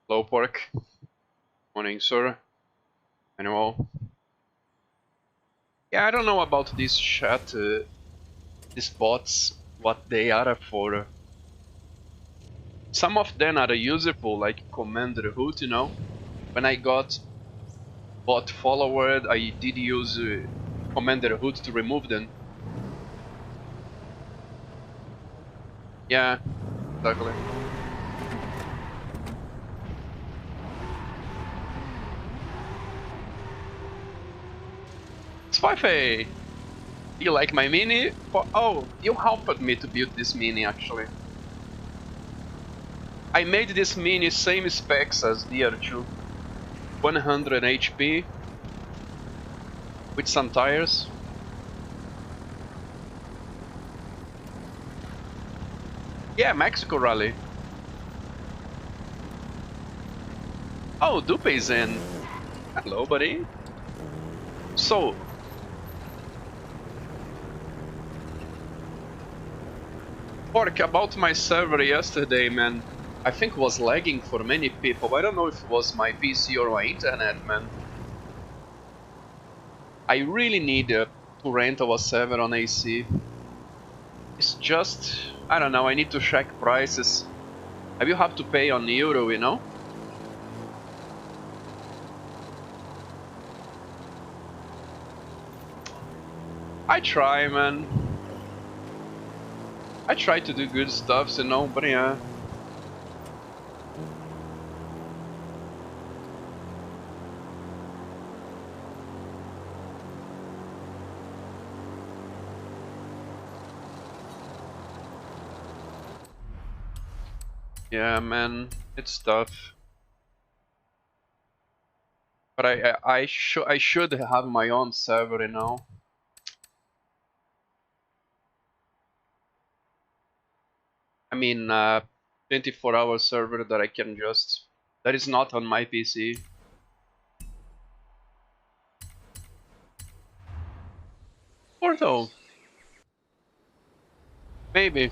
Low pork. Morning, sir. Anyway. Yeah, I don't know about this chat, these bots, what they are for. Some of them are useful, like Commander Hood, you know. When I got bot followered, I did use Commander Hood to remove them. Yeah, exactly. Spyfay! You like my mini? Oh, you helped me to build this mini, actually. I made this mini same specs as the other two. 100 HP with some tires. Yeah, Mexico Rally. Oh, Dupe's in. Hello, buddy. So, Pork, about my server yesterday, man. I think it was lagging for many people. I don't know if it was my PC or my internet, man. I really need to rent our server on AC. It's just, I don't know, I need to check prices. I will have to pay on euro, you know? I try, man. I try to do good stuff, you know, but yeah. Yeah, man, it's tough. But I should have my own server, you know. I mean, 24-hour server that I can just... That is not on my PC. Portal. Maybe.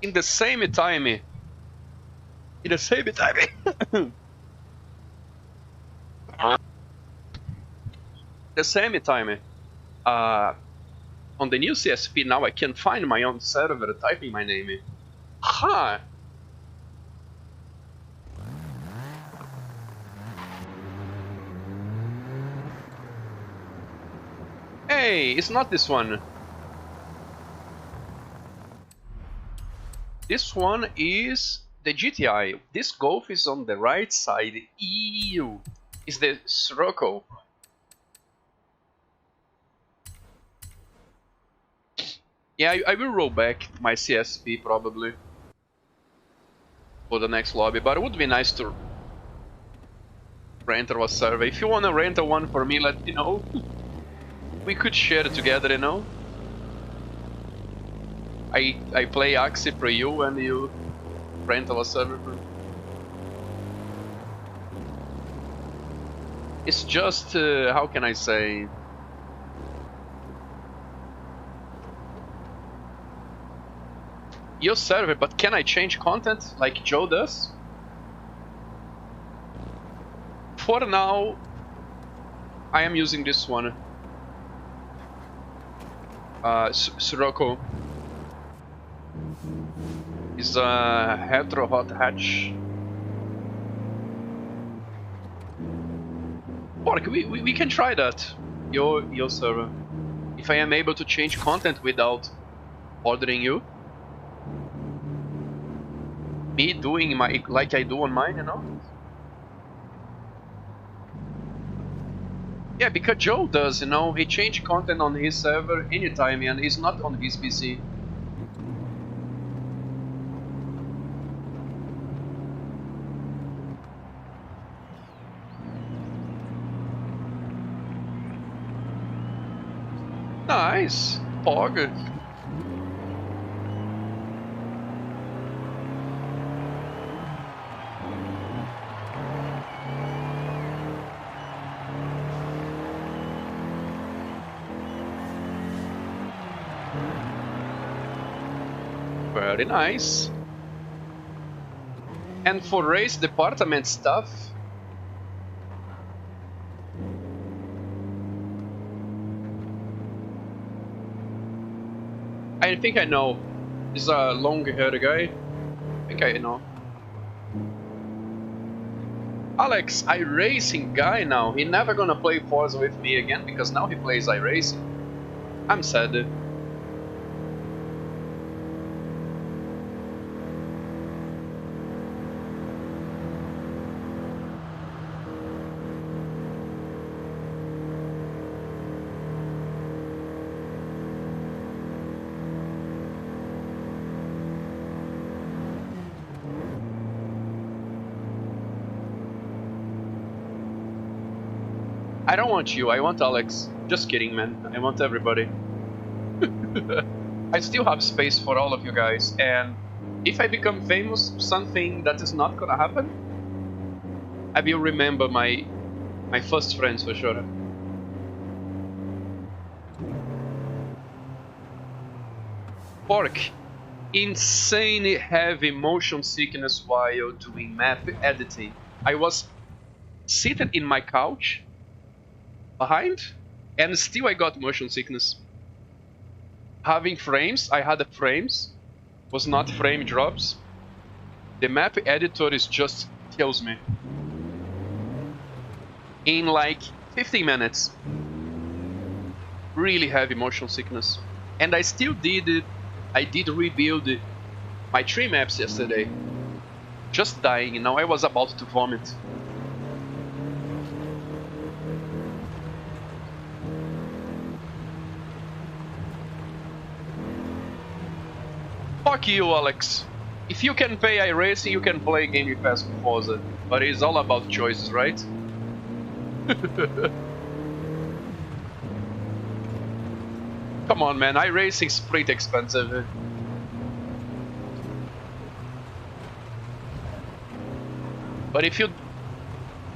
In the same time. In the same time. The same time. On the new CSP now I can find my own server typing my name. Huh. Hey, it's not this one. This one is the GTI. This Golf is on the right side. Ew. It's the Sirocco. Yeah, I will roll back my CSP probably for the next lobby, but it would be nice to rent a server. If you wanna rent a one for me, let me know. We could share it together, you know? I play Axie for you and you rent our server for me. It's just, how can I say... Your server, but can I change content like Joe does? For now, I am using this one. Sirocco. Is a hetero hot hatch. Pork, we can try that. Your server. If I am able to change content without ordering you. Me doing my like I do on mine, you know? Yeah, because Joe does, you know, he changes content on his server anytime and he's not on his PC. Nice, Pog. Very nice. And for race department stuff, I think I know. He's a long-haired guy. I think I know. Alex, iRacing guy now. He never gonna play Forza with me again because now he plays iRacing. I'm sad. I don't want you, I want Alex. Just kidding, man. I want everybody. I still have space for all of you guys, and if I become famous, something that is not gonna happen, I will remember my first friends for sure. Pork. Insane heavy motion sickness while doing map editing. I was seated in my couch behind, and still I got motion sickness. Having frames, I had the frames, was not frame drops. The map editor is just kills me. In like 15 minutes. Really heavy motion sickness. And I still did it. I did rebuild my 3 maps yesterday. Just dying, and now I was about to vomit. Fuck you, Alex. If you can pay iRacing, you can play Game Pass with Forza. But it's all about choices, right? Come on, man. iRacing's pretty expensive. But if you...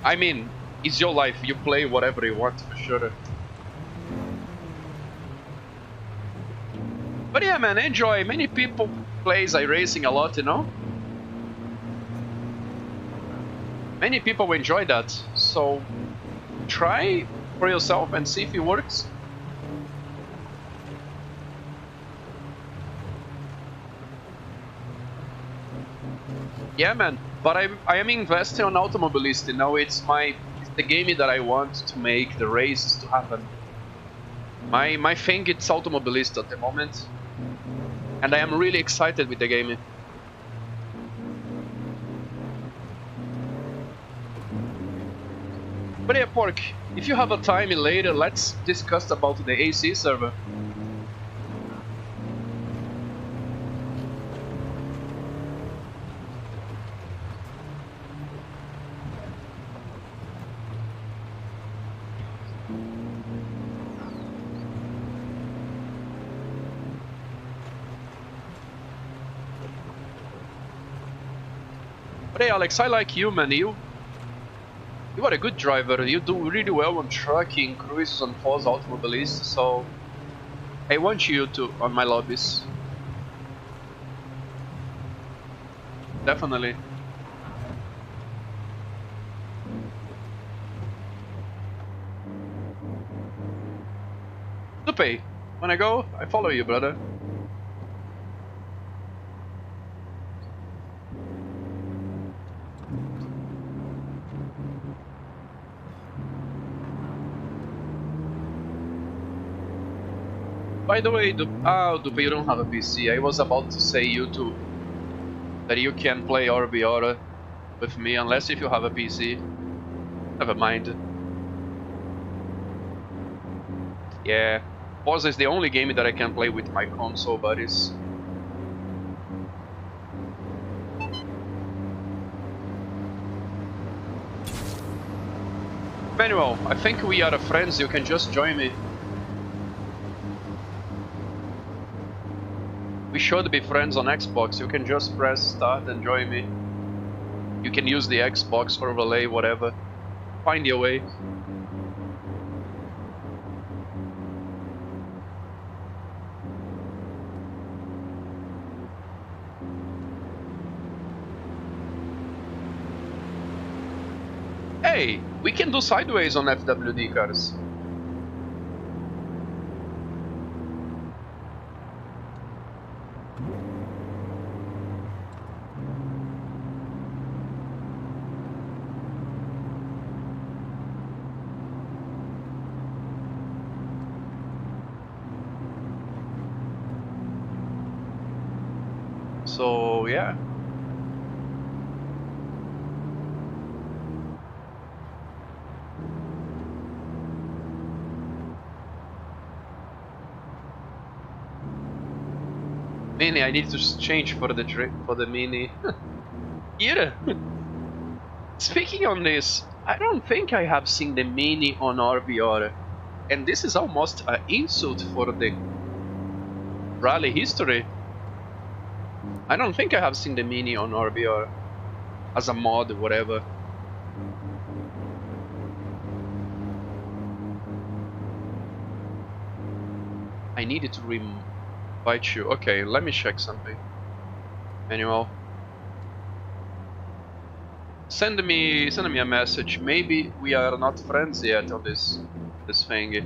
I mean, it's your life. You play whatever you want, for sure. But yeah, man, enjoy. Many people plays iRacing a lot, you know? Many people enjoy that. So try for yourself and see if it works. Yeah, man. But I am investing on Automobilist, you know? It's the game that I want to make the races to happen. My thing it's Automobilist at the moment. And I am really excited with the game. But yeah, Pork, if you have a time later, let's discuss about the AC server. But hey, Alex, I like you, man. You are a good driver. You do really well on trucking, cruises on Forza Automobilist, so I want you to on my lobbies. Definitely. Lupe, when I go, I follow you, brother. By the way, Dupe, you don't have a PC. I was about to say that you can play RBR with me unless if you have a PC. Never mind. Yeah, Forza is the only game that I can play with my console buddies. Manuel, I think we are friends. You can just join me. We should be friends on Xbox. You can just press start and join me. You can use the Xbox for relay, whatever. Find your way. Hey, we can do sideways on FWD cars. So, yeah. Mini, I need to change for the Mini. Here. Speaking on this, I don't think I have seen the Mini on RBR. And this is almost an insult for the rally history. I don't think I have seen the Mini on RBR as a mod, whatever. I needed to invite you. Okay, let me check something. Manuel. Send me a message. Maybe we are not friends yet on this thingy.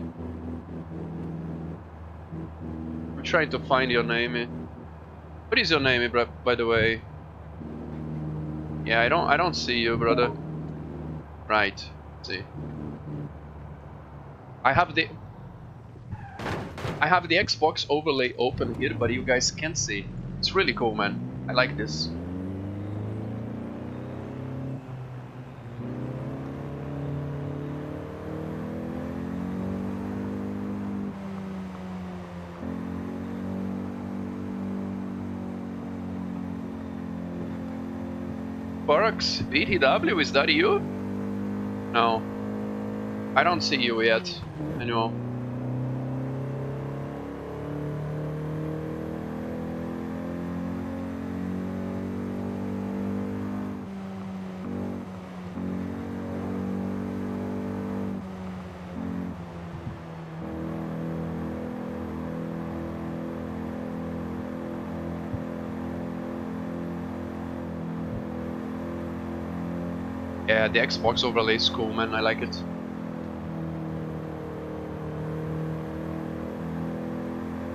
I'm trying to find your name. What is your name, by the way? Yeah, I don't see you, brother. Right. Let's see. I have the Xbox overlay open here, but you guys can't see. It's really cool, man. I like this. Parks, BTW, is that you? No. I don't see you yet. Anymore. Yeah, the Xbox overlay is cool, man. I like it.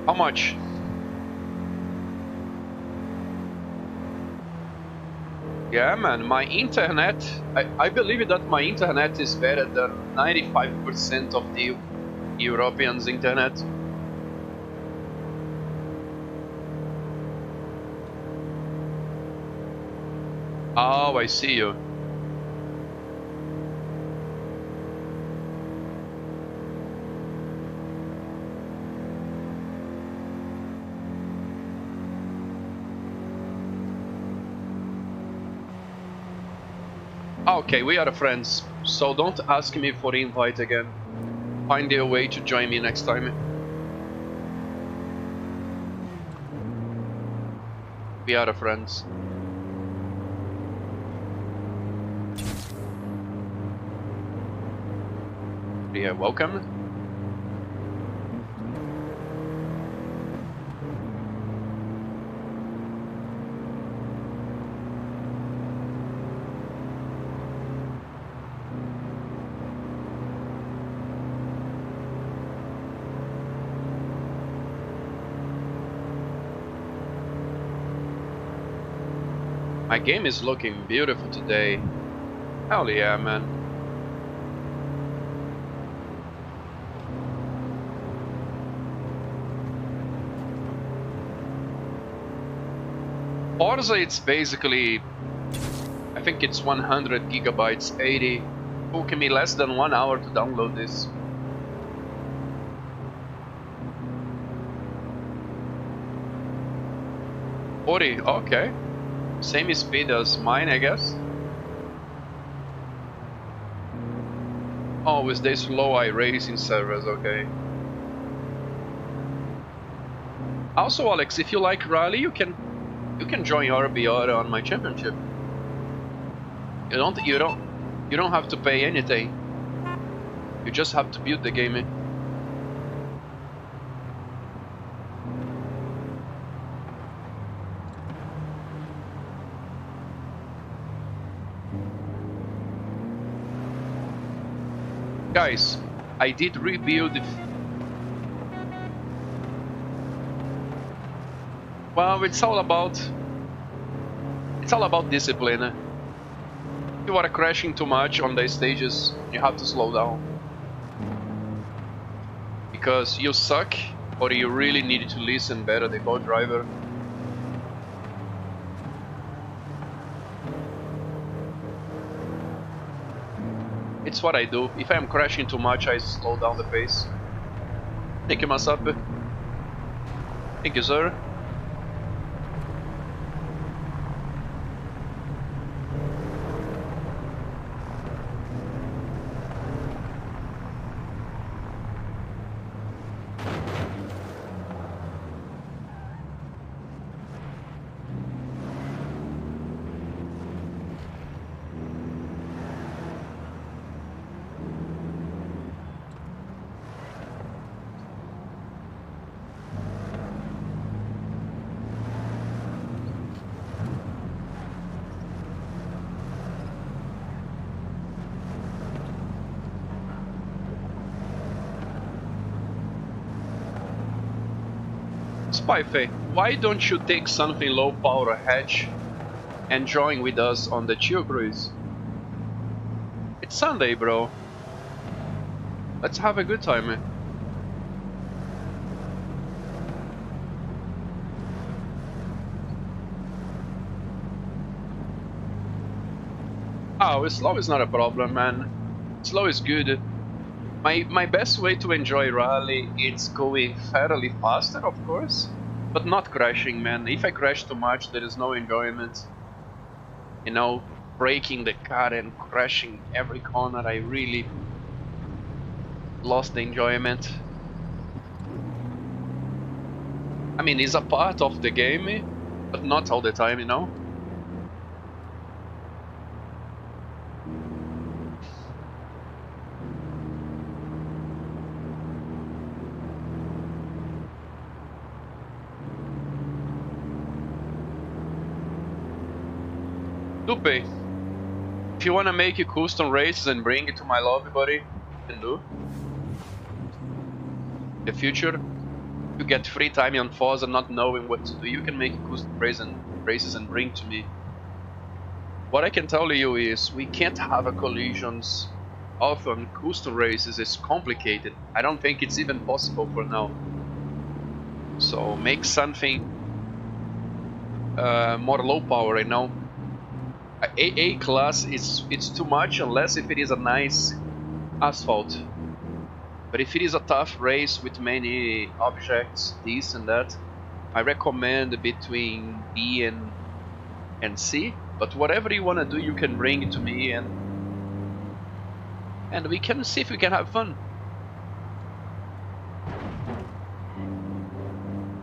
How much? Yeah, man, my internet, I believe that my internet is better than 95% of the Europeans' internet. Oh, I see you. Okay, we are friends, so don't ask me for invite again. Find a way to join me next time. We are friends. Yeah, welcome. My game is looking beautiful today. Hell yeah, man. Forza, it's basically, I think it's 100 gigabytes, 80. It took me less than 1 hour to download this. $40, okay. Same speed as mine, I guess. Oh, with this low iRacing servers, okay. Also, Alex, if you like rally, you can join RBR on my championship. You don't have to pay anything. You just have to build the game. Guys, I did rebuild. Well, it's all about discipline. If you are crashing too much on the stages, you have to slow down. Because you suck, or you really need to listen better the co-driver. It's what I do. If I'm crashing too much, I slow down the pace. Thank you, Masape. Thank you, sir. Spyfe, why don't you take something low power hatch and join with us on the chill cruise? It's Sunday, bro. Let's have a good time, man. Oh, slow is not a problem, man. Slow is good. My best way to enjoy rally is going fairly faster, of course, but not crashing, man. If I crash too much, there is no enjoyment. You know, breaking the car and crashing every corner, I really lost the enjoyment. I mean, it's a part of the game, but not all the time, you know? Dupe, if you wanna make custom races and bring it to my lobby, buddy, you can do. In the future, you get free time on Forza not knowing what to do, you can make custom races and bring to me. What I can tell you is we can't have a collisions often. Custom races is complicated. I don't think it's even possible for now. So make something more low power, you know. A class it's too much unless if it is a nice asphalt. But if it is a tough race with many objects, this and that, I recommend between B and C. But whatever you wanna do, you can bring it to me and we can see if we can have fun.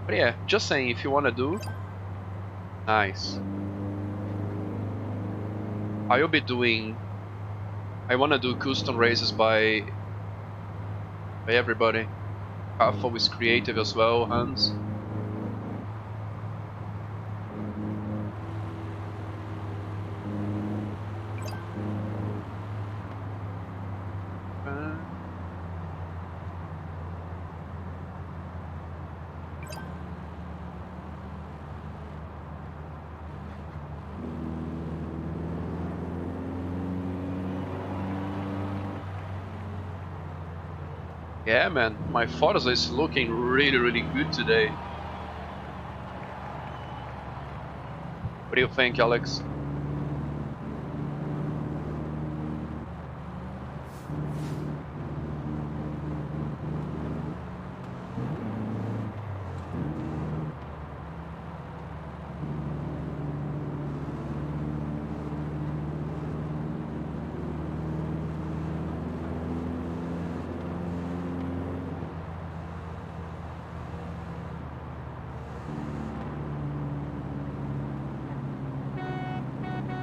But yeah, just saying, if you wanna do, nice. I wanna do custom races by everybody. Alpha is creative as well, Hans. Yeah, man, my Forza is looking really good today. What do you think, Alex?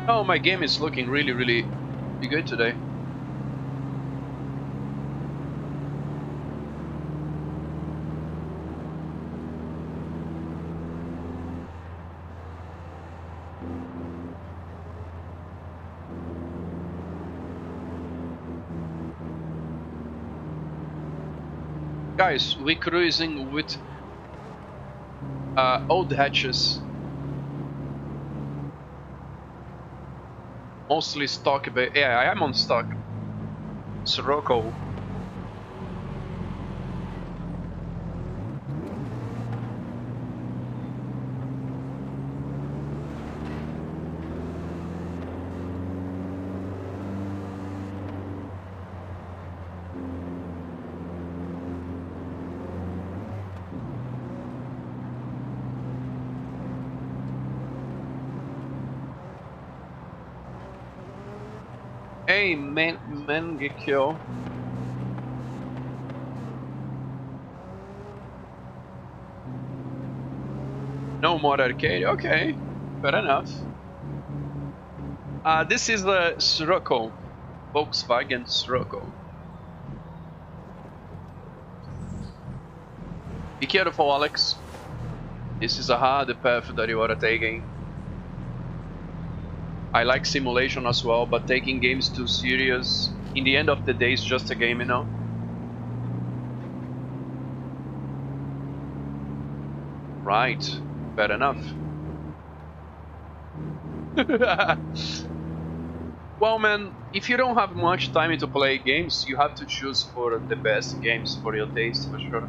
Oh, my game is looking really good today. Guys, we cruising with old hatches. Mostly stock, but yeah, I am on stock. Sirocco. Hey, Mangekyo. No more arcade. Okay, fair enough. This is the Sirocco, Volkswagen Sirocco. Be careful, Alex. This is a hard path that you are taking. I like simulation as well, but taking games too serious, in the end of the day, it's just a game, you know? Right, fair enough. Well, man, if you don't have much time to play games, you have to choose for the best games for your taste, for sure.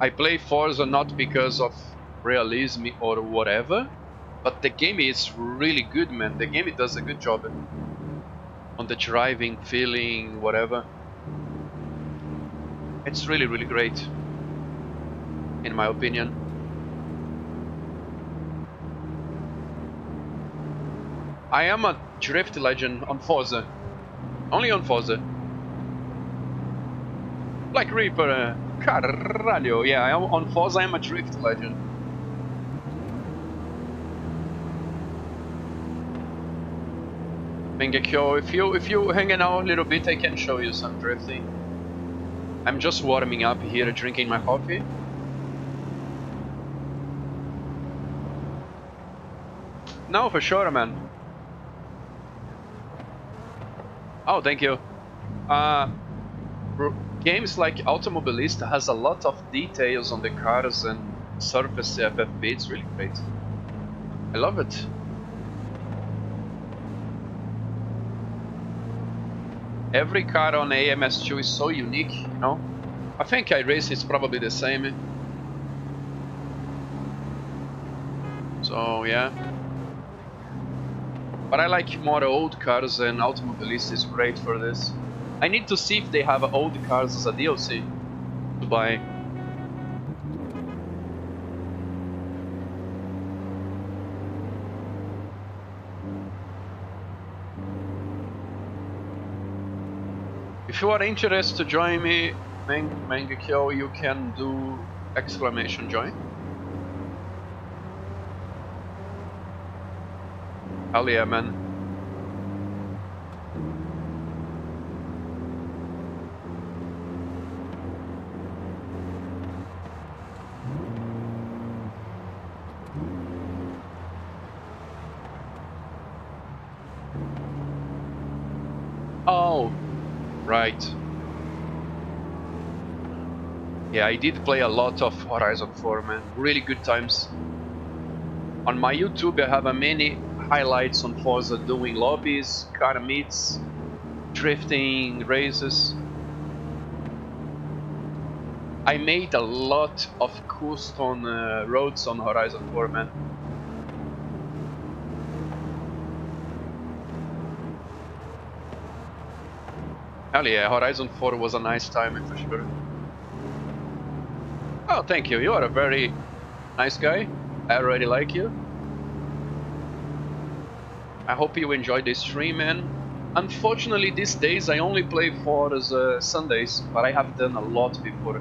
I play Forza not because of realism or whatever, but the game is really good, man. The game does a good job on the driving, feeling, whatever. It's really, really great, in my opinion. I am a drift legend on Forza. Only on Forza. Black Reaper, caralho. Yeah, on Forza I'm a drift legend. Mengekyo, if you hanging out a little bit, I can show you some drifting. I'm just warming up here, drinking my coffee. No, for sure, man. Oh, thank you. Games like Automobilista has a lot of details on the cars and surface FFP. It's really great. I love it. Every car on AMS2 is so unique, you know? I think iRace is probably the same. So, yeah. But I like more old cars, and Automobilista is great for this. I need to see if they have old cars as a DLC to buy. If you are interested to join me, Mangekyo, you can do exclamation join. Hell yeah, man. Oh, right. Yeah, I did play a lot of Horizon 4, man. Really good times. On my YouTube, I have many highlights on Forza doing lobbies, car meets, drifting, races. I made a lot of custom roads on Horizon 4, man. Hell yeah, Horizon 4 was a nice time for sure. Oh, thank you. You are a very nice guy. I already like you. I hope you enjoyed this stream, man. Unfortunately, these days I only play Forza Sundays, but I have done a lot before.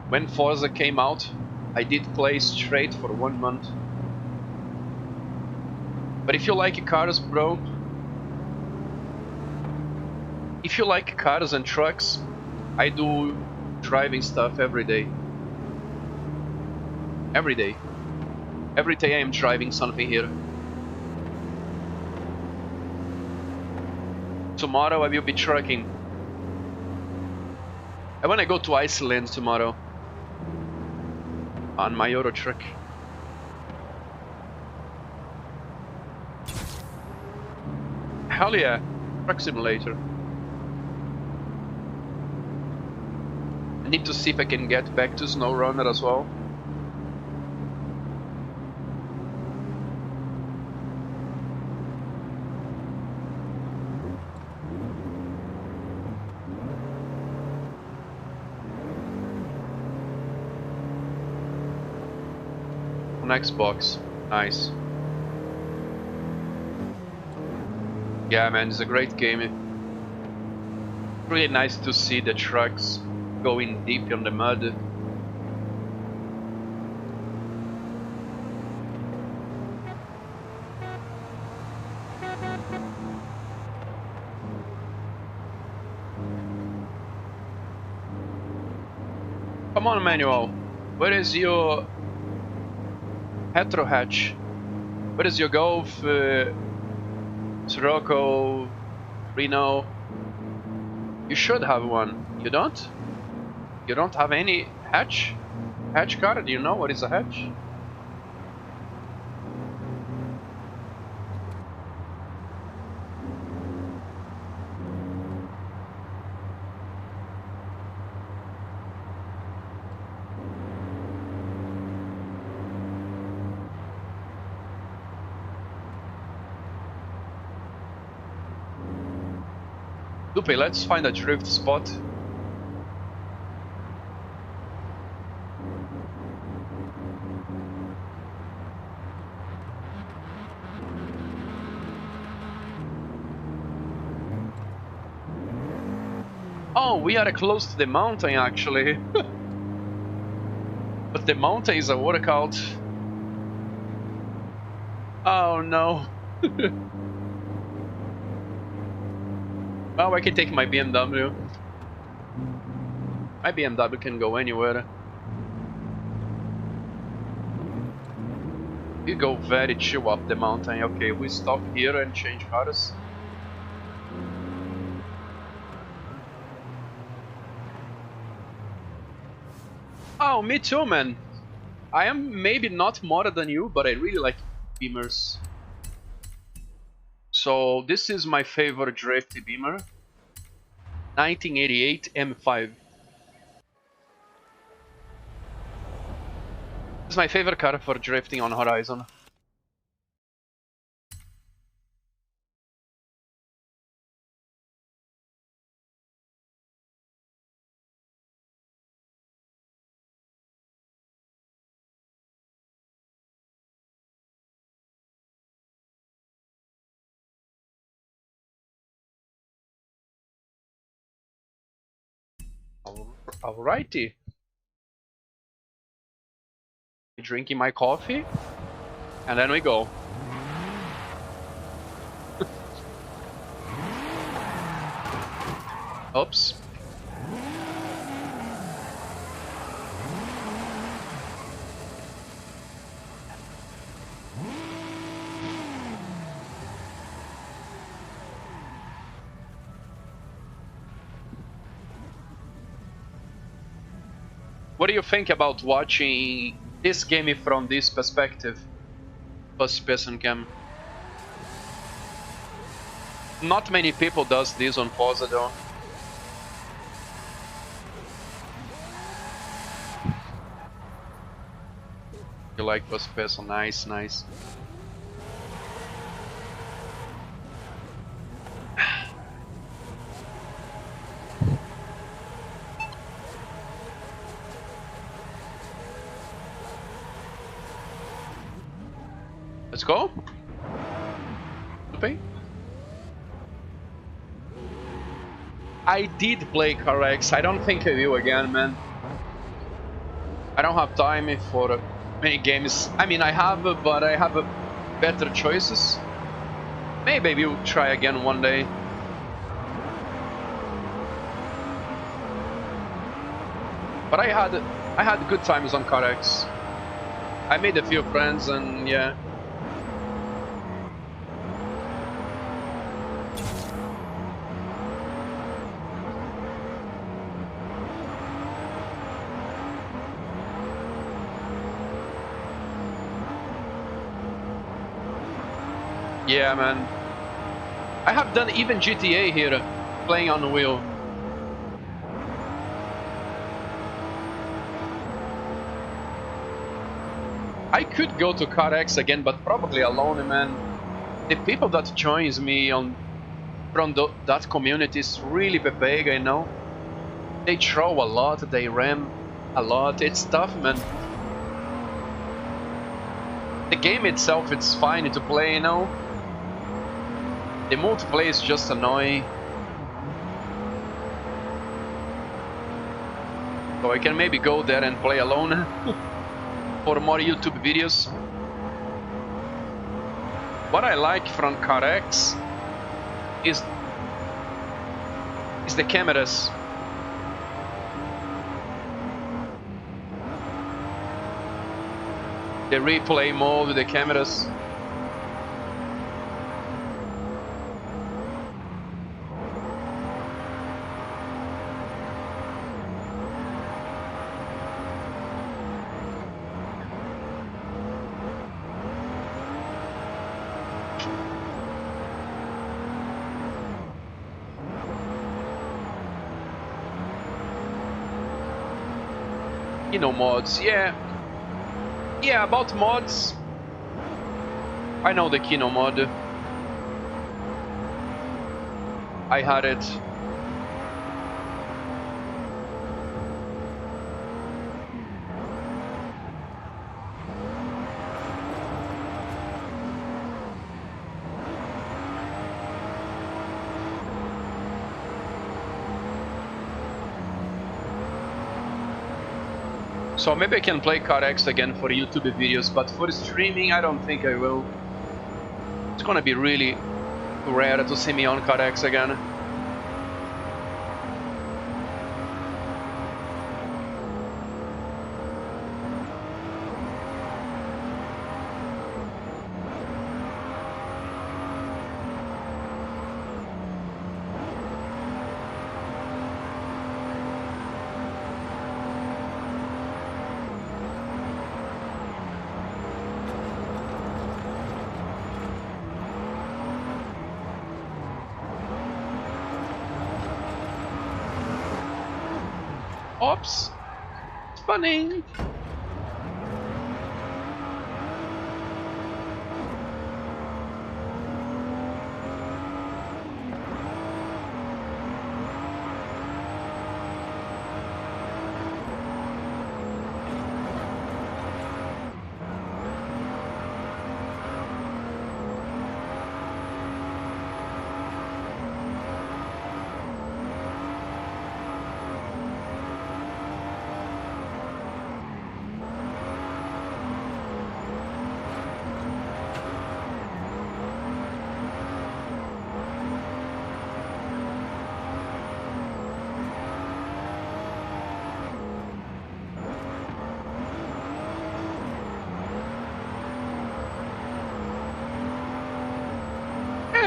When Forza came out, I did play straight for 1 month. But if you like cars, bro, if you like cars and trucks, I do driving stuff every day. Every day. Every day I am driving something here. Tomorrow I will be trucking. I want to go to Iceland tomorrow on my Euro truck. Hell yeah, truck simulator. I need to see if I can get back to SnowRunner as well. On Xbox, nice. Yeah, man, it's a great game. Really nice to see the trucks going deep in the mud. Come on, Manuel. Where is your Hetero hatch? Where is your Golf, Sirocco, Reno? You should have one. You don't? You don't have any hatch? Hatch car? Do you know what is a hatch? Lupe, let's find a drift spot. Oh, we are close to the mountain actually. But the mountain is a workout. Oh no. Well, I can take my BMW. My BMW can go anywhere. You go very chill up the mountain. Okay, we stop here and change cars. Oh, me too, man. I am maybe not more than you, but I really like Beamers. So this is my favorite drifty Beamer. 1988 M5. It's my favorite car for drifting on Horizon. Alrighty. Drinking my coffee, and then we go. Oops. What do you think about watching this game from this perspective? First person cam. Not many people does this on Forza though. You like first person, nice, nice. Let's go. Okay. I did play CarX. I don't think I will again, man. I don't have time for many games. I mean, I have, but I have better choices. Maybe we'll try again one day. But I had good times on CarX. I made a few friends, and yeah. Yeah, man. I have done even GTA here, playing on the wheel. I could go to CarX again, but probably alone, man. The people that joins me on from that community is really pepega, you know. They throw a lot, they ram a lot. It's tough, man. The game itself, it's fine to play, you know. The multiplayer is just annoying. So I can maybe go there and play alone for more YouTube videos. What I like from CarX is the cameras. The replay mode, the cameras. You know, mods, yeah. Yeah, about mods. I know the Kino mod. I had it. So maybe I can play CarX again for YouTube videos, but for streaming, I don't think I will. It's gonna be really rare to see me on CarX again. Oops! Spinning!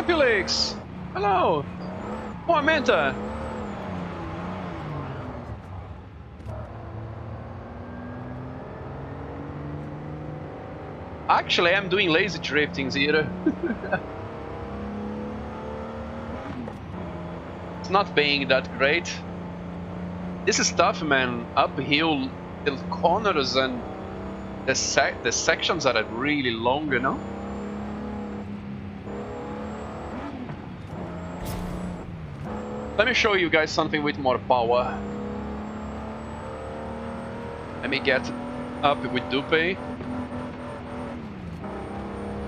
Felix! Hello! Oh, Manta! Actually, I'm doing lazy driftings here. It's not being that great. This is tough, man. Uphill, the corners and the sections are really long, you know? Let me show you guys something with more power. Let me get up with Dupe.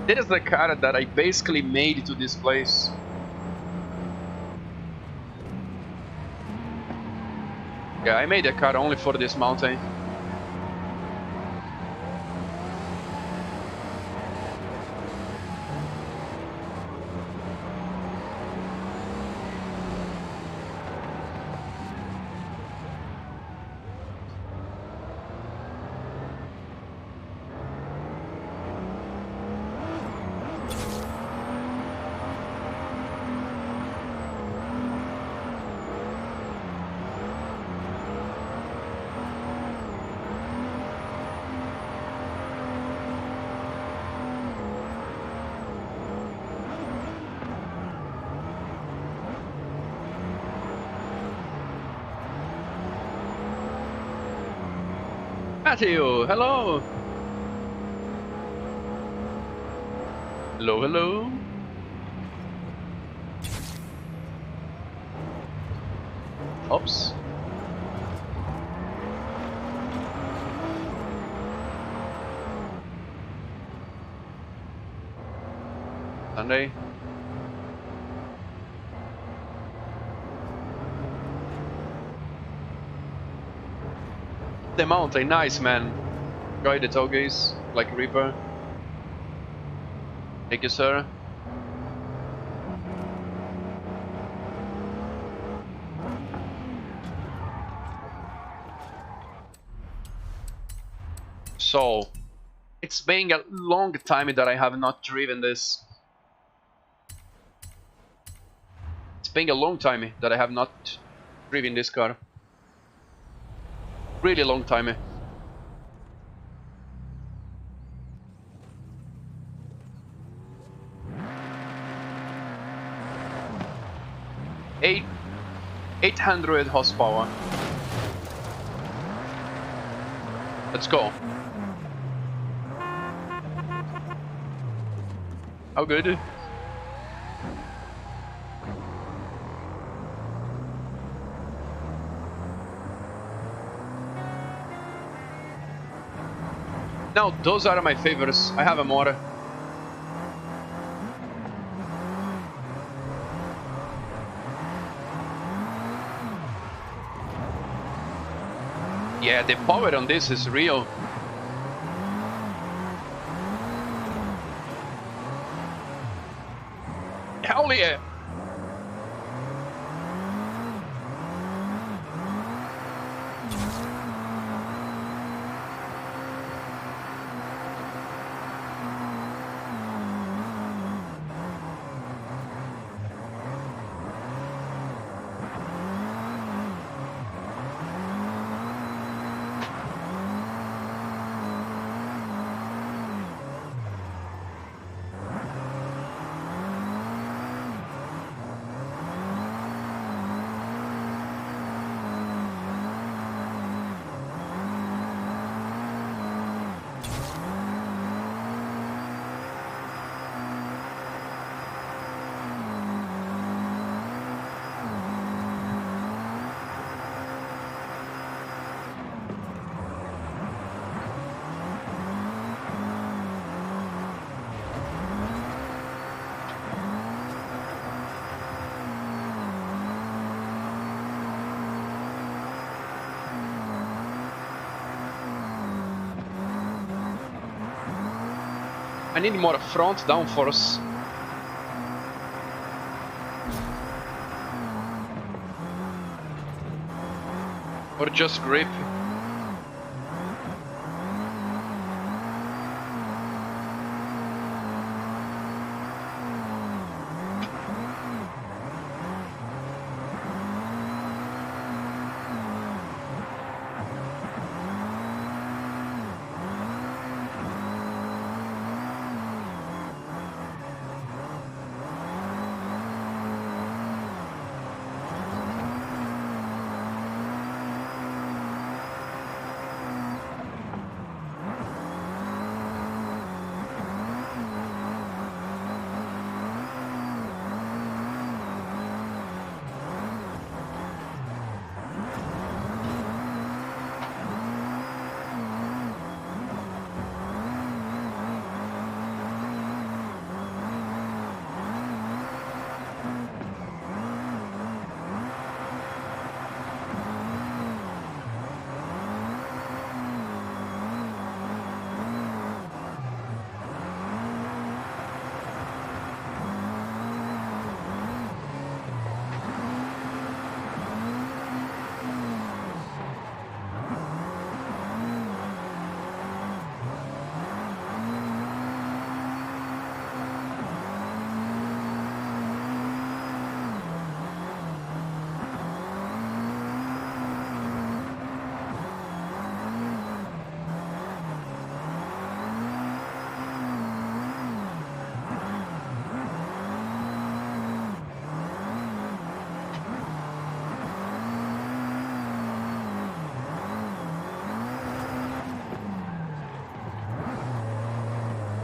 This is the car that I basically made to this place. Yeah, I made a car only for this mountain. Matthew, hello. Hello, hello. Oops. Sunday. The mountain, nice man. Enjoy the togeys, like Reaper. Thank you, sir. So, it's been a long time that I have not driven this. It's been a long time that I have not driven this car. Really long time. Eight 800 horsepower. Let's go. How good? Now, those are my favorites. I have a more. Yeah, the power on this is real. Hell yeah! I need more front downforce. Or just grip.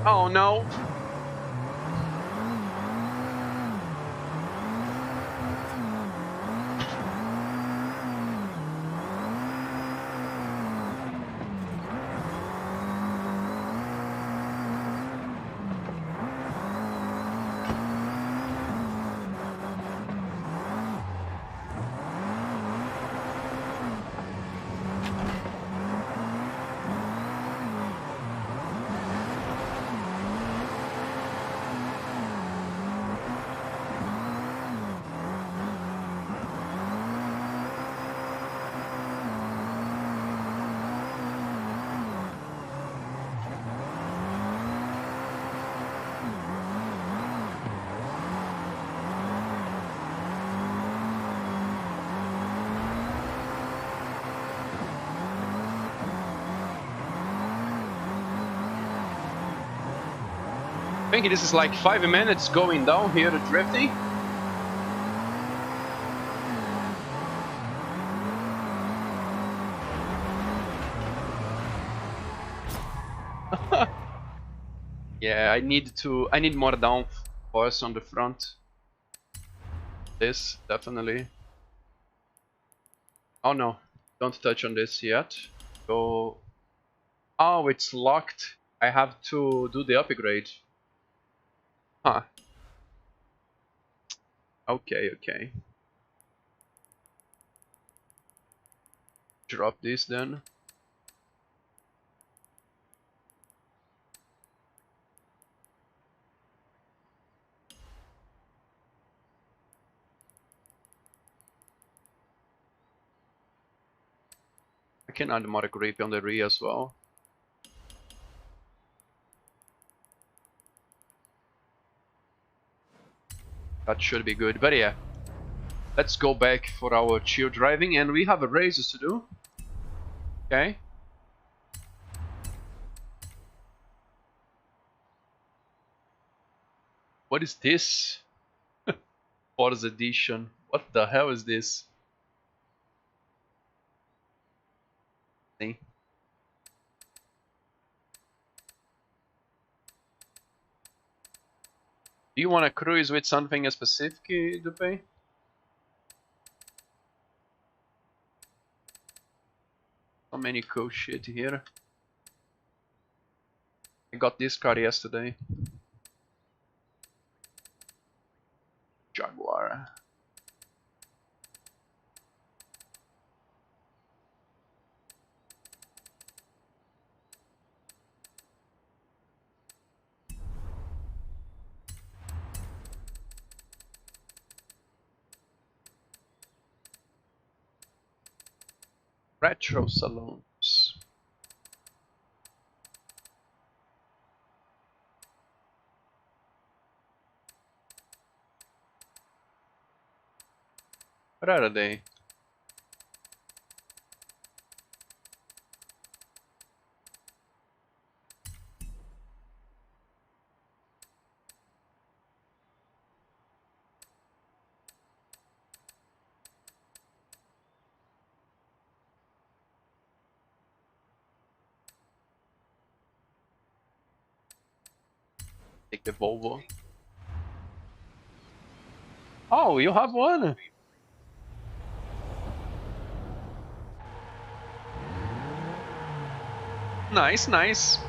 Oh no. I think this is like 5 minutes going down here to drifting. Yeah, I need more downforce on the front. This, definitely. Oh no, don't touch on this yet. Go. Oh, it's locked. I have to do the upgrade. Huh. Okay, okay. Drop this then. I can add more grip on the rear as well. That should be good, but yeah. Let's go back for our chill driving, and we have a races to do. Okay. What is this? Fourth edition. What the hell is this? See? Do you want to cruise with something specific, Dupe? So many cool shit here. I got this car yesterday. Jaguar. Retro salons. What are they? Take the Volvo. Oh, you have one. Nice, nice.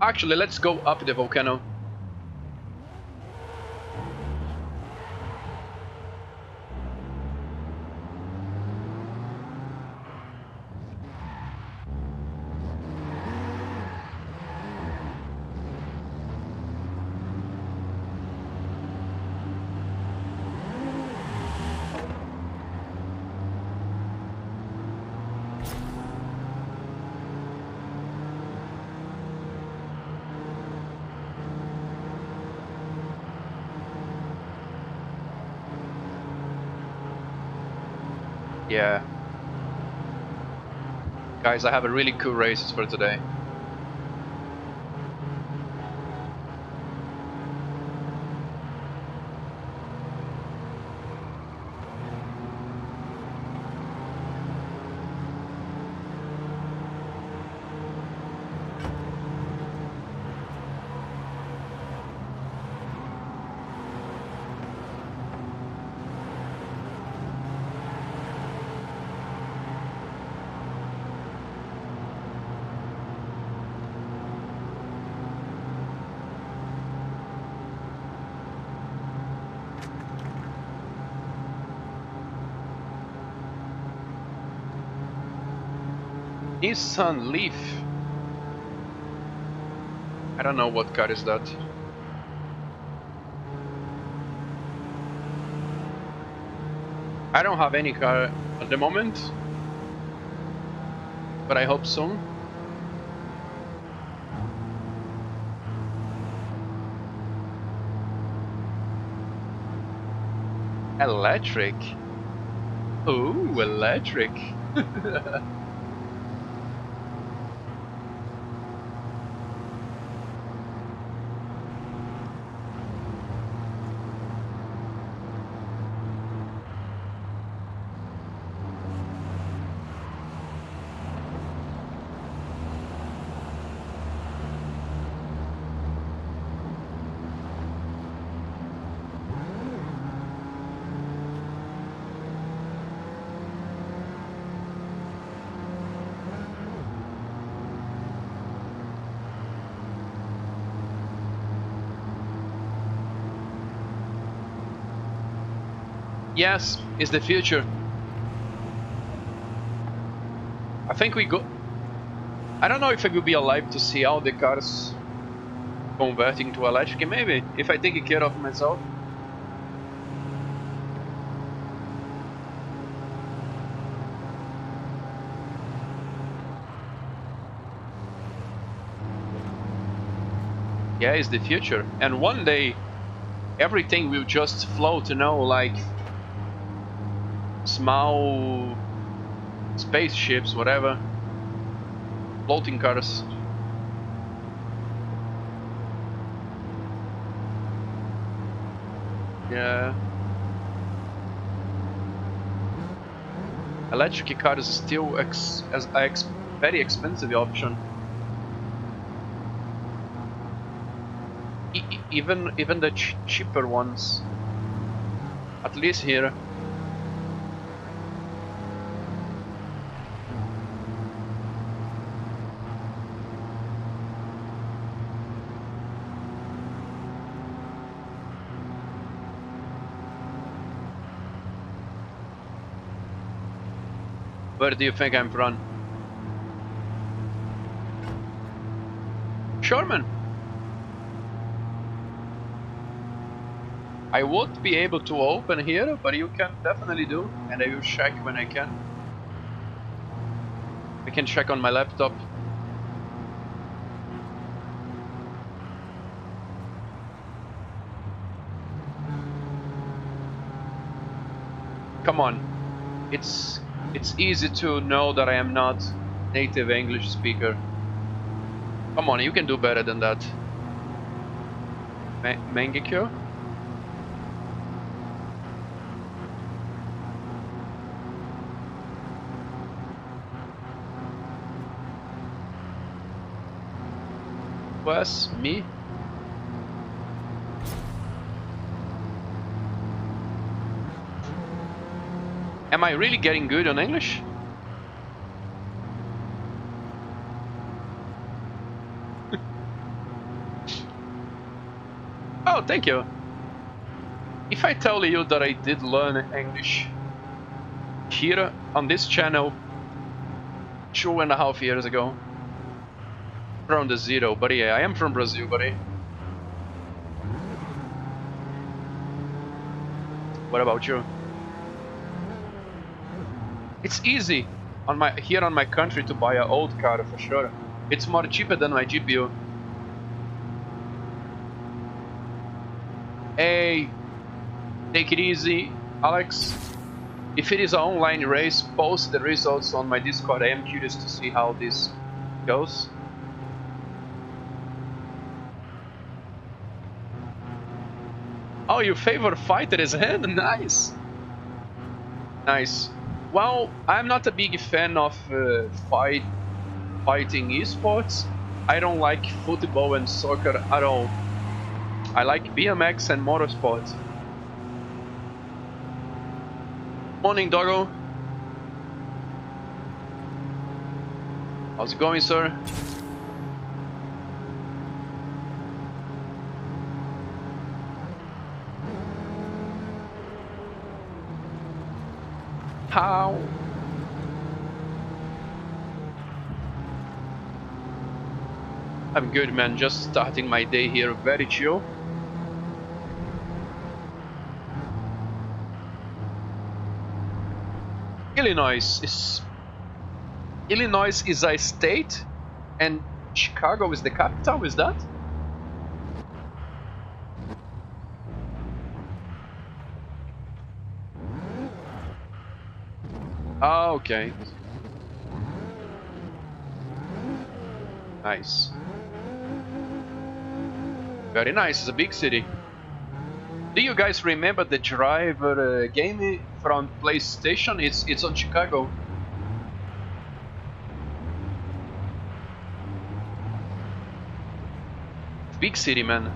Actually, let's go up the volcano. Yeah. Guys, I have a really cool races for today. Nissan Leaf. I don't know what car is that. I don't have any car at the moment, but I hope soon. Electric. Ooh, electric. Yes, it's the future. I think we go. I don't know if I will be alive to see all the cars converting to electric. Maybe if I take care of myself. Yeah, it's the future, and one day everything will just float, you know, like small spaceships, whatever, floating cars. Yeah. Electric cars is still very expensive option. Even the cheaper ones, at least here. Where do you think I'm from? Sherman. I won't be able to open here, but you can definitely do, and I will check when I can. I can check on my laptop. Come on. It's easy to know that I am not native English speaker. Come on, you can do better than that. Mangekyo? Was me? Am I really getting good on English? Oh, thank you. If I tell you that I did learn English here on this channel 2.5 years ago, from the zero, but yeah, I am from Brazil, buddy. What about you? It's easy here on my country to buy an old car for sure. It's more cheaper than my GPU. Hey, take it easy, Alex. If it is an online race, post the results on my Discord. I am curious to see how this goes. Oh, your favorite fighter is him? Nice. Nice. Well, I'm not a big fan of fighting esports. I don't like football and soccer at all. I like BMX and motorsport. Morning, doggo. How's it going, sir? How? I'm good, man. Just starting my day here, very chill. Illinois is a state, and Chicago is the capital. Is that? Ah, okay. Nice. Very nice. It's a big city. Do you guys remember the Driver game from PlayStation? It's on Chicago. Big city, man.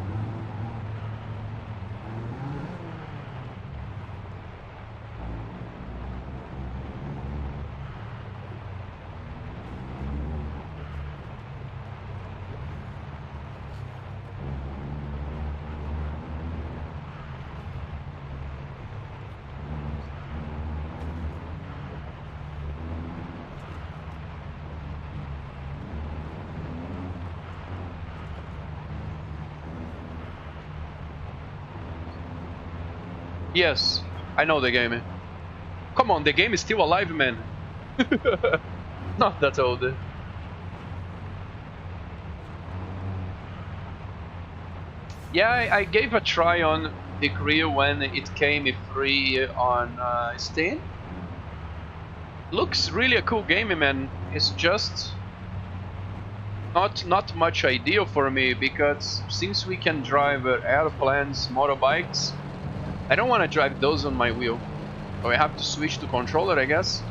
Yes, I know the game. Come on, the game is still alive, man. Not that old. Yeah, I gave a try on the career when it came free on Steam. Looks really a cool game, man. It's just not much ideal for me because since we can drive airplanes, motorbikes, I don't want to drive those on my wheel. So I have to switch to controller, I guess.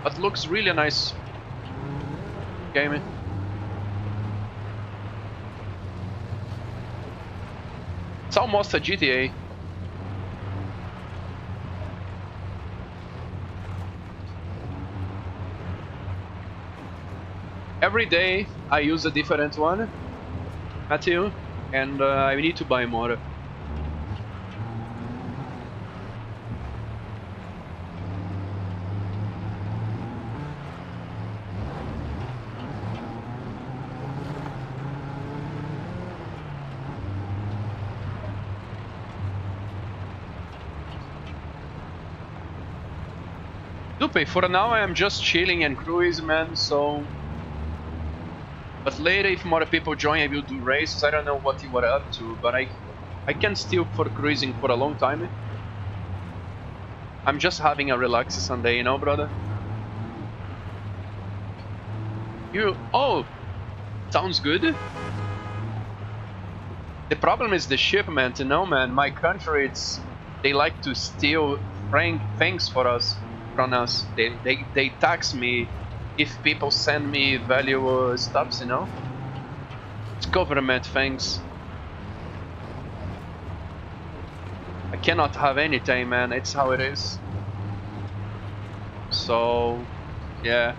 But looks really nice game. It's almost a GTA. Every day I use a different one, Matthew, and I need to buy more. Dupe, for now I am just chilling and cruising, man, so... But later, if more people join, I will do races. I don't know what you are up to, but I can still for cruising for a long time. I'm just having a relaxed Sunday, you know, brother? You... Oh! Sounds good. The problem is the shipment, you know, man. My country, they like to steal things for us. From us. They tax me if people send me valuable stuffs, you know? It's government things. I cannot have anything, man. It's how it is. So, yeah.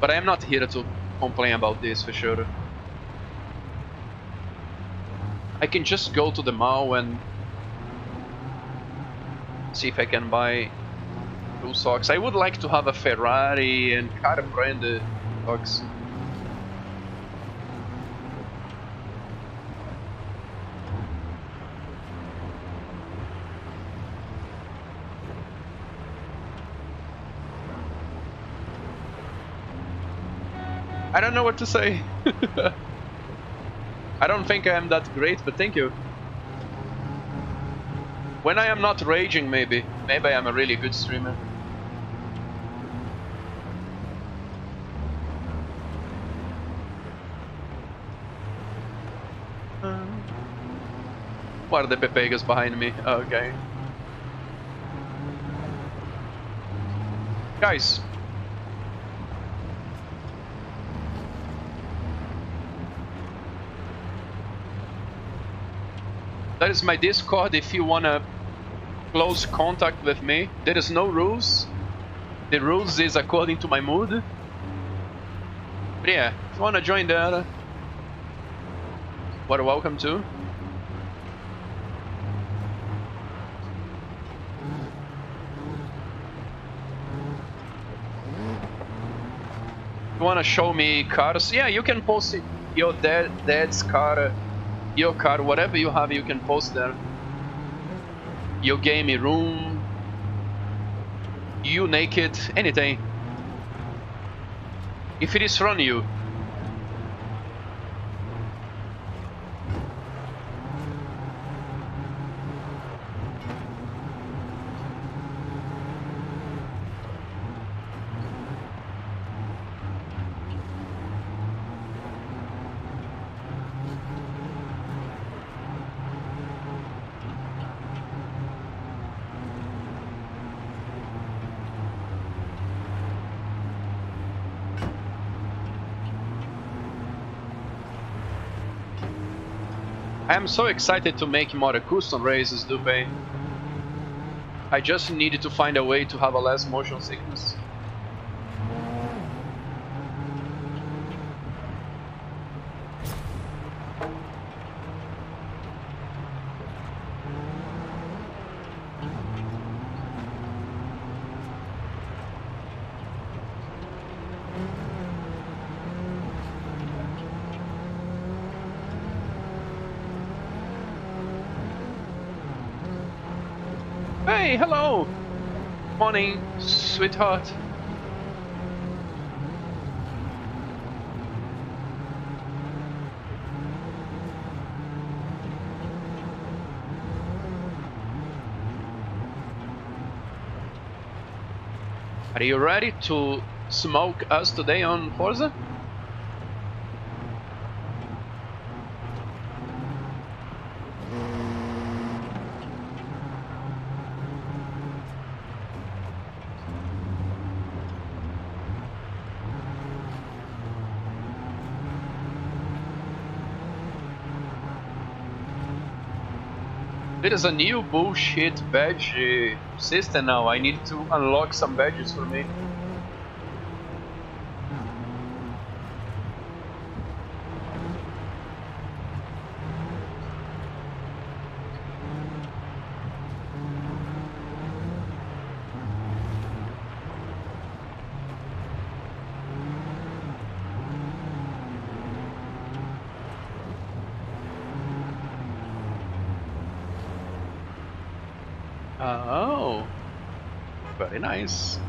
But I am not here to complain about this for sure. I can just go to the mall and see if I can buy cool socks. I would like to have a Ferrari and car branded socks. I don't know what to say. I don't think I am that great, but thank you. When I am not raging, maybe I am a really good streamer. What are the Pepegas behind me? Okay. Guys. That is my Discord if you wanna close contact with me. There is no rules. The rules is according to my mood. But yeah, if you wanna join there, what welcome to. You wanna show me cars? Yeah, you can post your dad's car, your car, whatever you have, you can post there. Your gaming room, you naked, anything. If it is from you. I am so excited to make more custom races, Dupe. I just needed to find a way to have a less motion sickness. Hey, hello! Morning, sweetheart. Are you ready to smoke us today on Forza? There is a new bullshit badge system now. I need to unlock some badges for me. Oh, very nice.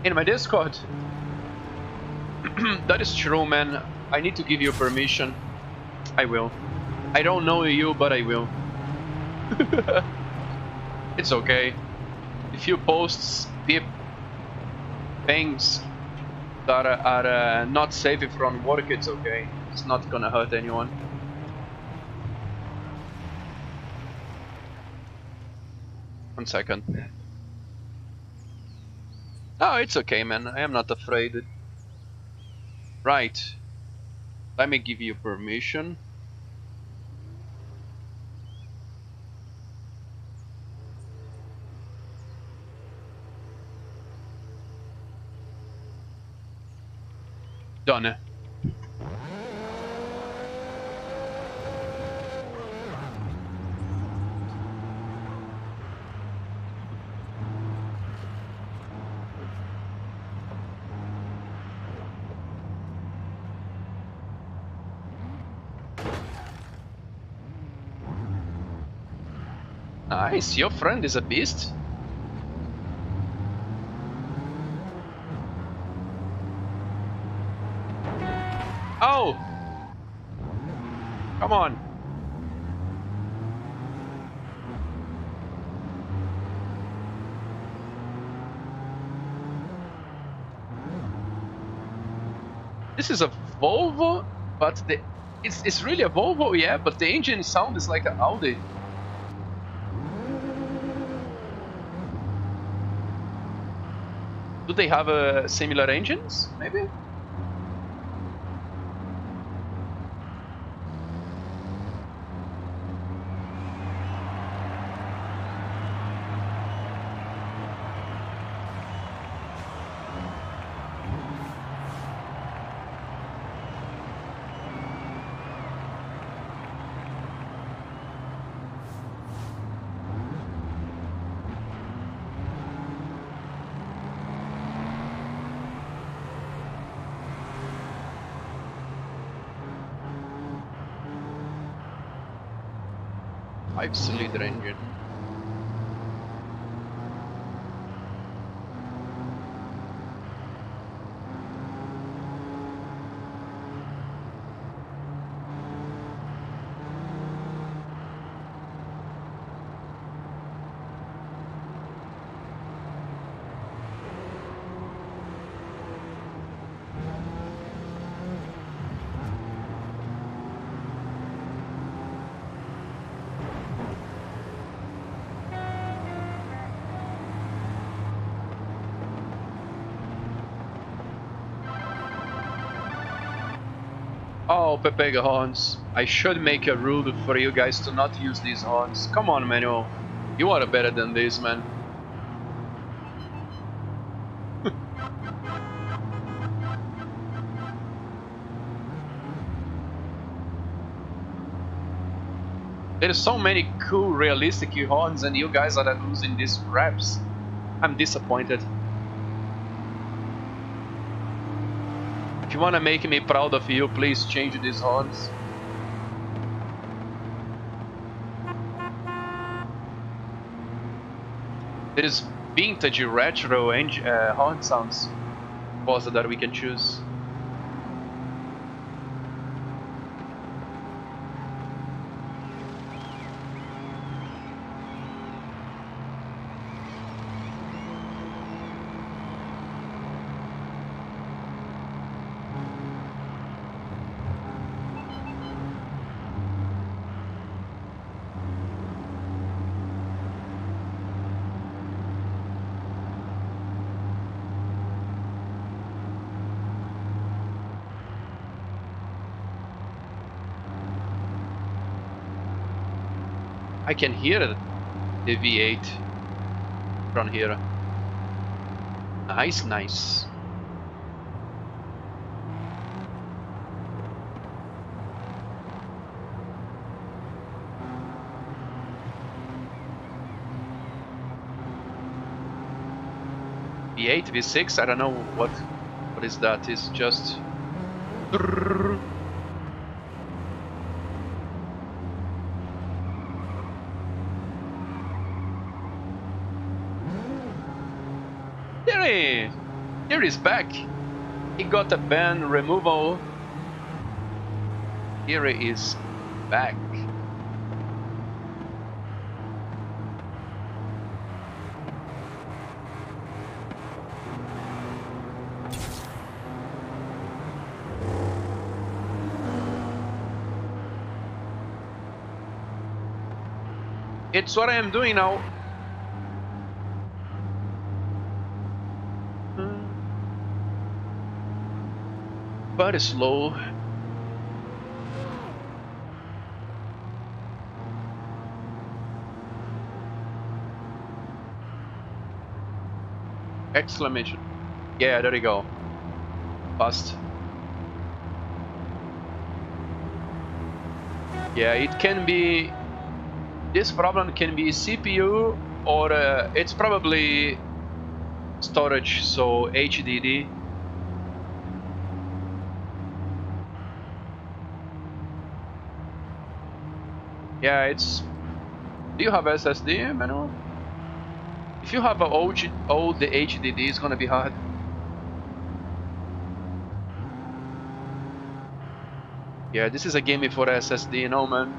In my Discord. That is true, man. I need to give you permission. I will. I don't know you, but I will. It's okay. If you post things that are not safe from work, it's okay. It's not gonna hurt anyone. One second. Oh, it's okay, man. I am not afraid. Right. Let me give you permission. Done. Nice, your friend is a beast. Oh! Come on. This is a Volvo? But it's really a Volvo, yeah, but the engine sound is like an Audi. Do they have similar engines, maybe? Five-cylinder engine. Oh, Pepega horns. I should make a rule for you guys to not use these horns. Come on, Manuel. You are better than this, man. There's so many cool, realistic horns, and you guys are losing these raps. I'm disappointed. If you wanna make me proud of you, please change these horns. There is vintage retro horn sounds also that we can choose. I can hear the V8 from here. Nice, nice. V8, V6, I don't know what is that. It's just... Here he's back. He got a ban removal. Here he is back. It's what I am doing now. But it's slow. Exclamation. Yeah, there you go. Fast. Yeah, it can be... This problem can be CPU or it's probably storage, so HDD. Yeah, it's... Do you have SSD, Manuel? If you have an old HDD, it's gonna be hard. Yeah, this is a game for SSD, no man.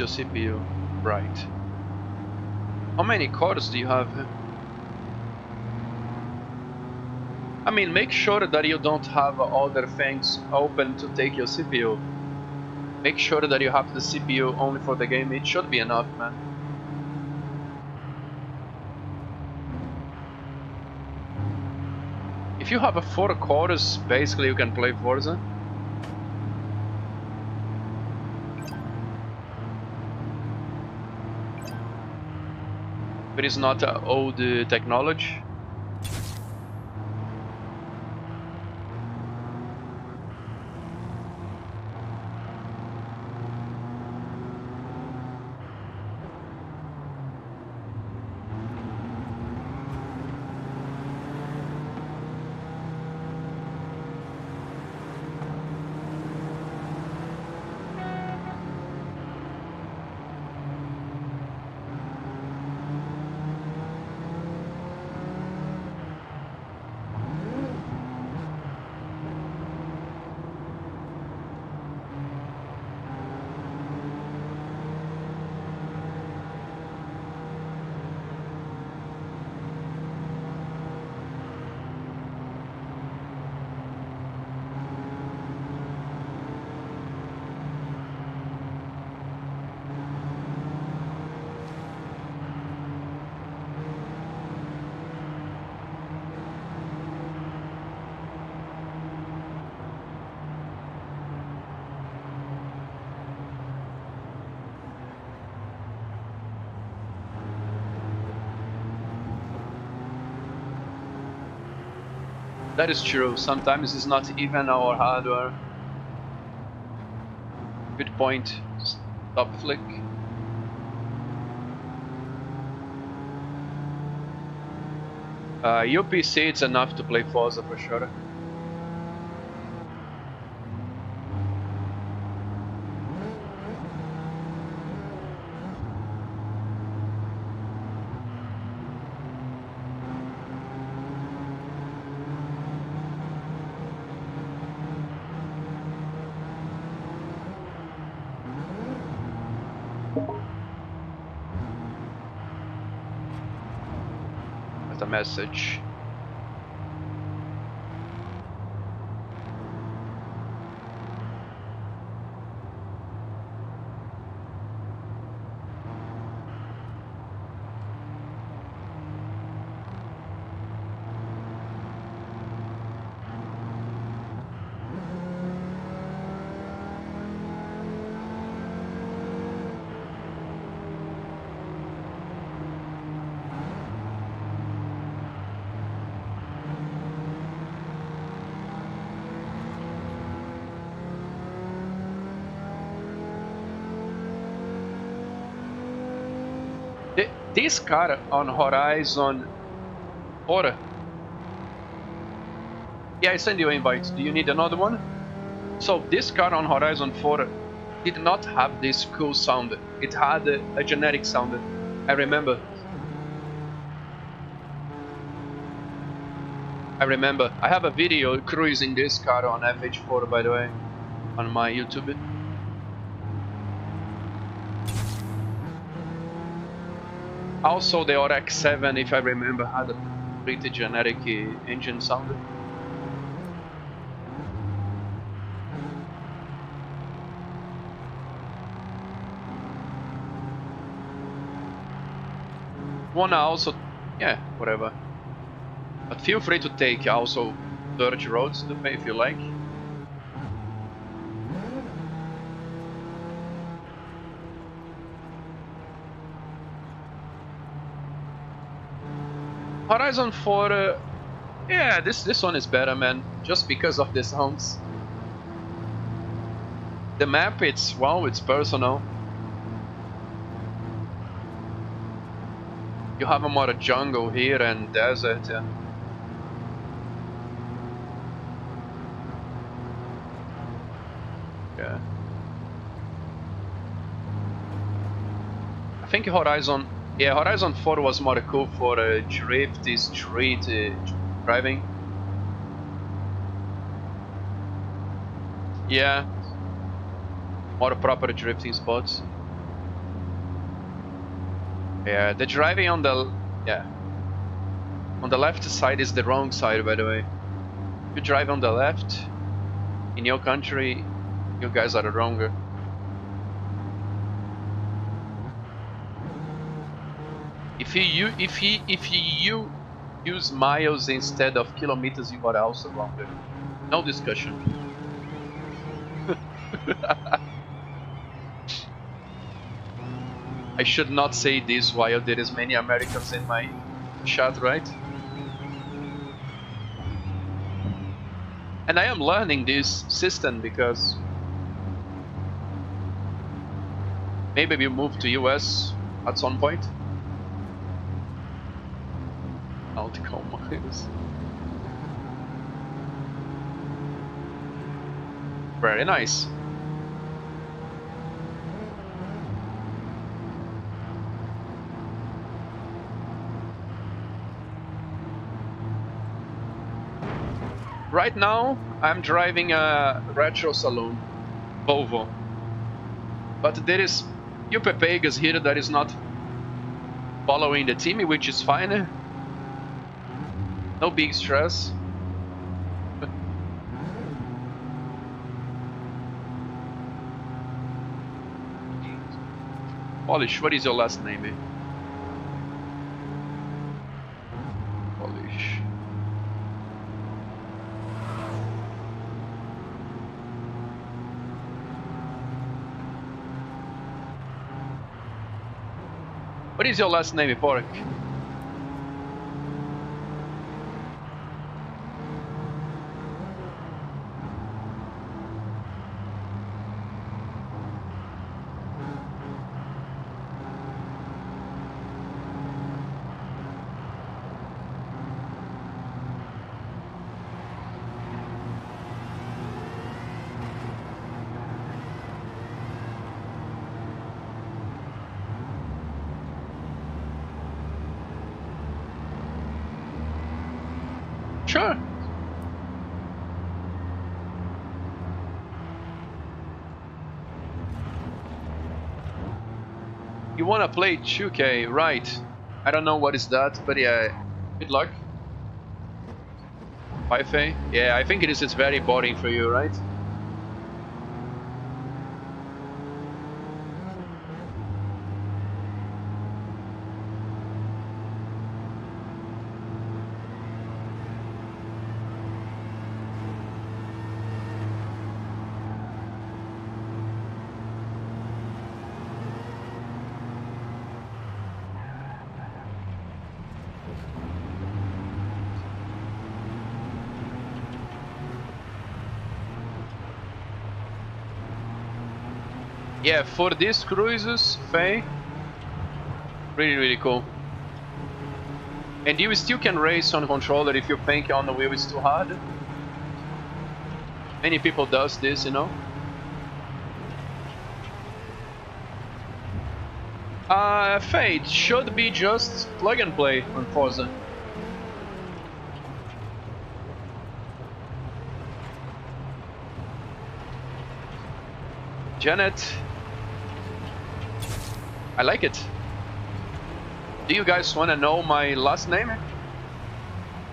your CPU. Right. How many cores do you have? I mean, make sure that you don't have other things open to take your CPU. Make sure that you have the CPU only for the game. It should be enough, man. If you have a 4 cores, basically you can play Forza. But it's not old technology. That is true. Sometimes it's not even our hardware. Good point. Stop flick. Your PC, it's enough to play Forza for sure. That's a message. This car on Horizon 4. Yeah, I send you an invite. Do you need another one? So this car on Horizon 4 did not have this cool sound. It had a generic sound. I remember. I have a video cruising this car on FH4, by the way, on my YouTube. Also, the RX-7, if I remember, had a pretty generic engine sound. Wanna also, yeah, whatever. But feel free to take also dirt roads to pay if you like. Horizon 4, yeah, this one is better, man. Just because of the sounds. The map, it's personal. You have a more jungle here and desert. Yeah. Yeah. I think Horizon 4 was more cool for drift, street driving. Yeah. More proper drifting spots. Yeah, the driving on the on the left side is the wrong side, by the way. If you drive on the left in your country, you guys are wronger. If you use miles instead of kilometers, you are also wronger. No discussion. I should not say this while there is many Americans in my chat, right? And I am learning this system because maybe we move to US at some point. Nautical miles. Very nice. Right now, I'm driving a retro saloon, Volvo. But there is few Pepegas here that is not following the team, which is fine. No big stress. Polish, what is your last name? Polish. What is your last name, Pork? Sure. You wanna play 2K, right? I don't know what is that, but yeah, good luck. 5A? Yeah, I think it is. It's very boring for you, right? Yeah, for these cruises, Faye, really cool. And you still can race on controller if you think on the wheel is too hard. Many people does this, you know. Faye, it should be just plug and play on Forza. Janet, I like it. Do you guys want to know my last name?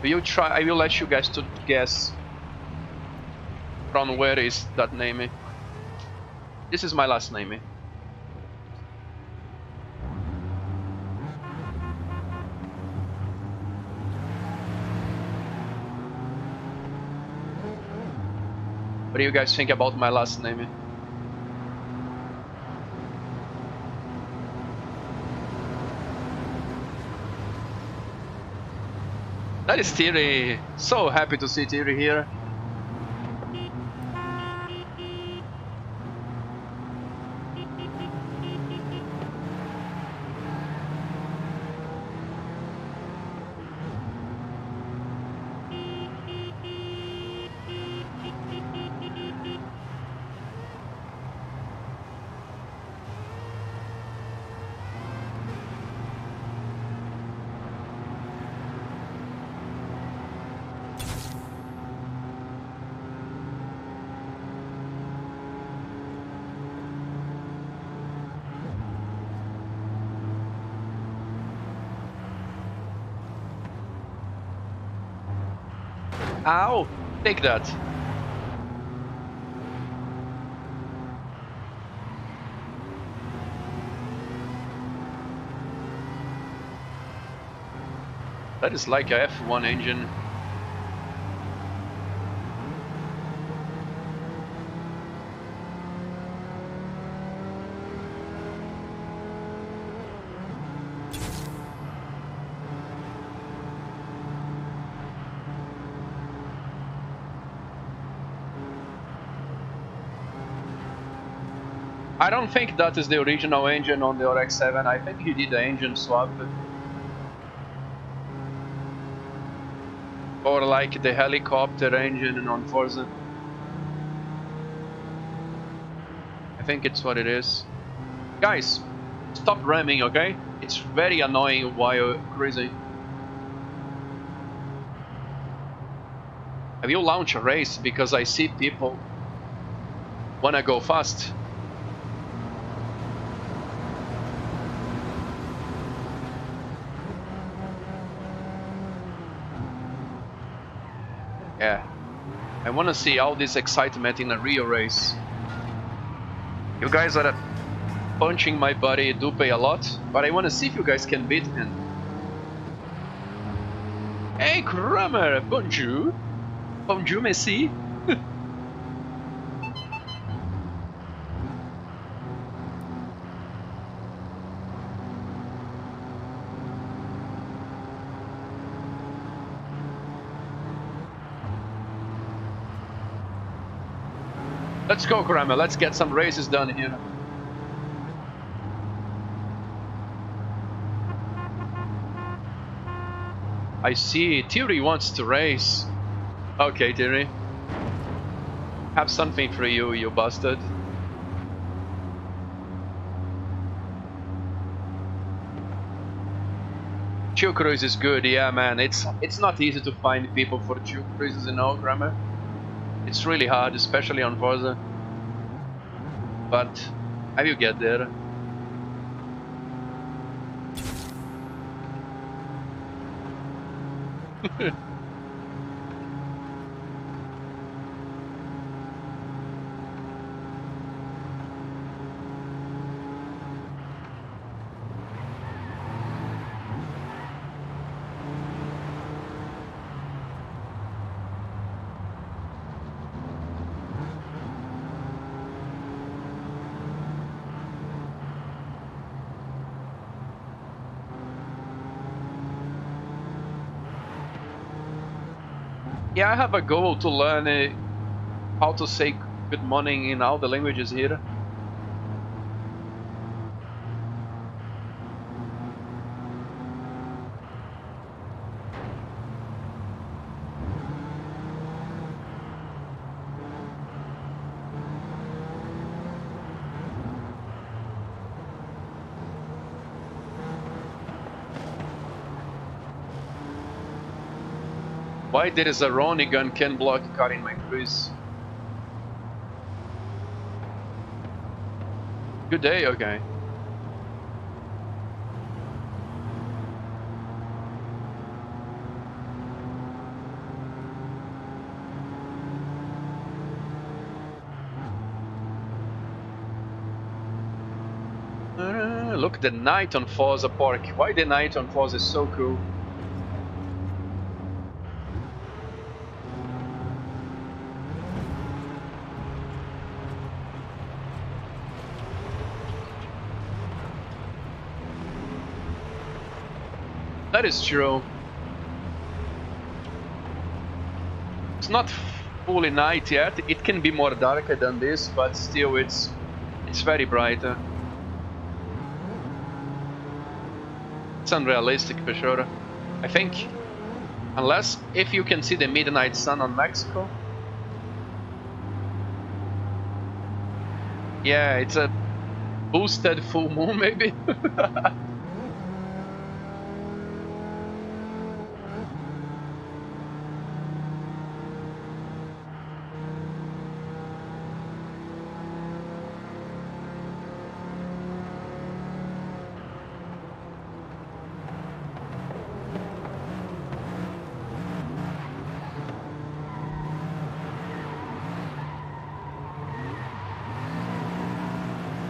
Will you try? I will let you guys to guess from where is that name. This is my last name. What do you guys think about my last name? That is Thierry. So happy to see Thierry here. Ow! Take that. That is like a F1 engine. I don't think that is the original engine on the RX-7. I think he did the engine swap. Or like the helicopter engine on Forza. I think it's what it is. Guys, stop ramming, okay? It's very annoying while cruising. Have you launched a race? Because I see people wanna go fast. Yeah, I want to see all this excitement in a real race. You guys are punching my buddy Dupe a lot, but I want to see if you guys can beat him. Hey Kramer, bonjour. Bonjour, merci. Let's go, Kramer. Let's get some races done here. I see. Thierry wants to race. Okay, Thierry. Have something for you, you bastard. Chill cruise is good, yeah, man. It's not easy to find people for chill cruises, you know, Kramer. It's really hard, especially on Forza. But how do you get there? Yeah, I have a goal to learn how to say good morning in all the languages here. Why there is a Ronnie gun can block a car in my cruise? Good day, okay. Look, the night on Forza Park. Why the night on Forza is so cool? That is true. It's not fully night yet. It can be more darker than this, but still it's very bright. It's unrealistic for sure. I think, unless if you can see the midnight sun on Mexico. Yeah, it's a boosted full moon maybe.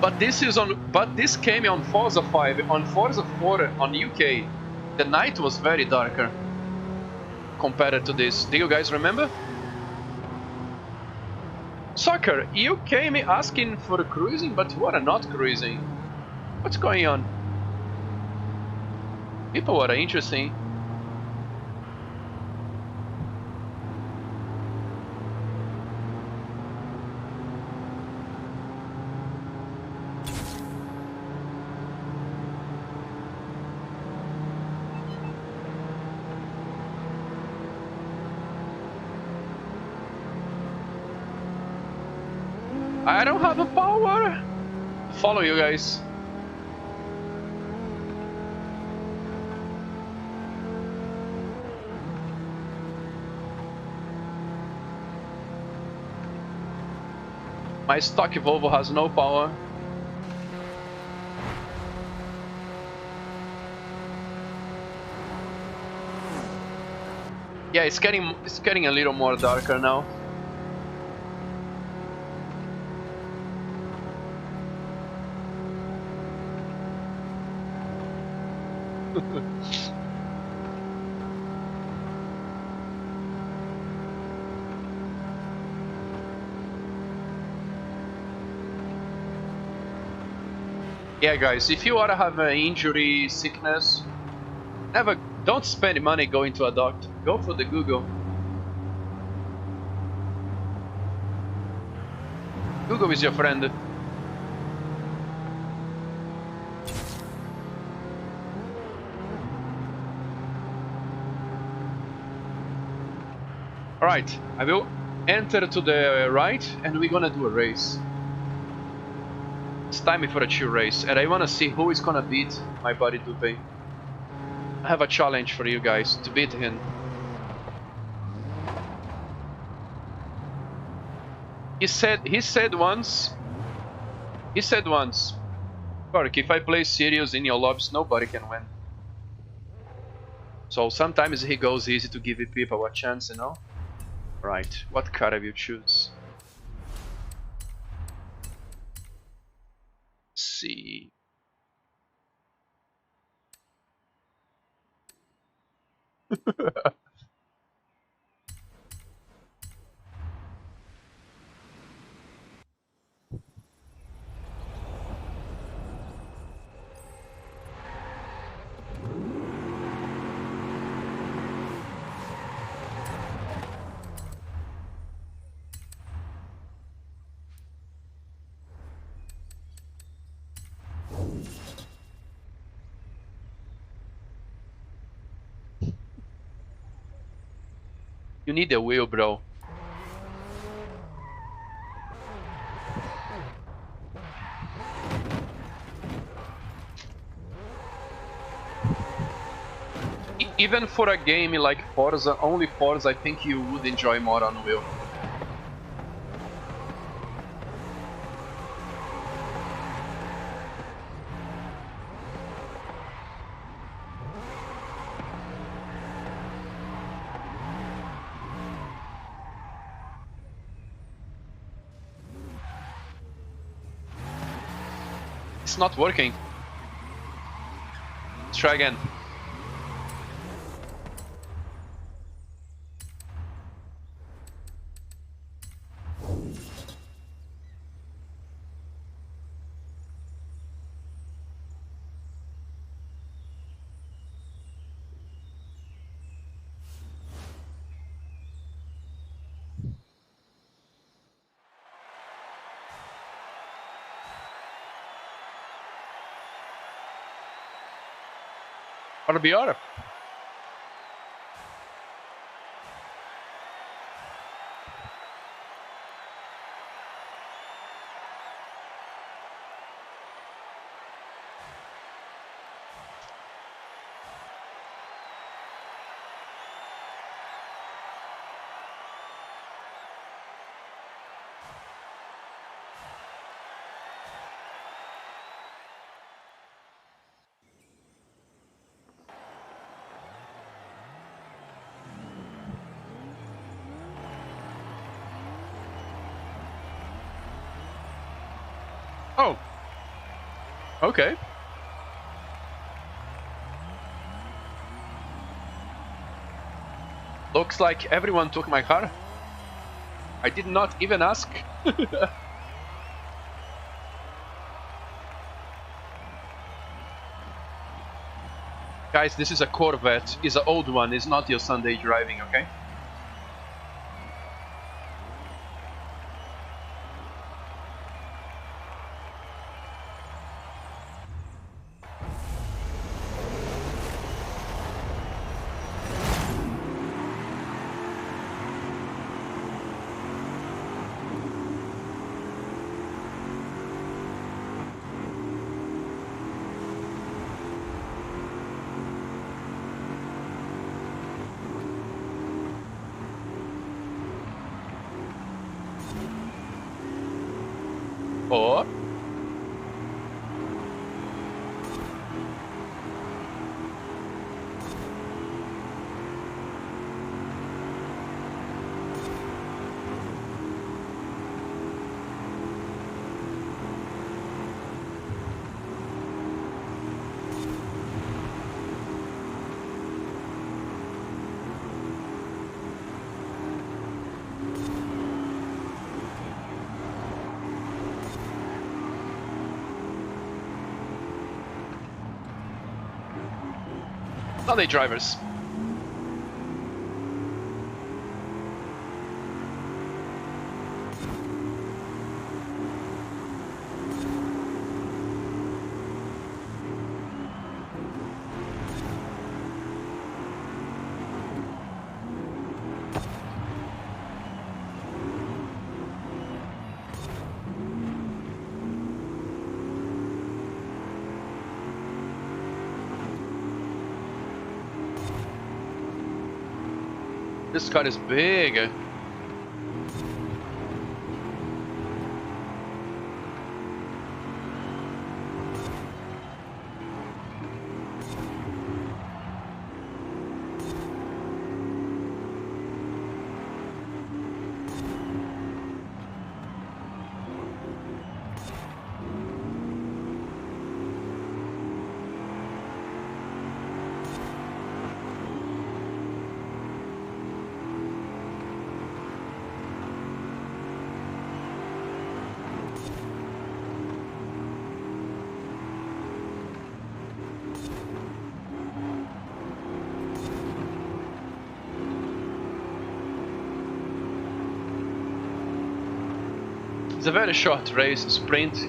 But this came on Forza 5. On Forza 4 on UK, the night was very darker compared to this. Do you guys remember? Soccer, you came asking for cruising, but you are not cruising. What's going on? People are interesting. I don't have a power. Follow you guys. My stock Volvo has no power. Yeah, it's getting a little more darker now. Yeah, guys, if you are to have an injury, sickness, don't spend money going to a doctor. Go for the Google. Google is your friend. Alright, I will enter to the right and we're gonna do a race. It's time for a chill race and I wanna see who is gonna beat my buddy Dupe. I have a challenge for you guys to beat him. He said once, Park, if I play serious in your lobbies, nobody can win. So sometimes he goes easy to give people a chance, you know? Right, what car will you choose? Let's see. You need a wheel, bro. Even for a game like Forza, only Forza, I think you would enjoy more on wheel. It's not working. Let's try again. RBR. Oh, Okay. Looks like everyone took my car. I did not even ask. Guys, this is a Corvette. It's an old one. It's not your Sunday driving, okay? Or Sunday drivers. This car is big. It's a very short race, sprint.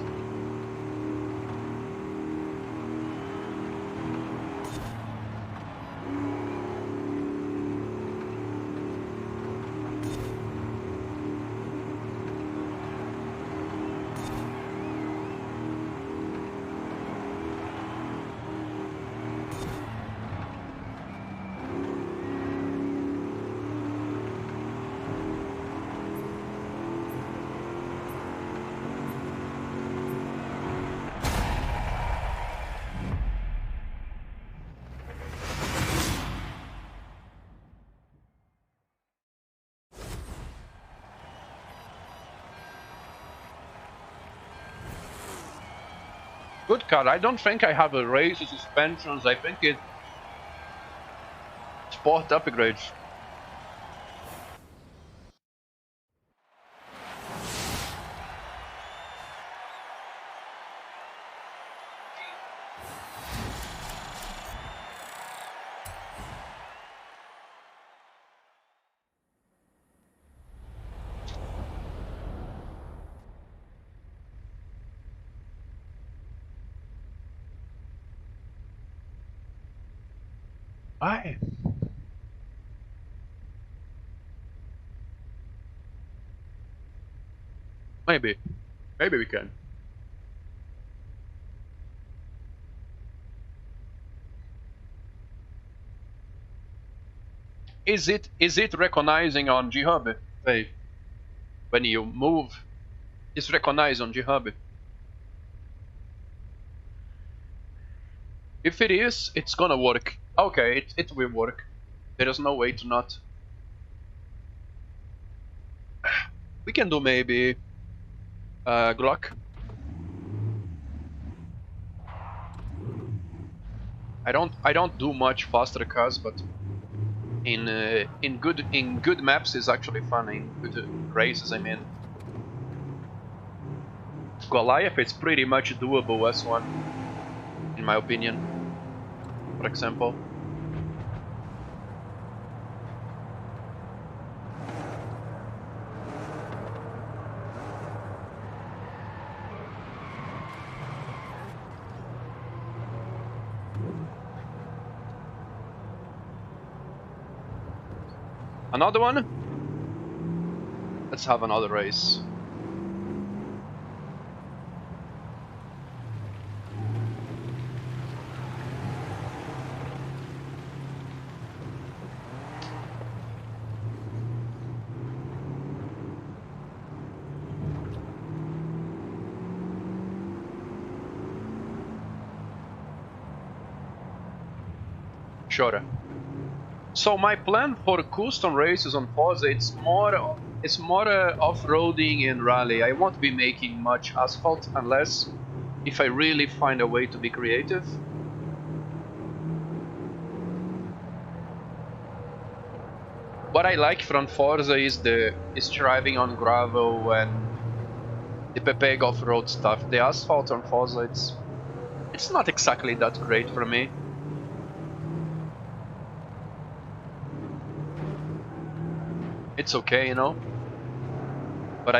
Good car. I don't think I have a race suspensions. I think it's sport upgrades. Why? Maybe. Maybe we can. Is it recognizing on GHub? Hey, when you move, it's recognized on GHub. If it is, it's gonna work. Okay, it will work. There is no way to not. We can do maybe Glock. I don't do much faster cars, but in good maps is actually fun. In good races, I mean. Goliath is pretty much doable as one, in my opinion. For example. Another one? Let's have another race. Sure. So my plan for custom races on Forza, it's more off-roading and rally. I won't be making much asphalt unless if I really find a way to be creative. What I like from Forza is driving on gravel and the Pepeg off-road stuff. The asphalt on Forza, it's not exactly that great for me. It's okay, you know. But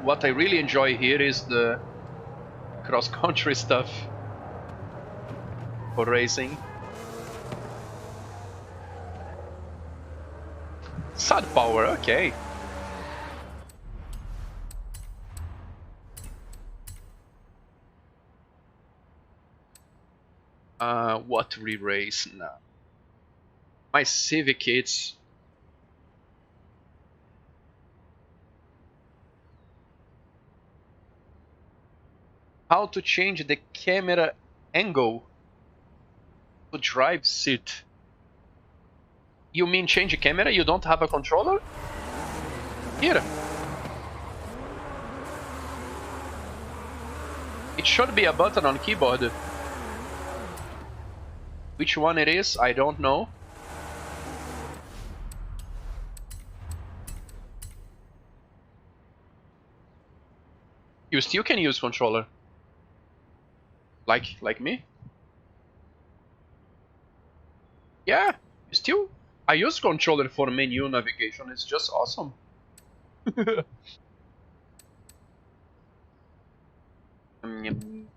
what I really enjoy here is the cross-country stuff for racing. Sad power, okay. What re-race now? My Civic kits. How to change the camera angle to drive seat? You mean change the camera? You don't have a controller? Here. It should be a button on keyboard. Which one it is, I don't know. You still can use controller. Like me? Yeah, still. I use controller for menu navigation, it's just awesome.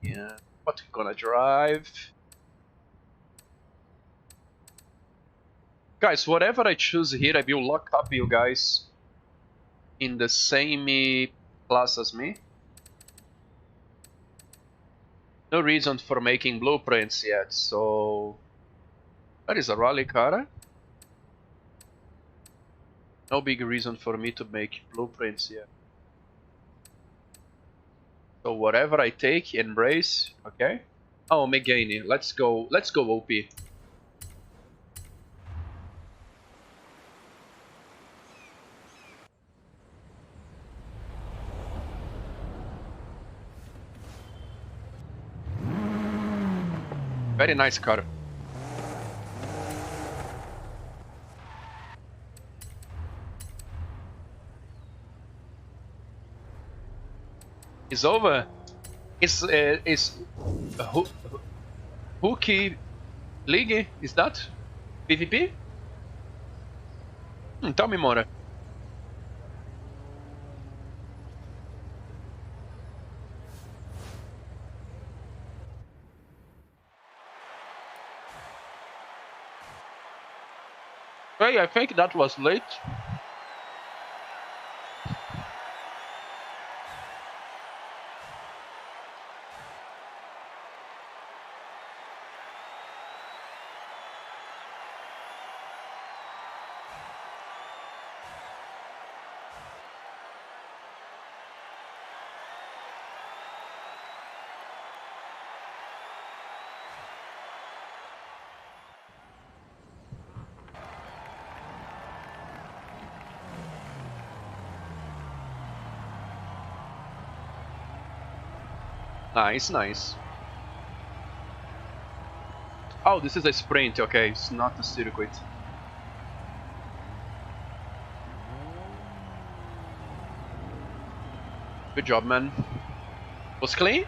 Yeah, what we gonna drive? Guys, whatever I choose here, I will lock up you guys in the same class as me. No reason for making blueprints yet, so... That is a rally car. No big reason for me to make blueprints yet. So whatever I take, embrace, okay? Oh, Megane, let's go OP. Very nice car. It's over. It's Hooky League, is that? PvP? Tell me more. Hey, I think that was late. Nice, nice. Oh, this is a sprint. Okay, it's not a circuit. Good job, man. Was clean?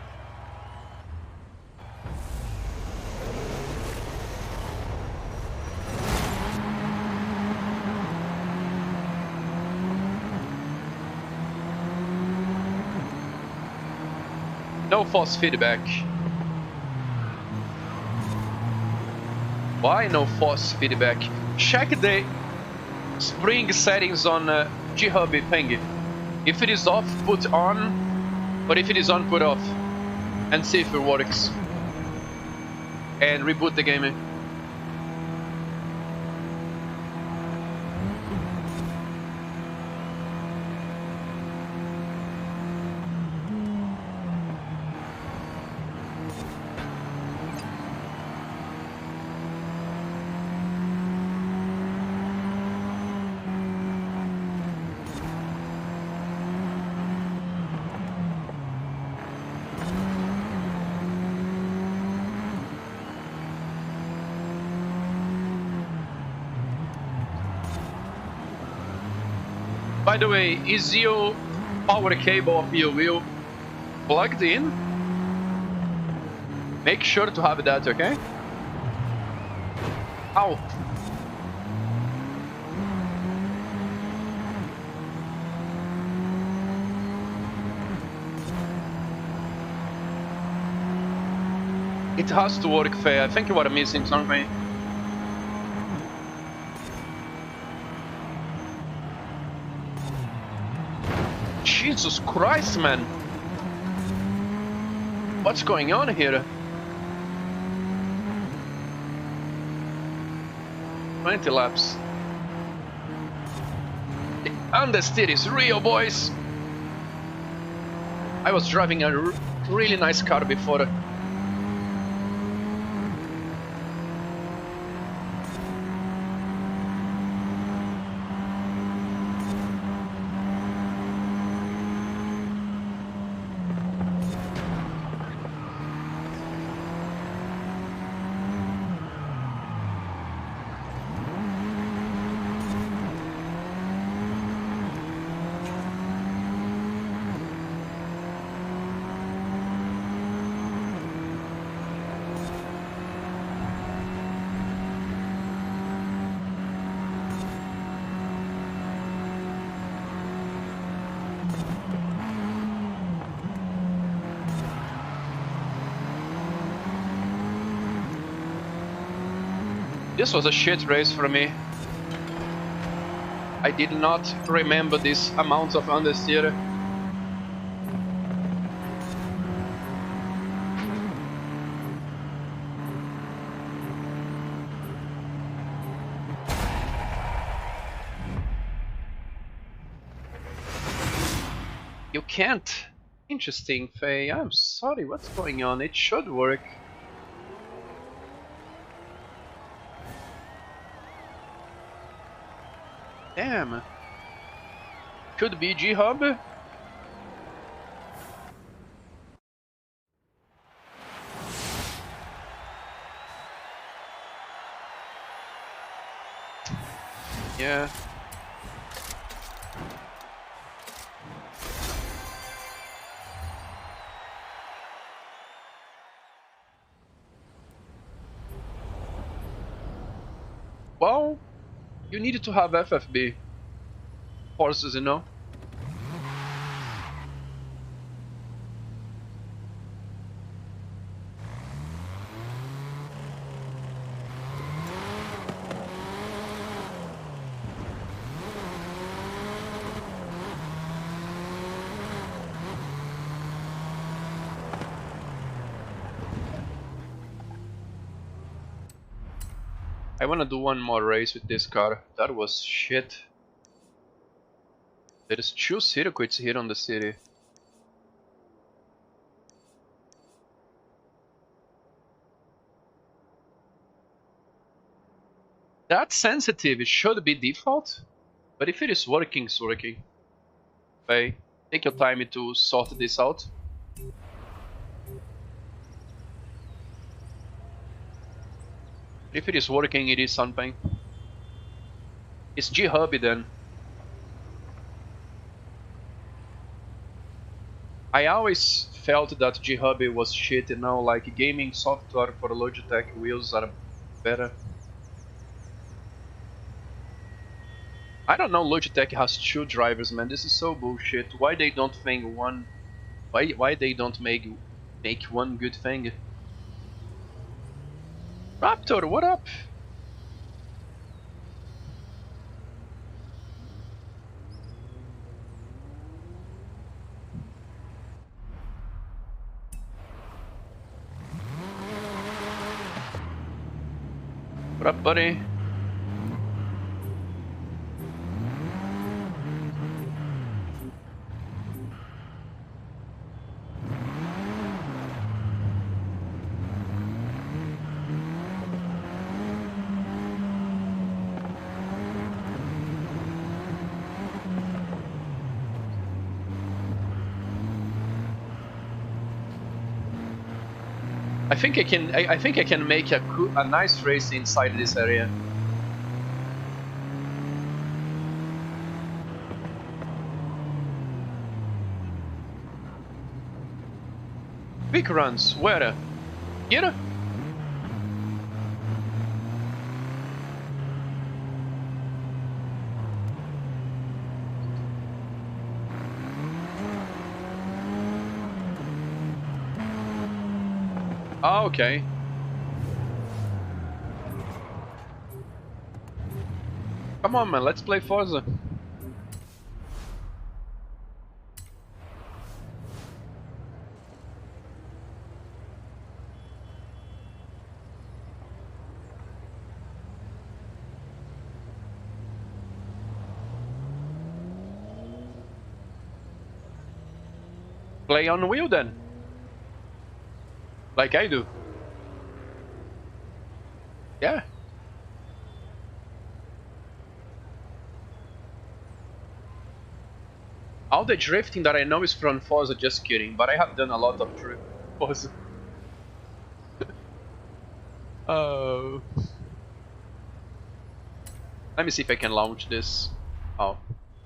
No force feedback. Why no force feedback? Check the spring settings on G-Hub Peng. If it is off, put on, but if it is on, put off. And see if it works. And reboot the game. By the way, is your power cable of your wheel plugged in? Make sure to have that, okay? Ow! It has to work fair. I think you are missing something. Jesus Christ, man! What's going on here? 20 laps. The understeer is real, boys! I was driving a really nice car before. This was a shit race for me. I did not remember this amount of understeer. You can't. Interesting, Faye. I'm sorry, what's going on? It should work. Damn. Could be G-Hub. Yeah. Well, you needed to have FFB forces, you know? I wanna do one more race with this car. That was shit. There's 2 circuits here on the city. That's sensitive. It should be default. But if it is working, it's working. Okay, take your time to sort this out. If it is working, it is something. It's G-Hubby then. I always felt that G-Hubby was shit, you know, like gaming software for Logitech wheels are better. I don't know, Logitech has two drivers, man. This is so bullshit. Why they don't think one? Why they don't make one good thing? Raptor, what up? What up, buddy? I think I can. I think I can make a nice race inside this area. Quick runs. Where? Here? Oh, okay. Come on, man. Let's play Forza. Play on wheel then. Like I do. Yeah. All the drifting that I know is from Forza, just kidding. But I have done a lot of drift Forza. Oh. Let me see if I can launch this. Oh,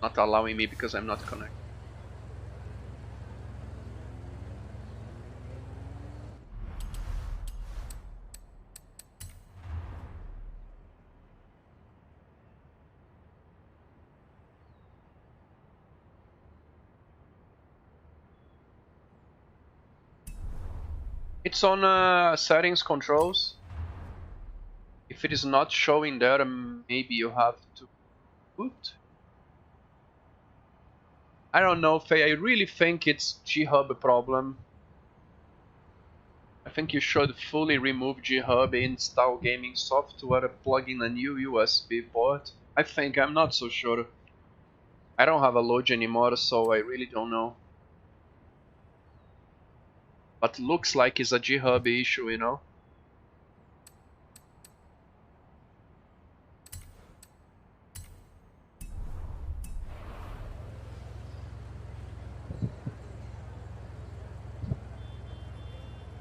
not allowing me because I'm not connected. It's on settings controls. If it is not showing there, maybe you have to put. I don't know, Faye. I really think it's G-Hub problem. I think you should fully remove G-Hub, install gaming software, plug in a new USB port. I think, I'm not so sure. I don't have a Lodge anymore, so I really don't know. But looks like it's a G-Hub issue, you know?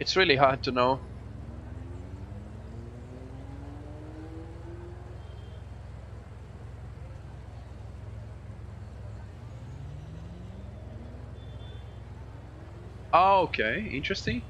It's really hard to know. Oh, okay, interesting.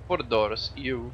Four doors, you.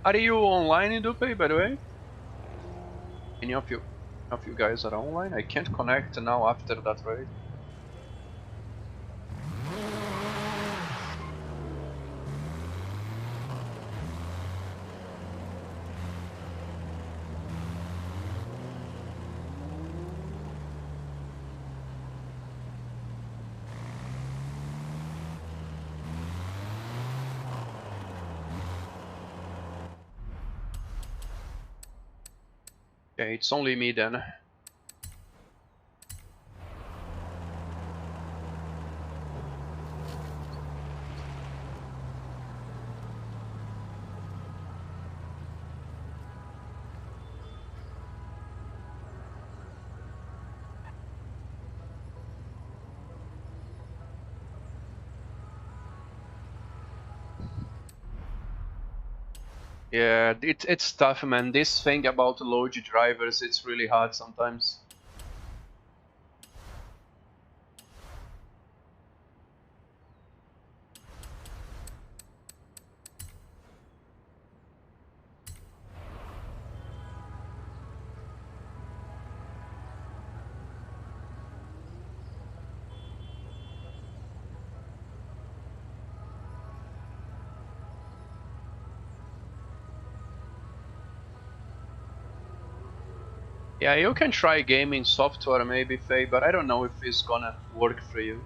Are you online in Dupe, by the way? Any of you guys are online? I can't connect now after that raid. Okay, it's only me then. Yeah, it's tough, man. This thing about logi drivers, it's really hard sometimes. Yeah, you can try gaming software maybe, Faye, but I don't know if it's gonna work for you.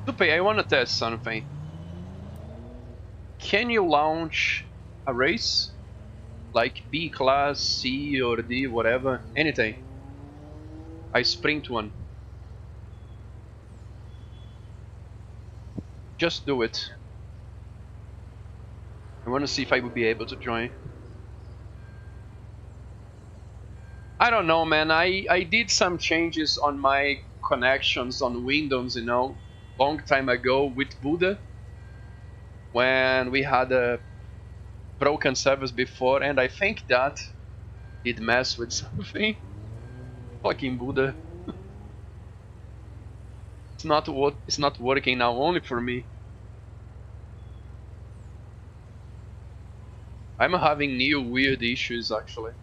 Dupe, I wanna test something. Can you launch a race? Like B class, C or D, whatever, anything. I sprint one. Just do it. I wanna see if I will be able to join. I don't know, man. I did some changes on my connections on Windows, long time ago with Buddha when we had a broken service before, and I think that did mess with something. Fucking Buddha. It's not working now only for me. I'm having new weird issues actually.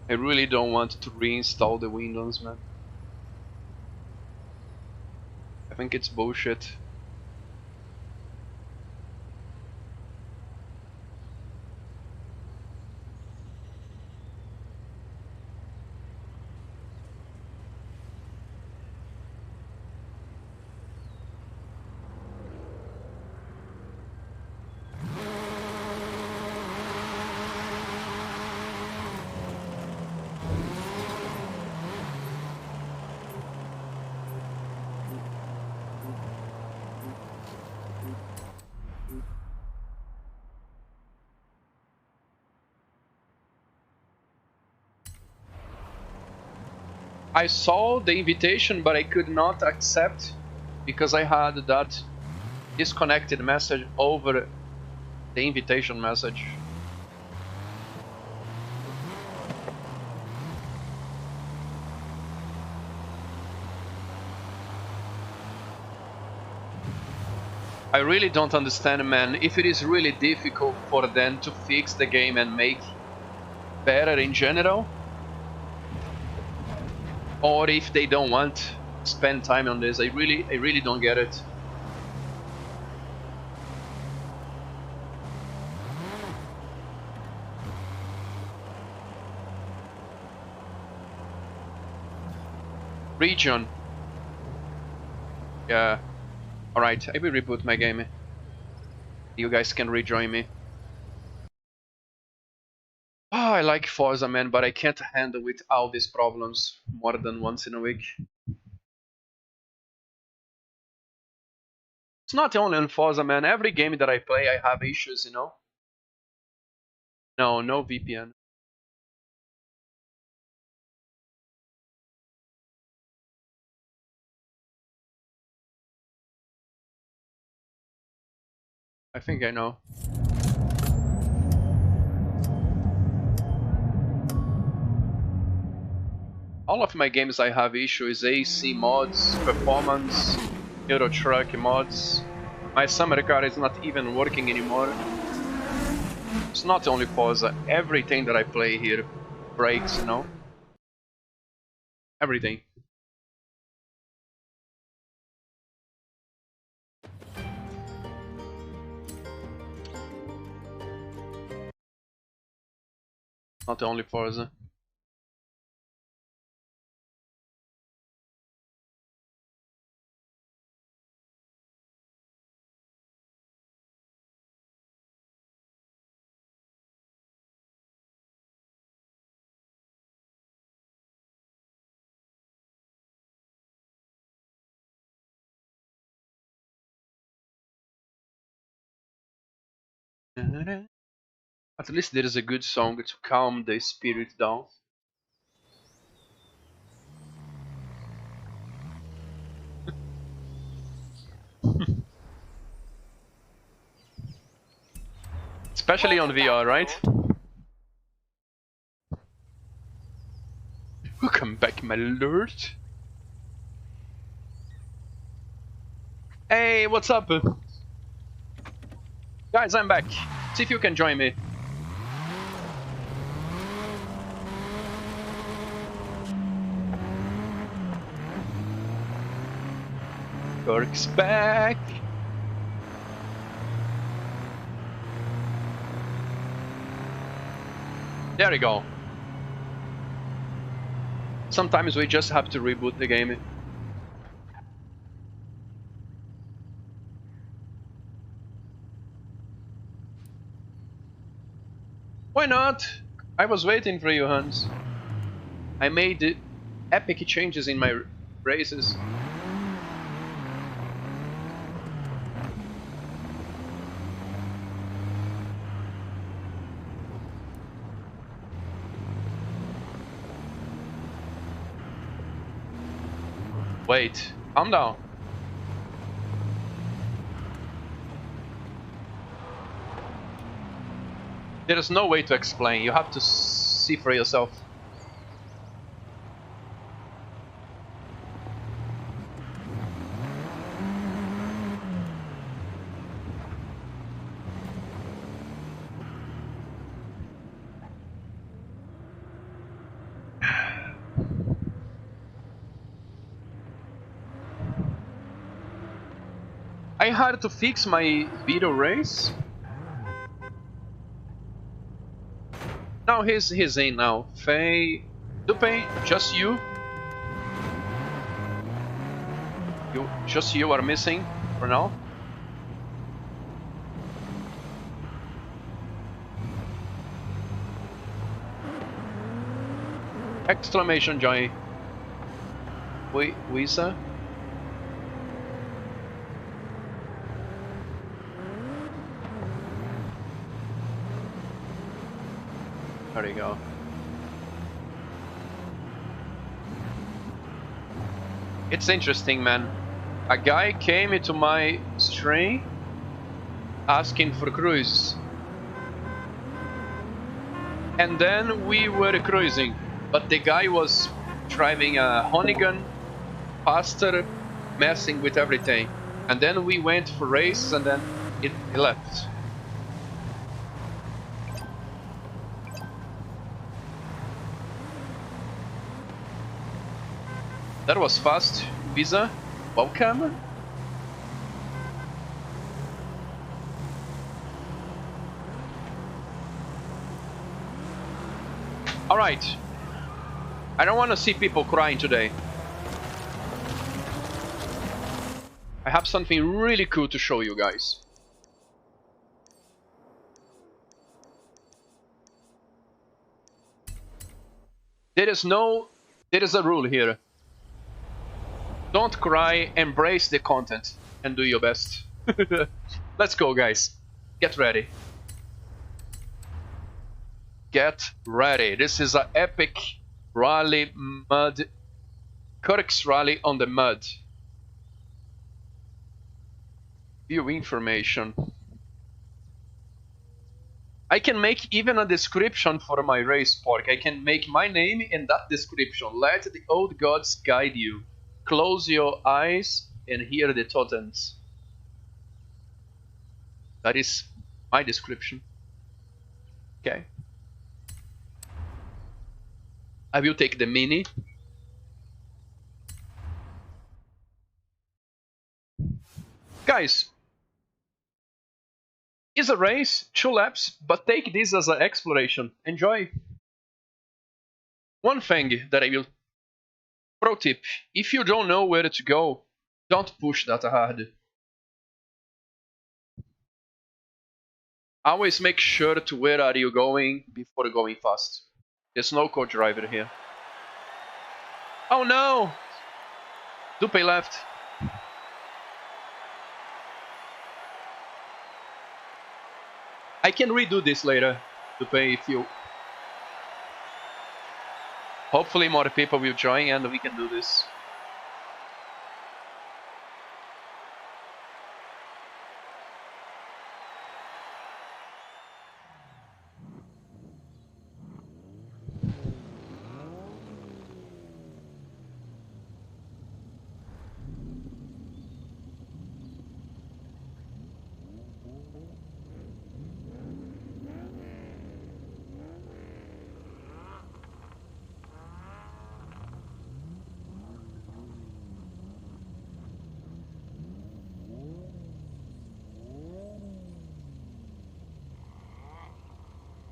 I really don't want to reinstall the Windows, man. I think it's bullshit. I saw the invitation, but I could not accept because I had that disconnected message over the invitation message. I really don't understand, man. If it is really difficult for them to fix the game and make better in general, or if they don't want to spend time on this, I really don't get it. Region. Yeah. Alright, I will reboot my game. You guys can rejoin me. Oh, I like Forza, man, but I can't handle with all these problems more than once in a week. It's not only on Forza, man. Every game that I play, I have issues, you know? No, no VPN. I think I know. All of my games I have issues, AC mods, performance, Euro Truck mods. My summer car is not even working anymore. It's not only Forza, everything that I play here breaks, you know? Everything. Not only Forza. At least there is a good song to calm the spirit down. Especially on VR, right? Welcome back, my lord. Hey, what's up? Guys, I'm back. See if you can join me. Kirk's back. There we go. Sometimes we just have to reboot the game. Why not? I was waiting for you, Hans. I made epic changes in my races. Wait, calm down. There is no way to explain. You have to see for yourself. I had to fix my video race. Now he's in now. Faye, Dupe, just you. Just you are missing for now. Exclamation joy. Wait, Wisa. There you go. It's interesting, man. A guy came into my stream asking for cruise. And then we were cruising. But the guy was driving a Honeygun faster, messing with everything. And then we went for races and then it left. That was fast. Visa, welcome. Alright. I don't want to see people crying today. I have something really cool to show you guys. There is a rule here. Don't cry, embrace the content, and do your best. Let's go, guys. Get ready. Get ready. This is an epic rally mud. Codex rally on the mud. View information. I can make even a description for my race, Pork. I can make my name in that description. Let the old gods guide you. Close your eyes and hear the totems. That is my description. Okay. I will take the mini. Guys, it's a race, 2 laps, but take this as an exploration. Enjoy. One thing that I will... Pro tip, if you don't know where to go, don't push that hard. Always make sure to where are you going before going fast. There's no co-driver here. Oh no! Dupe left. I can redo this later, Dupe, if you... Hopefully more people will join and we can do this.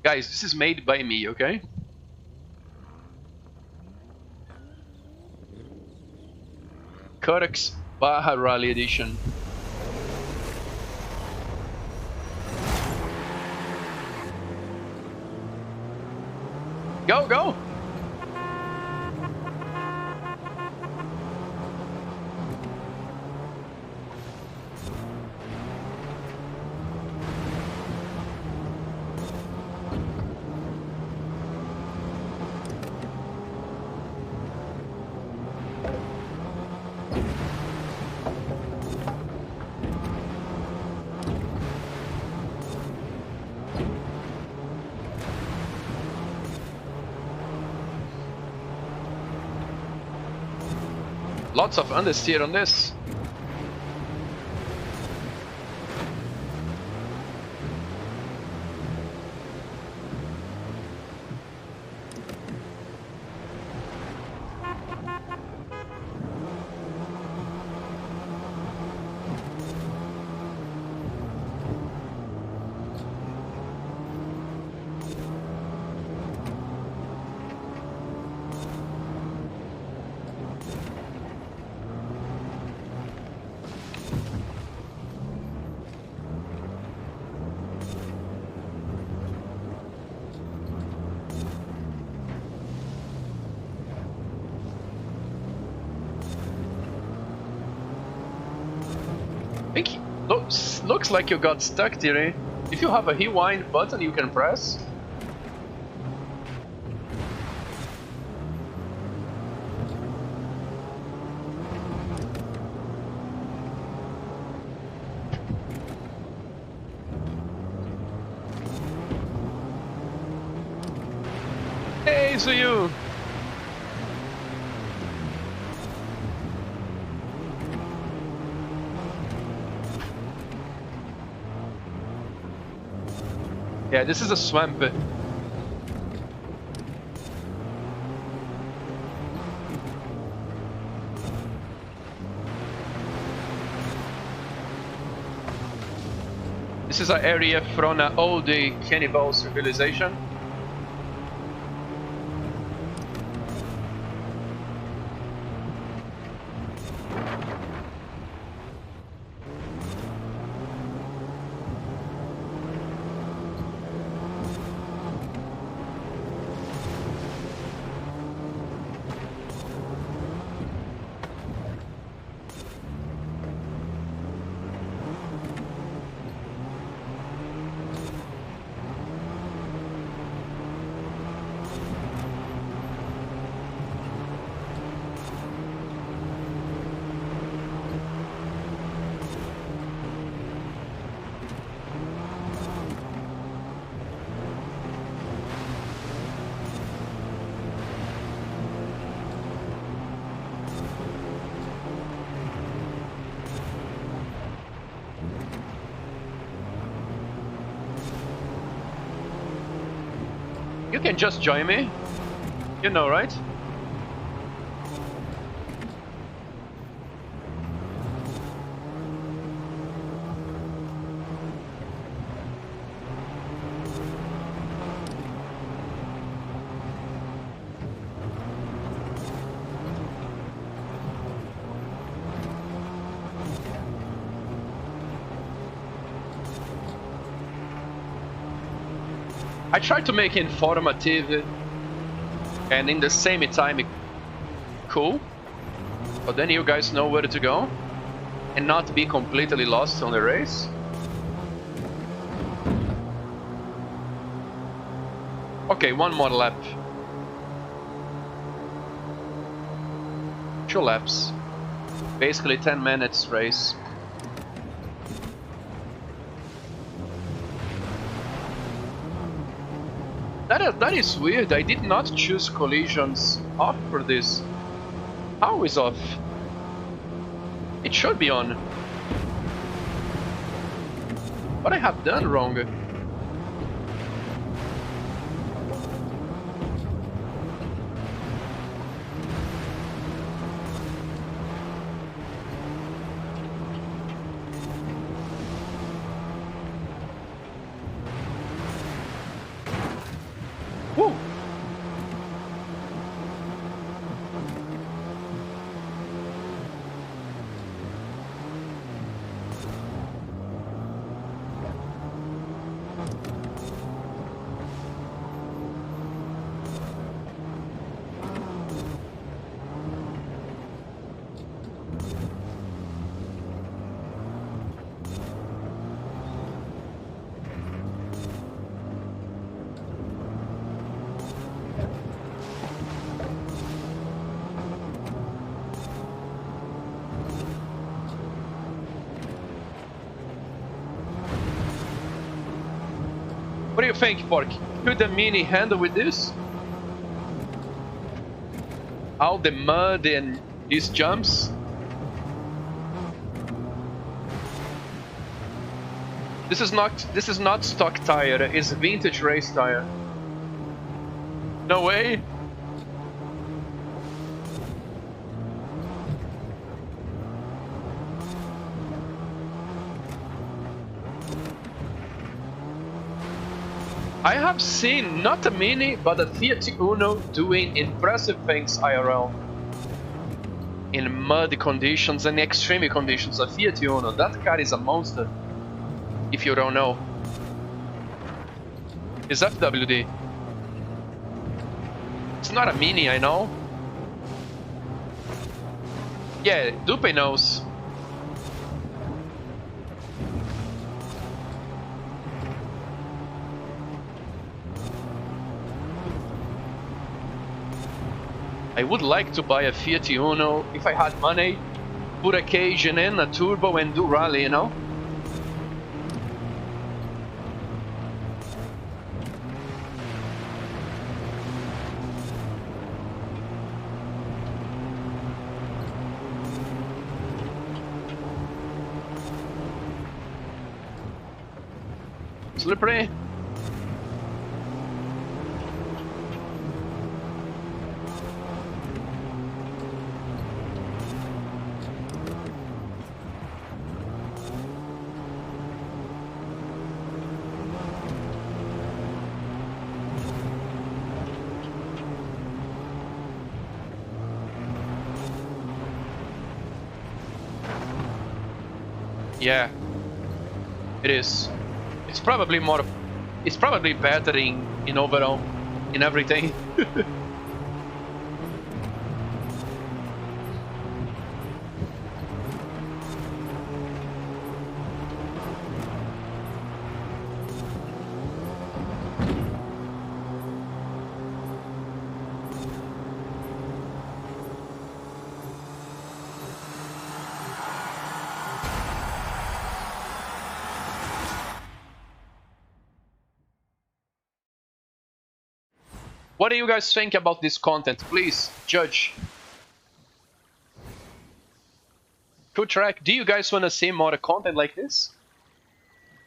Guys, this is made by me, okay? Codex Baja Rally Edition. Go, go! Lots of understeer on this. I think looks like you got stuck, Thierry. If you have a rewind button you can press. Hey, so you! Yeah, this is a swamp. This is an area from an old cannibal civilization. You can just join me. You know, right? I try to make it informative and in the same time cool, but then you guys know where to go and not be completely lost on the race. Okay, one more lap. 2 laps. Basically 10 minutes race. That is weird. I did not choose collisions off for this. How is off? It should be on. What I have done wrong? Woo! What do you think, Pork? Could the Mini handle with this? All the mud and these jumps? This is not stock tire, it's vintage race tire. No way? I have seen not a Mini, but a Fiat Uno doing impressive things IRL. In muddy conditions and extreme conditions, a Fiat Uno, that car is a monster. If you don't know. It's FWD. It's not a Mini, I know. Yeah, Dupe knows. I would like to buy a Fiat Uno if I had money, put a cage in, a turbo and do rally, you know? Slippery. Yeah, it is. It's probably more. It's probably better in overall, in everything. What do you guys think about this content? Please judge. Cool track. Do you guys want to see more content like this?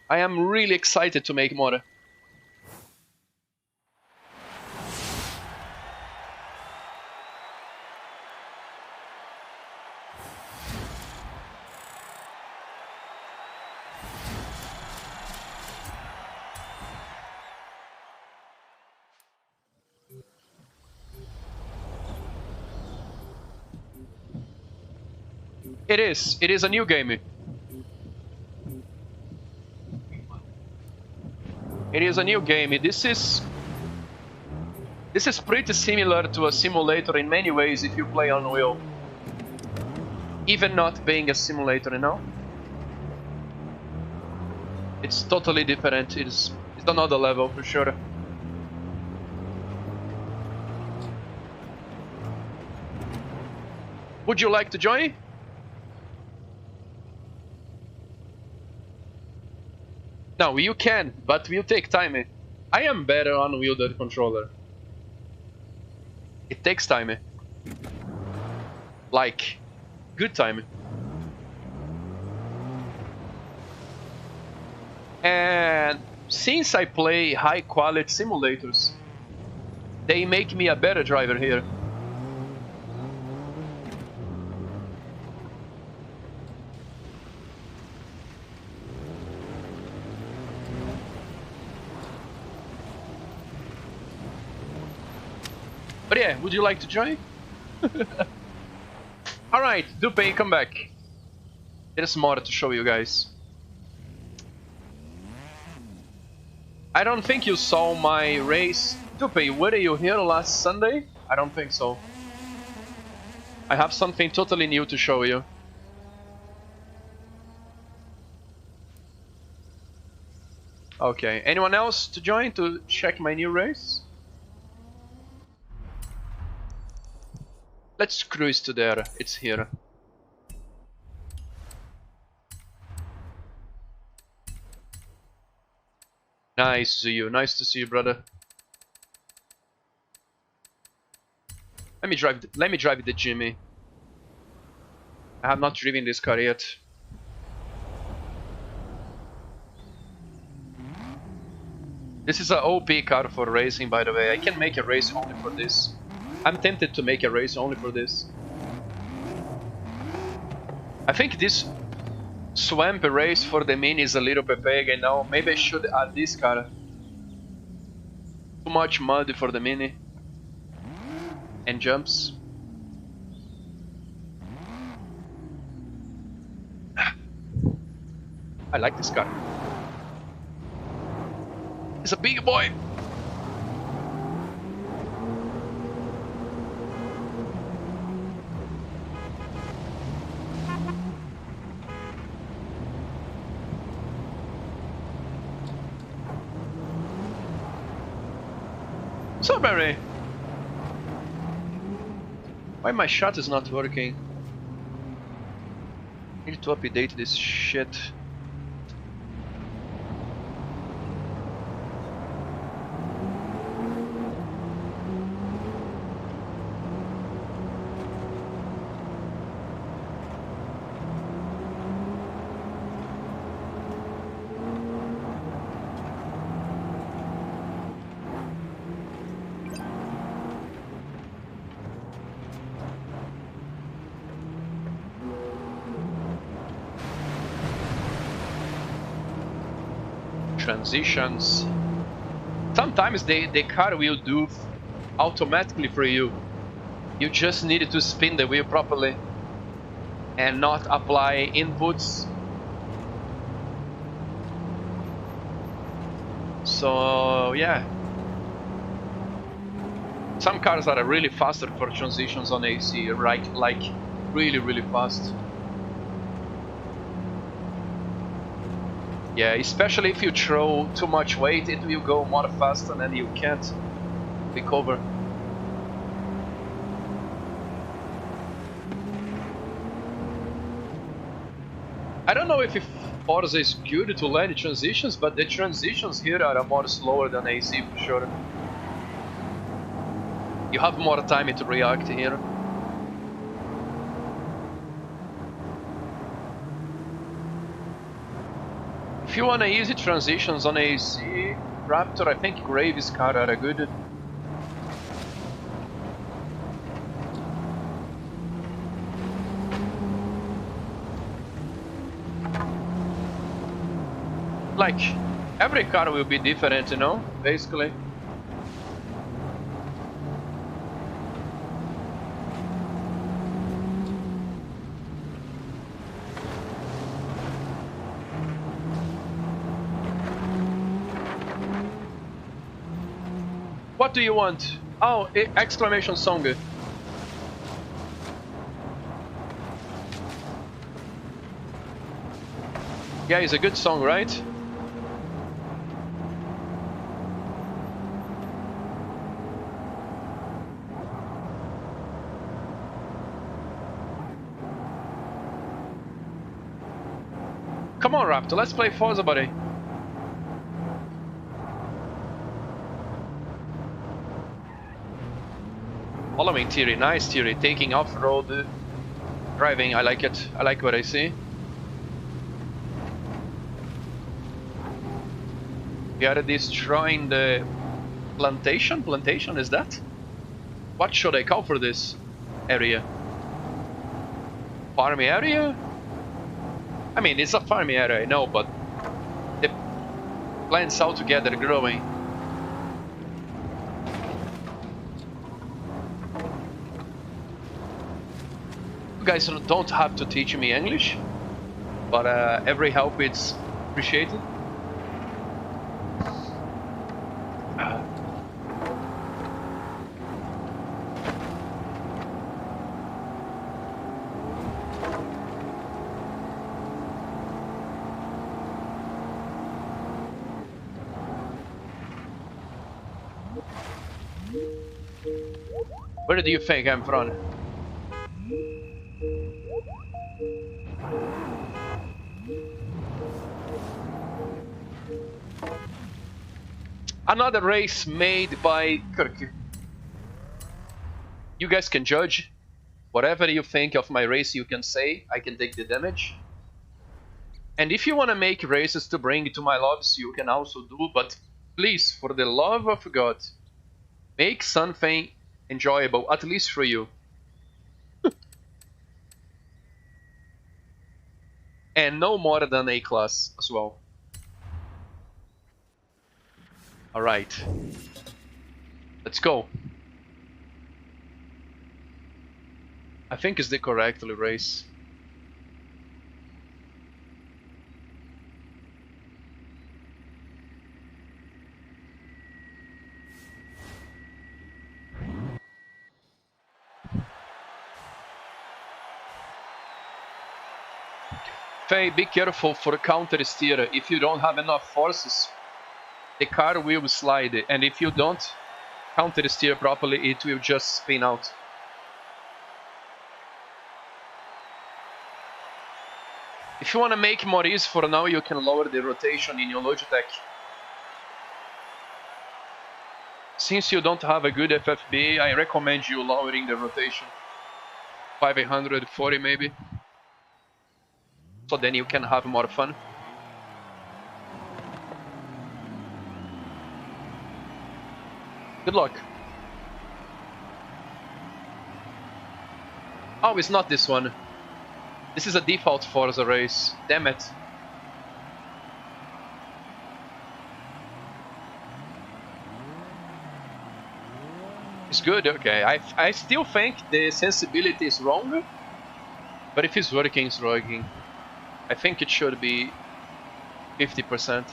I am really excited to make more. It is. It is a new game. It is a new game. This is pretty similar to a simulator in many ways if you play Unreal. Even not being a simulator, you know? It's totally different. It's another level for sure. Would you like to join? No, you can, but will take time. I am better on wielded controller. It takes time. Like, good time. And since I play high quality simulators, they make me a better driver here. But yeah, would you like to join? Alright, Dupe, come back. There's more to show you guys. I don't think you saw my race. Dupe, were you here last Sunday? I don't think so. I have something totally new to show you. Okay, anyone else to join to check my new race? Let's cruise to there. It's here. Nice to see you. Nice to see you, brother. Let me drive the Jimmy. I have not driven this car yet. This is an OP car for racing, by the way. I can make a race only for this. I'm tempted to make a race only for this. I think this swamp race for the Mini is a little bit big, you know. Maybe I should add this car. Too much mud for the Mini. And jumps. I like this car. It's a big boy. Strawberry! Why my shot is not working? I need to update this shit. Transitions. Sometimes the car will do automatically for you. You just need to spin the wheel properly and not apply inputs. So yeah, some cars are really faster for transitions on AC, right? Like really fast. Yeah, especially if you throw too much weight, it will go more fast and then you can't recover. I don't know if Forza is good to land transitions, but the transitions here are more slower than AC for sure. You have more time to react here. If you want easy transitions on AC, Raptor, I think Graves car are good. Like, every car will be different, you know, basically. What do you want? Oh, exclamation song. Yeah, it's a good song, right? Come on, Raptor, let's play Forza, buddy. Following Thierry, nice Thierry, taking off-road driving, I like it. I like what I see. We are destroying the plantation? Plantation, is that? What should I call for this area? Farm area? I mean, it's a farm area, I know, but the plants all together growing. You guys don't have to teach me English, but every help is appreciated. Where do you think I'm from? Another race made by Kirk. You guys can judge. Whatever you think of my race, you can say. I can take the damage. And if you want to make races to bring to my lobs, you can also do. But please, for the love of God, make something enjoyable, at least for you. And no more than A class as well. Alright. Let's go. I think it's the correct race. Faye, be careful for counter steer. If you don't have enough forces, the car will slide, and if you don't counter steer properly, it will just spin out. If you want to make more ease for now, you can lower the rotation in your Logitech. Since you don't have a good FFB, I recommend you lowering the rotation. 540 maybe. So then you can have more fun. Good luck. Oh, it's not this one. This is a default Forza race. Damn it. It's good, okay. I still think the sensibility is wrong. But if it's working, it's working. I think it should be 50%.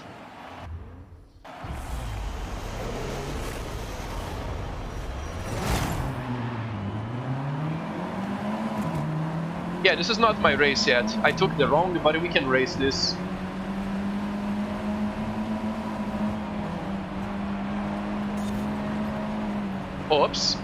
Yeah, this is not my race yet. I took the wrong, but we can race this. Oops.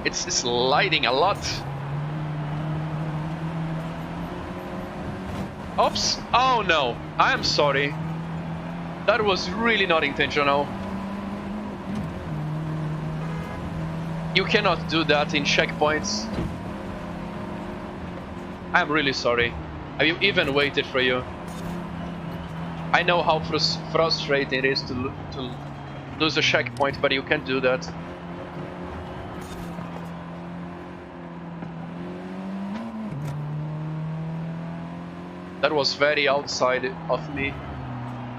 It's sliding a lot. Oops. Oh no. I'm sorry. That was really not intentional. You cannot do that in checkpoints. I'm really sorry. I even waited for you. I know how frustrating it is to lose a checkpoint, but you can't do that. That was very outside of me,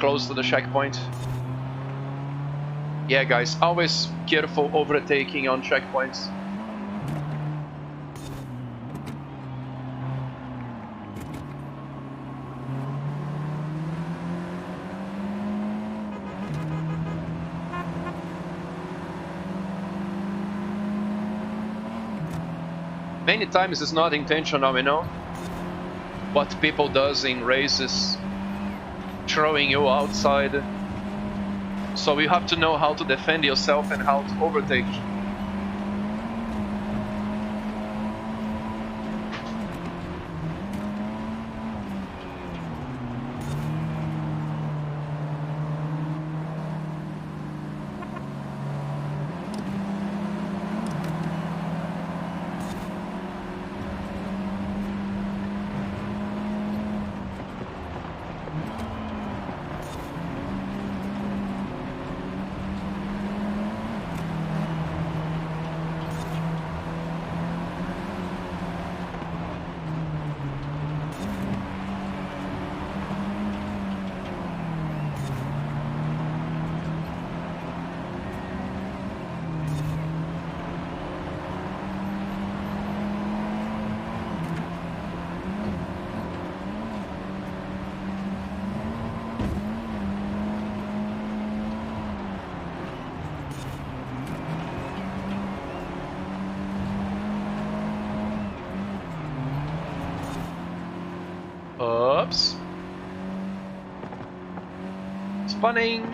close to the checkpoint. Yeah, guys, always careful overtaking on checkpoints. Many times it's not intentional, you know? What people does in races, throwing you outside. So you have to know how to defend yourself and how to overtake. Oops. Spawning.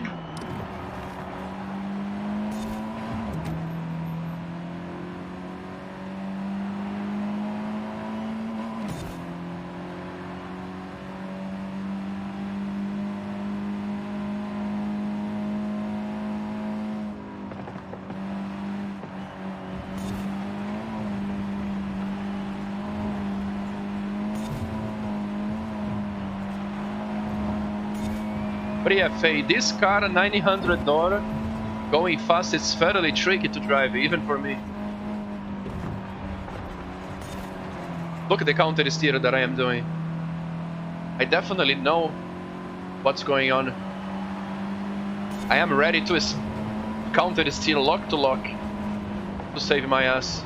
But yeah, Faye, this car, $900, going fast, it's fairly tricky to drive, even for me. Look at the counter steer that I am doing. I definitely know what's going on. I am ready to counter steer lock to lock to save my ass.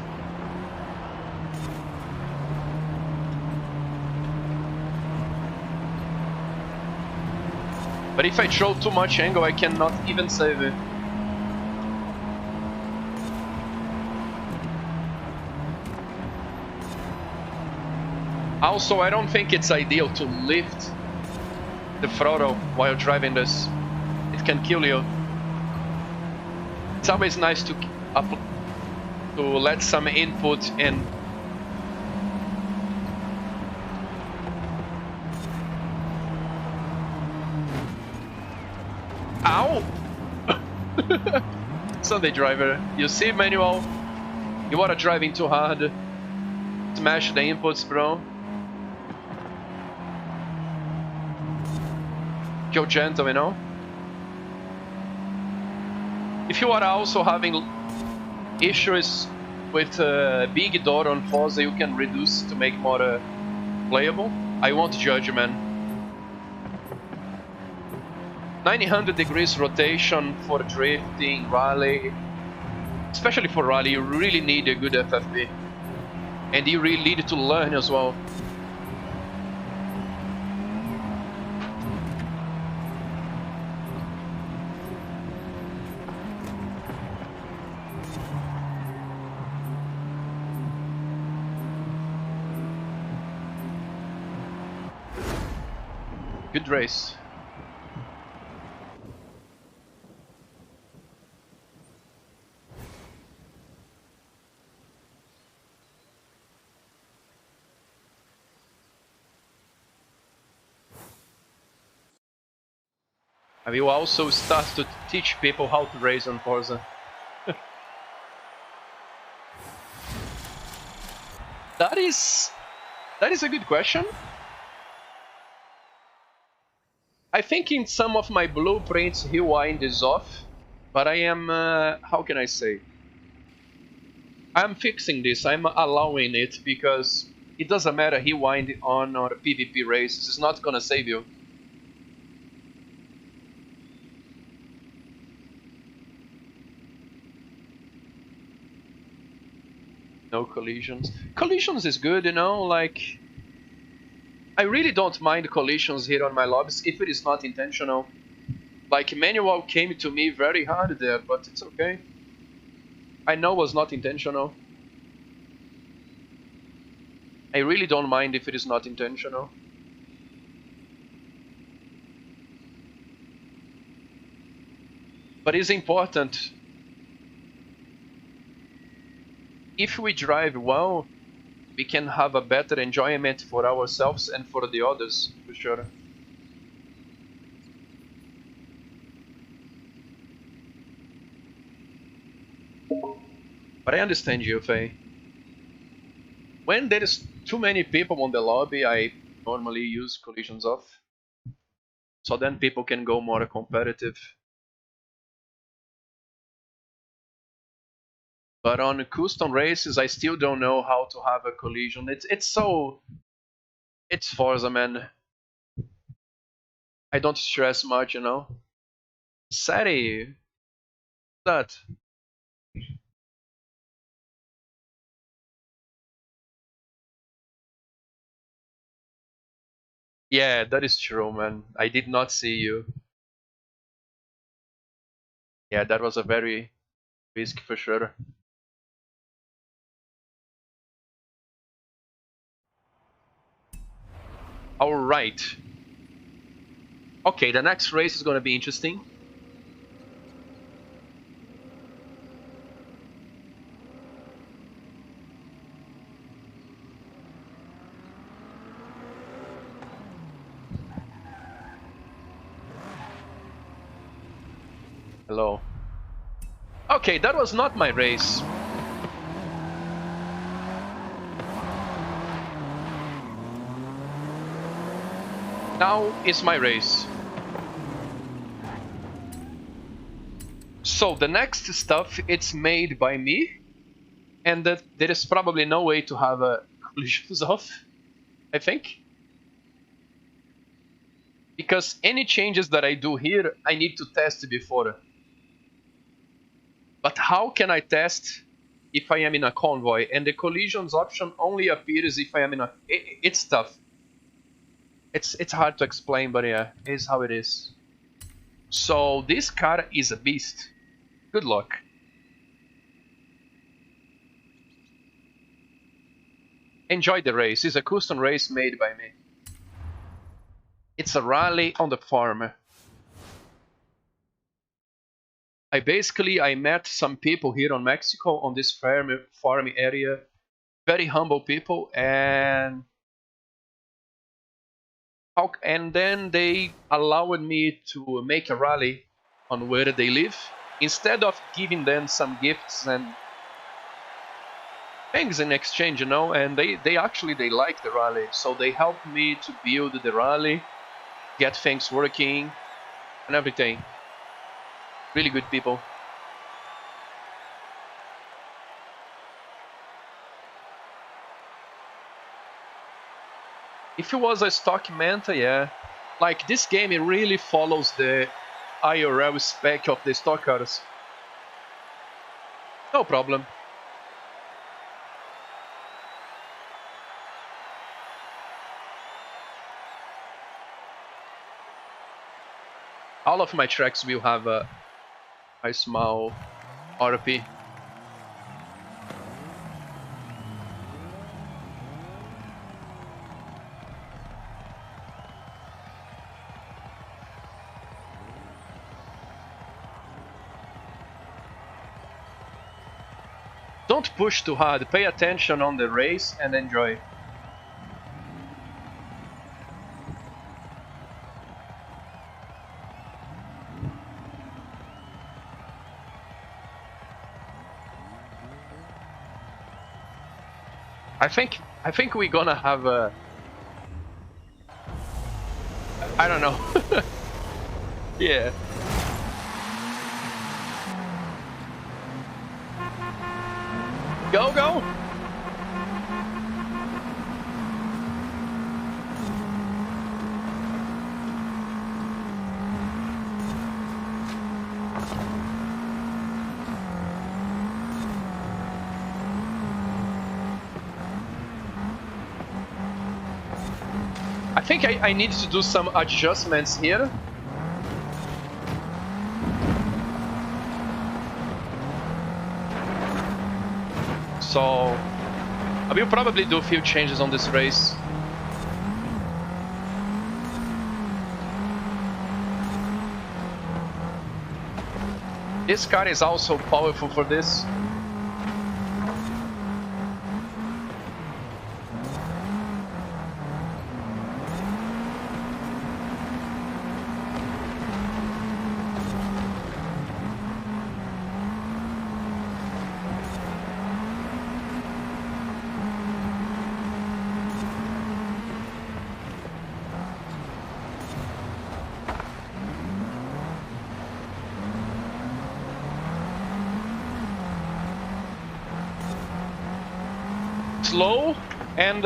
But if I throw too much angle, I cannot even save it. Also, I don't think it's ideal to lift the throttle while driving this. It can kill you. It's always nice to let some input in. Ow! Sunday driver, you see, manual? You are driving too hard. Smash the inputs, bro. Go gentle, you know? If you are also having issues with big door on Forza, you can reduce to make more playable. I won't judge you, man. 900 degrees rotation for drifting, rally. Especially for rally, you really need a good FFP. And you really need to learn as well. Good race. I will also start to teach people how to race on Forza. That is a good question. I think in some of my blueprints rewind is off, but I am, how can I say? I'm fixing this, I'm allowing it, because it doesn't matter rewind on or PvP races, it's not gonna save you. No collisions. Collisions is good, you know, like... I really don't mind collisions here on my lobbies if it is not intentional. Like, manual came to me very hard there, but it's okay. I know it was not intentional. I really don't mind if it is not intentional. But it's important. If we drive well, we can have a better enjoyment for ourselves and for the others, for sure. But I understand you, Faye. When there is too many people on the lobby, I normally use collisions off. So then people can go more competitive. But on custom races, I still don't know how to have a collision. It's Forza, man. I don't stress much, you know. Sari, that. Yeah, that is true, man. I did not see you. Yeah, that was a very risk for sure. All right. Okay, the next race is going to be interesting. Hello. Okay, that was not my race. Now is my race. So the next stuff, it's made by me, and that there is probably no way to have a collisions off, I think. Because any changes that I do here, I need to test before. But how can I test if I am in a convoy? And the collisions option only appears if I am in a... It's tough. It's hard to explain, but yeah, it is how it is. So this car is a beast. Good luck. Enjoy the race. It's a custom race made by me. It's a rally on the farm. I met some people here on Mexico on this farm area. Very humble people, and then they allowed me to make a rally on where they live, instead of giving them some gifts and things in exchange, you know. And they actually like the rally, so they helped me to build the rally, get things working and everything. Really good people. If it was a stock Manta, yeah. Like, this game, it really follows the IRL spec of the stock cars. No problem. All of my tracks will have a small RP. Don't push too hard, pay attention on the race and enjoy. I think we're gonna have a... I don't know. Yeah. Go, go! I think I need to do some adjustments here. So I will probably do a few changes on this race. This car is also powerful for this. Slow and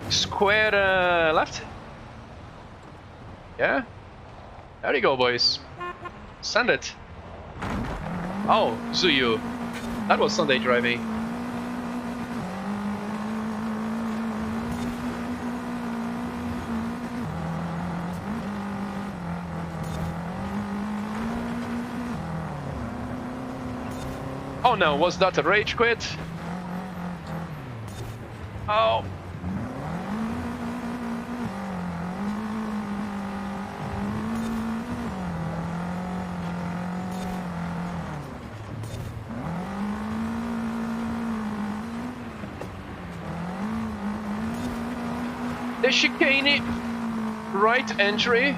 square left. Yeah, there you go, boys. Send it. Oh, Zuyu, that was Sunday driving. Oh no, was that a rage quit? Oh. The chicane, right entry.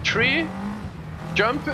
Tree, jump.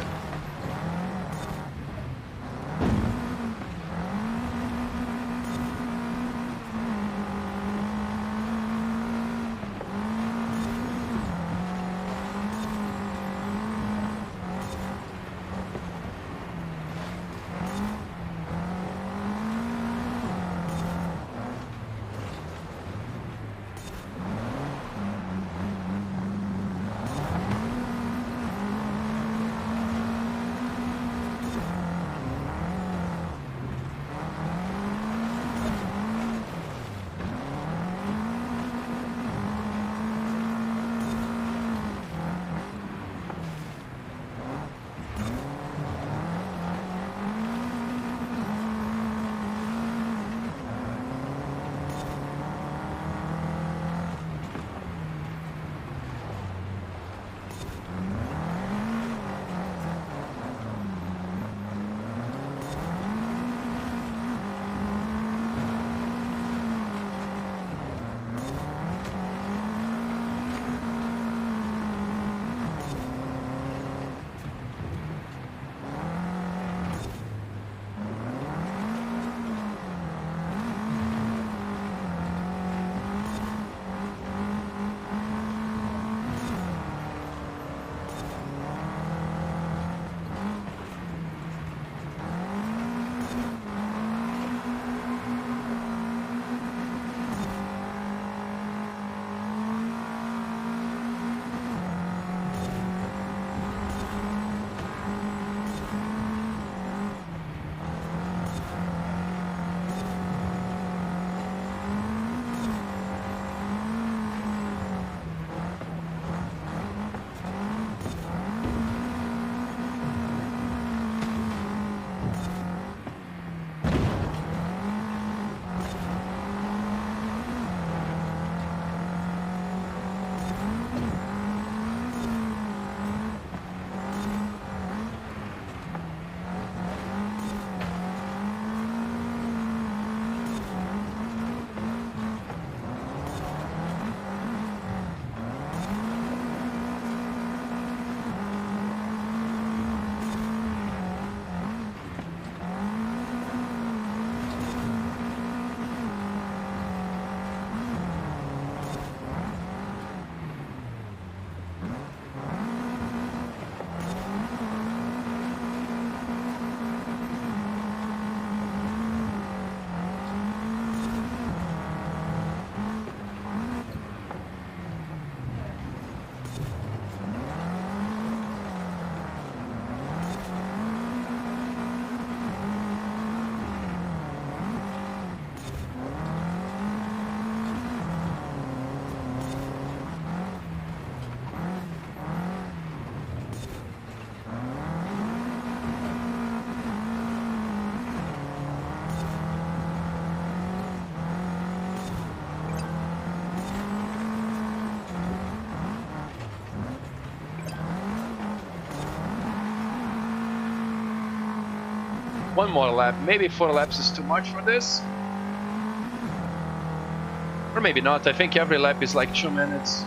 One more lap. Maybe 4 laps is too much for this. Or maybe not. I think every lap is like 2 minutes.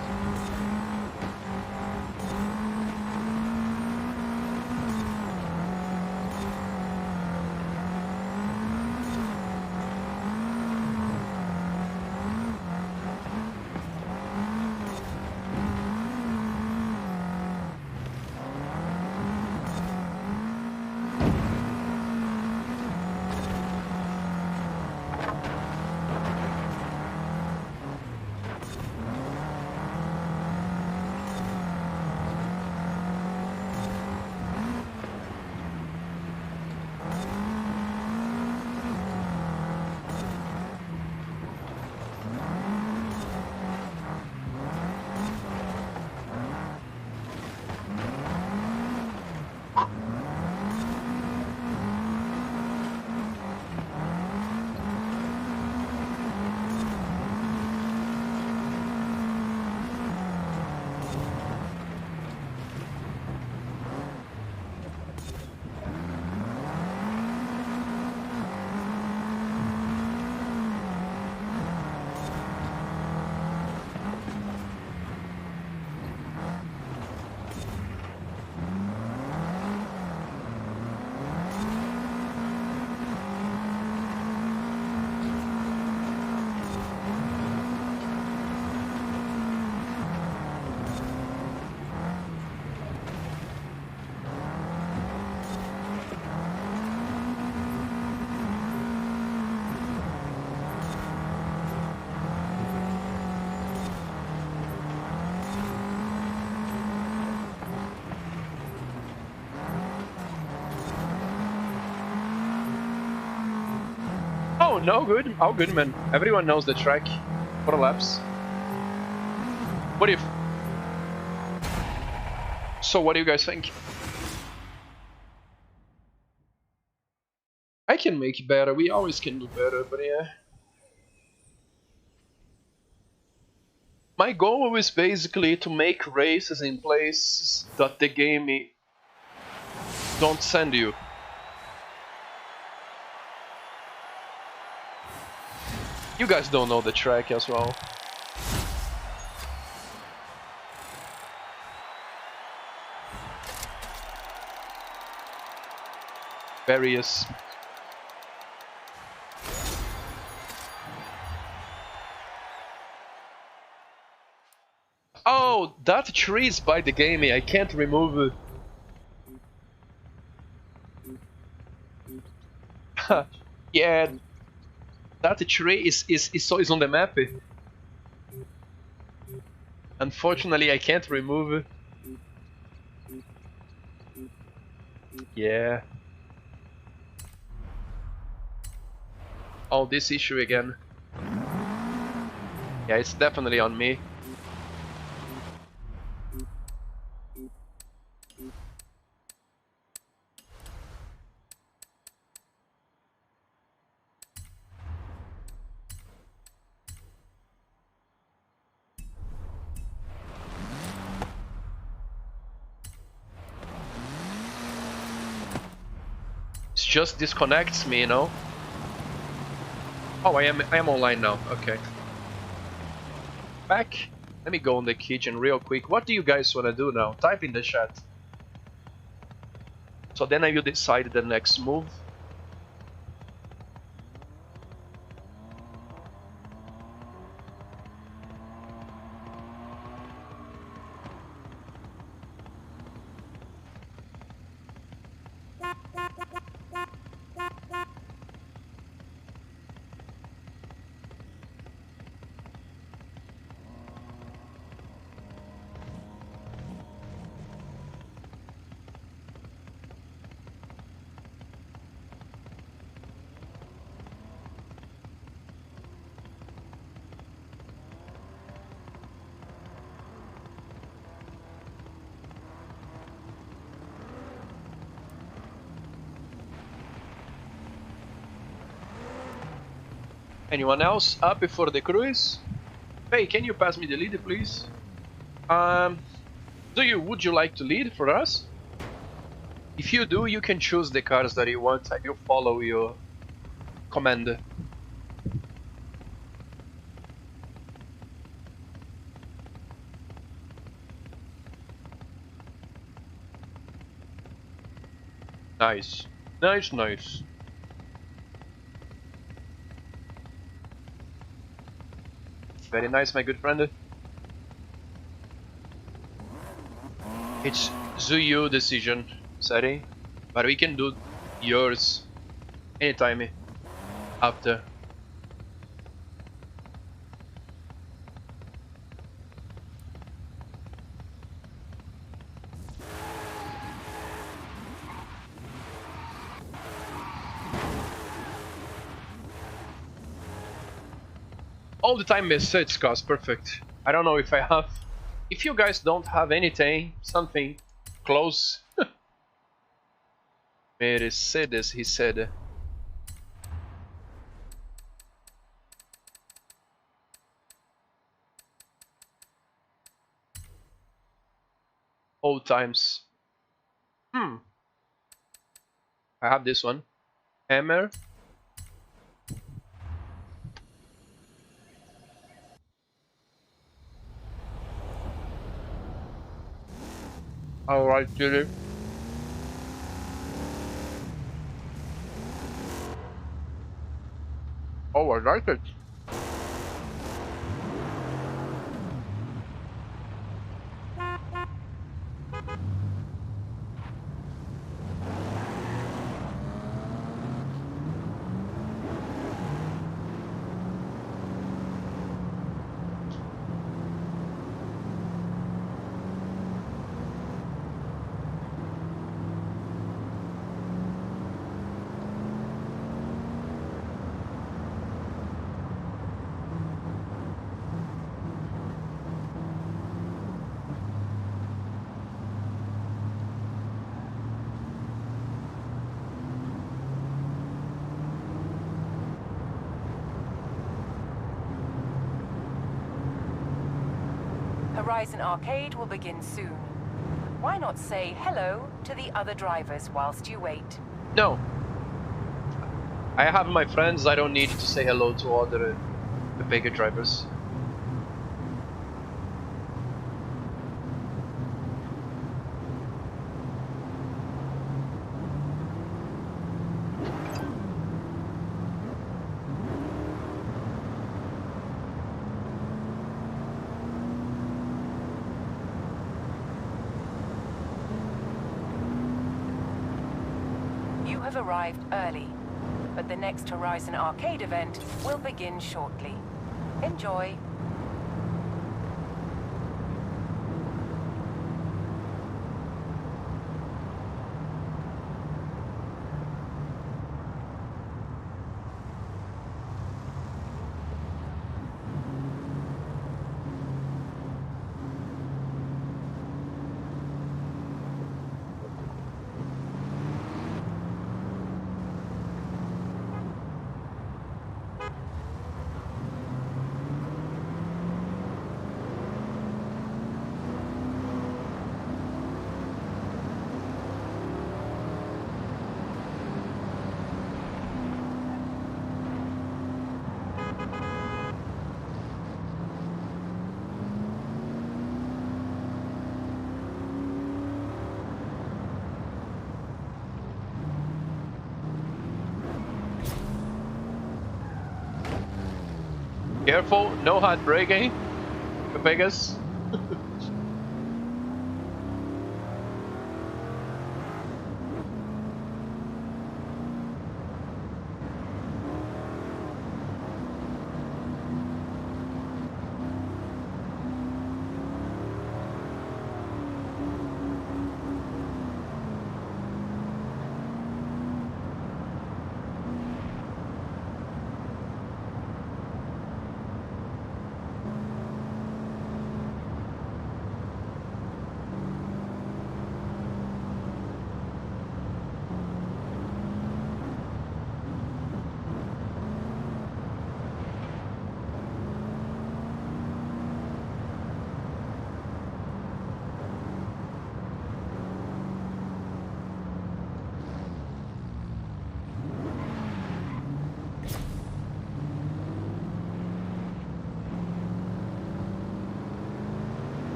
Oh, no good. Oh, good, man. Everyone knows the track. 4 laps. What if... So what do you guys think? I can make better. We always can do better, but yeah. My goal is basically to make races in places that the game don't send you. You guys don't know the track as well. Various. Oh, that tree is by the game. I can't remove it. Yeah, that tree is on the map. Unfortunately, I can't remove it. Yeah. Oh, this issue again. Yeah, it's definitely on me. It just disconnects me, you know? Oh, I am online now. Okay. Back. Let me go in the kitchen real quick. What do you guys want to do now? Type in the chat. So then I will decide the next move. Anyone else up before the cruise? Hey, can you pass me the lead, please? Would you like to lead for us? If you do, you can choose the cars that you want and you follow your command. Nice. Nice, nice. Very nice, my good friend. It's Zuyu decision, Sari. But we can do yours anytime after. All the time message cost perfect. I don't know if I have. If you guys don't have anything, something close. Mercedes, he said. Old times. I have this one. Hammer. Alright, Julie. Oh, I like it. Horizon Arcade will begin soon. Why not say hello to the other drivers whilst you wait? No. I have my friends, I don't need to say hello to other the bigger drivers. You have arrived early, but the next Horizon Arcade event will begin shortly. Enjoy. Careful, no hard braking, Vegas.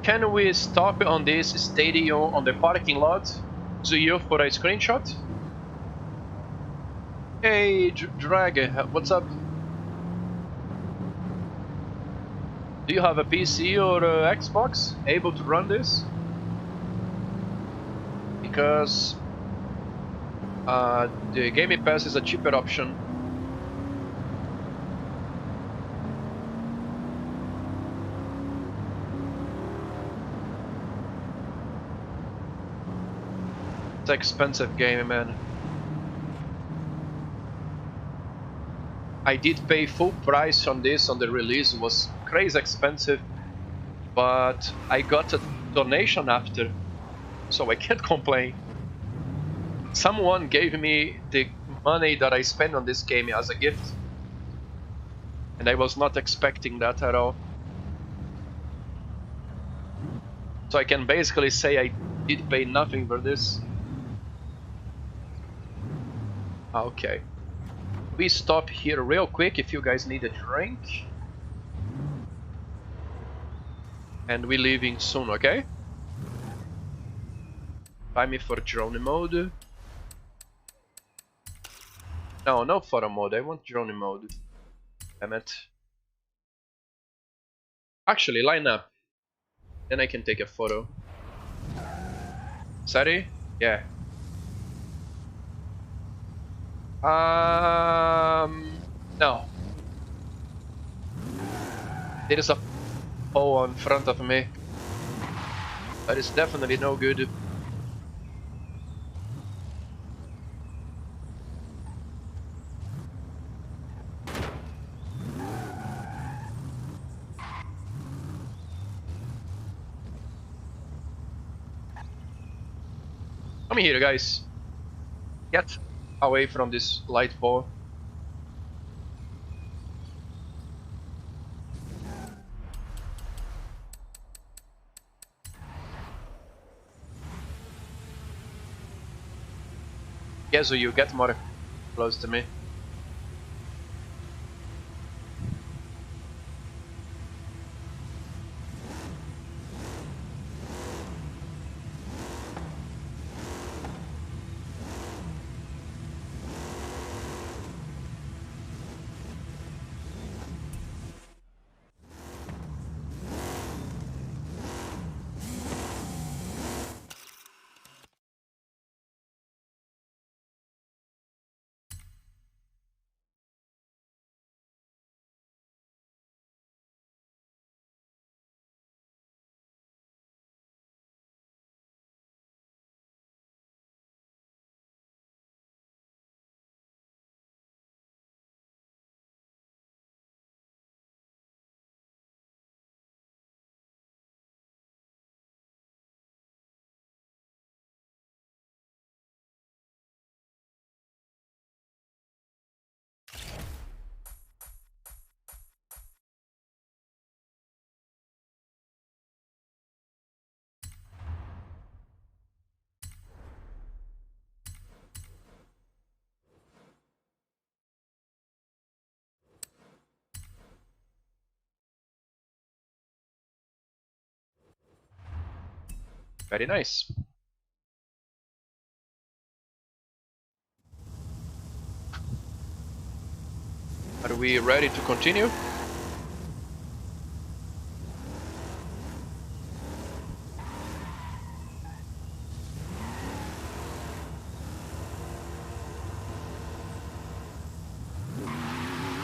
can we stop on this stadium on the parking lot? Zuyo for a screenshot? Hey, Drag, what's up? Do you have a PC or a Xbox able to run this? Because the Game Pass is a cheaper option. It's an expensive game, man. I did pay full price on this on the release. It was crazy expensive, but I got a donation after, so I can't complain. Someone gave me the money that I spent on this game as a gift, and I was not expecting that at all. So I can basically say I did pay nothing for this. Okay. We stop here real quick if you guys need a drink. And we're leaving soon, okay? Buy me for drone mode. No, no photo mode. I want drone mode. Damn it. Actually, line up. Then I can take a photo. Sorry? Yeah. No. There is a pole in front of me. That is definitely no good. Come here, guys. Get away from this light pole. Yes, so you get more close to me. Very nice. Are we ready to continue?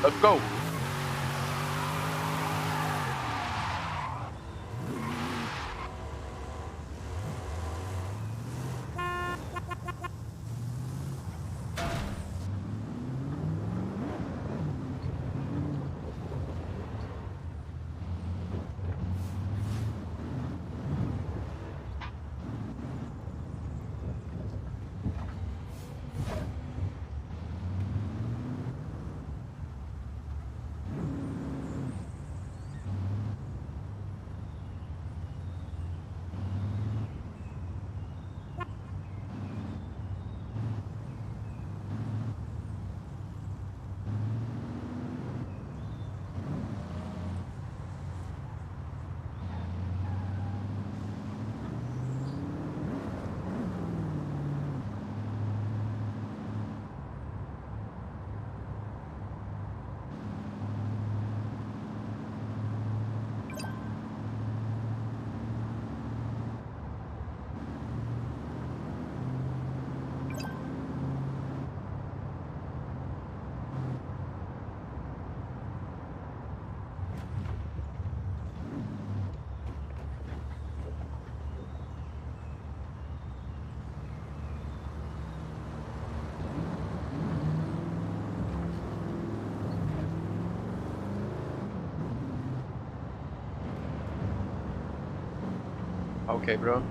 Let's go. Okay, bro.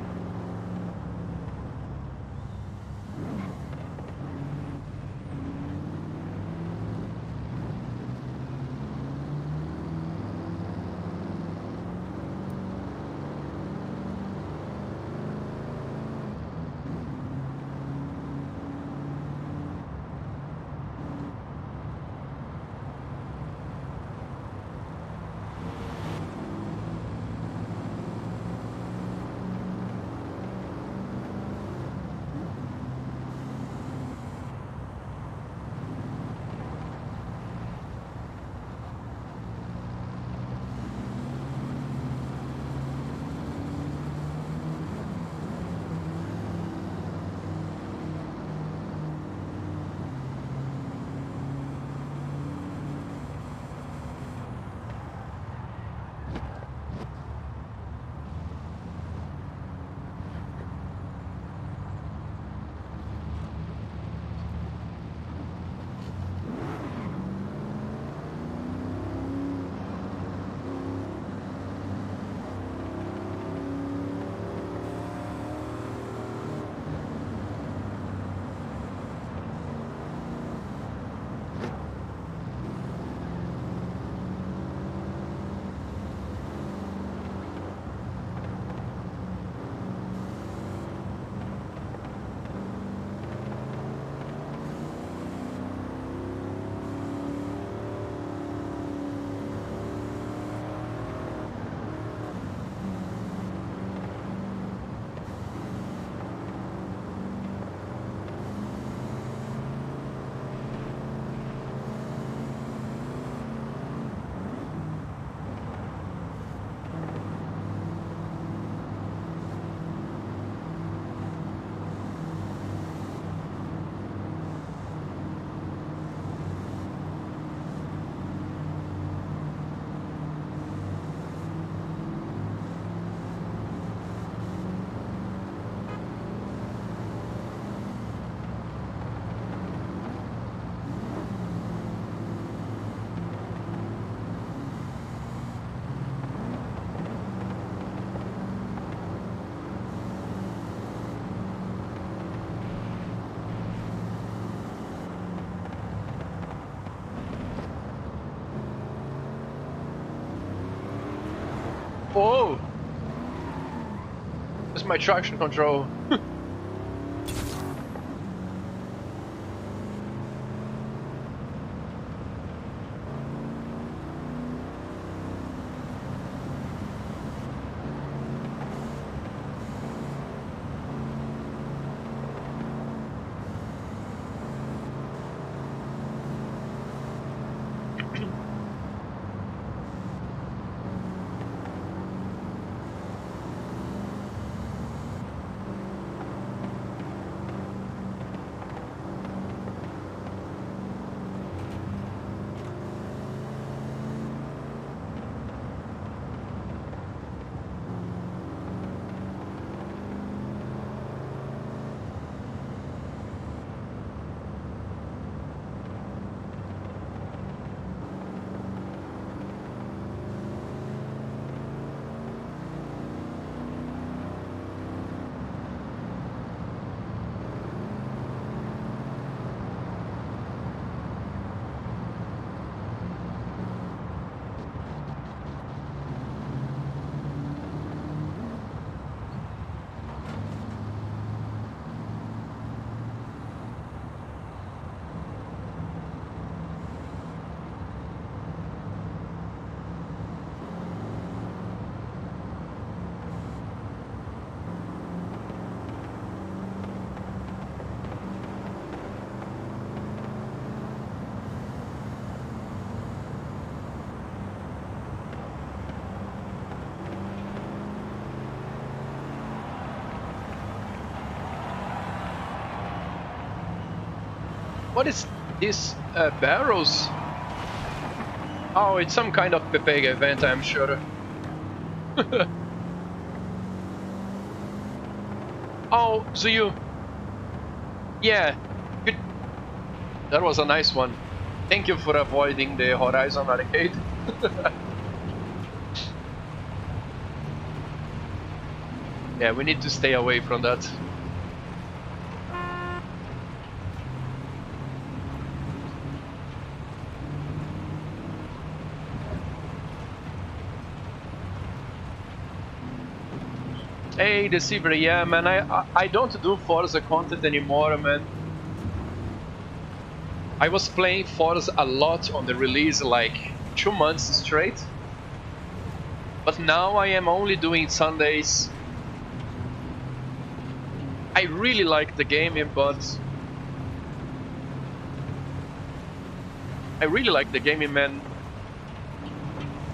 Oh, that's my traction control. What is this? Barrels? Oh, it's some kind of Pepega event, I'm sure. Oh, Zuyu. Yeah, good. That was a nice one. Thank you for avoiding the Horizon Arcade. Yeah, we need to stay away from that. Hey, Deceiver, yeah, man, I don't do Forza content anymore, man. I was playing Forza a lot on the release, like 2 months straight. But now I am only doing Sundays. I really like the game, but I really like the game, man.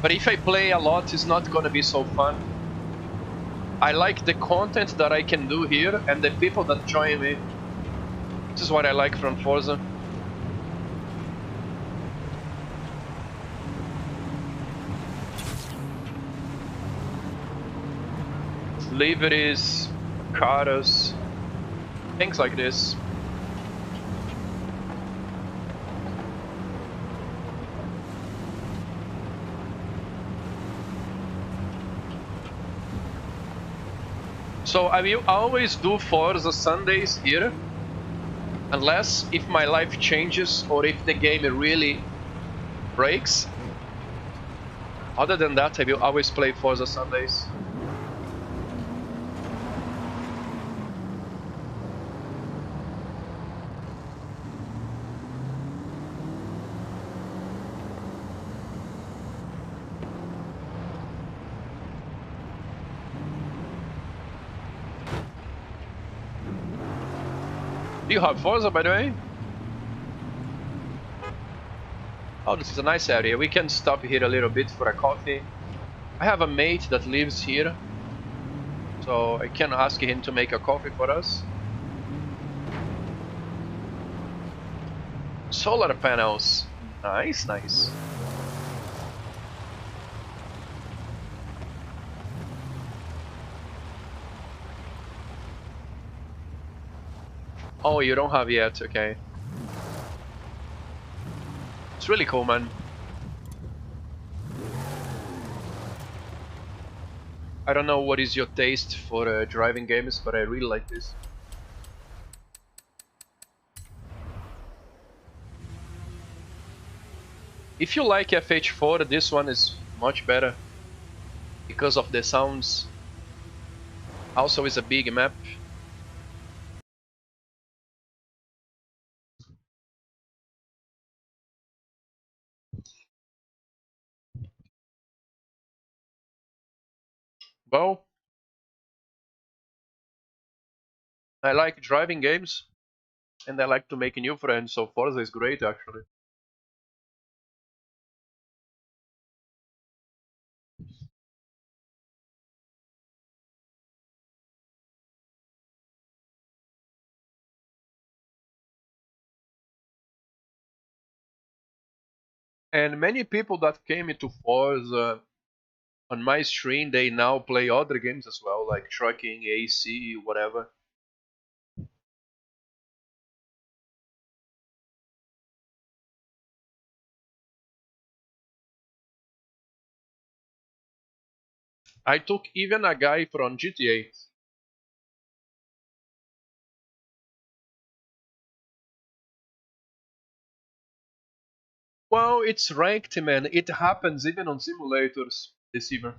But if I play a lot, it's not gonna be so fun. I like the content that I can do here and the people that join me. This is what I like from Forza. Liveries, cars, things like this. So I will always do Forza Sundays here, unless if my life changes or if the game really breaks. Other than that, I will always play Forza Sundays. Do you have Forza, by the way? Oh, this is a nice area. We can stop here a little bit for a coffee. I have a mate that lives here, so I can ask him to make a coffee for us. Solar panels. Nice, nice. Oh, you don't have yet, okay. It's really cool, man. I don't know what is your taste for driving games, but I really like this. If you like FH4, this one is much better because of the sounds. Also, is a big map. Well, I like driving games and I like to make new friends, so Forza is great actually. And many people that came into Forza on my stream, they now play other games as well, like trucking, AC, whatever. I took even a guy from GTA. Well, it's ranked, man. It happens even on simulators, Deceiver.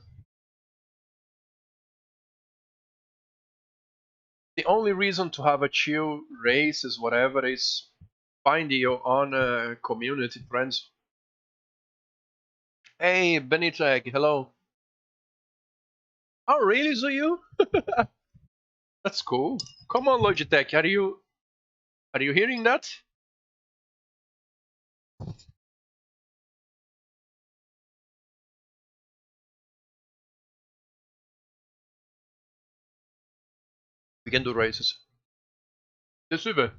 The only reason to have a chill race is whatever is find your own community friends. Hey, Benitag, hello. Oh, really, Zuyu? That's cool. Come on, Logitech, are you hearing that? We can do races. Deceiver,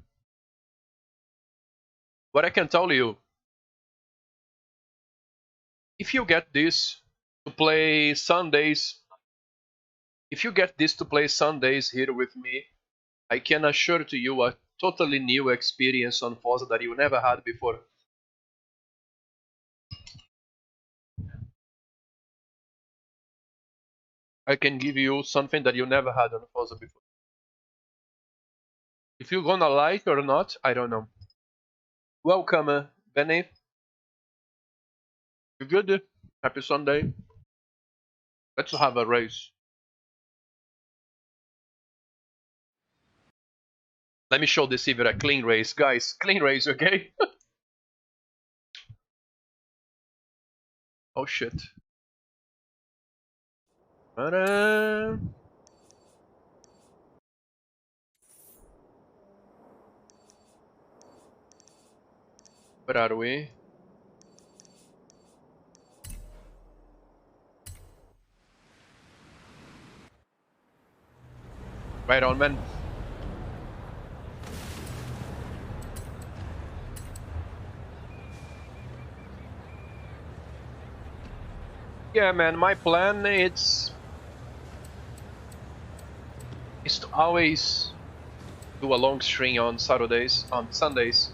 what I can tell you, if you get this to play Sundays, if you get this to play Sundays here with me, I can assure to you a totally new experience on Forza that you never had before. I can give you something that you never had on Forza before. If you're gonna like or not, I don't know. Welcome, Benny. You good? Happy Sunday. Let's have a race. Let me show this even a clean race, guys. Clean race, okay? Oh shit. Ta-da! Where are we? Right on, man. Yeah, man. My plan is to always do a long string on Saturdays, on Sundays.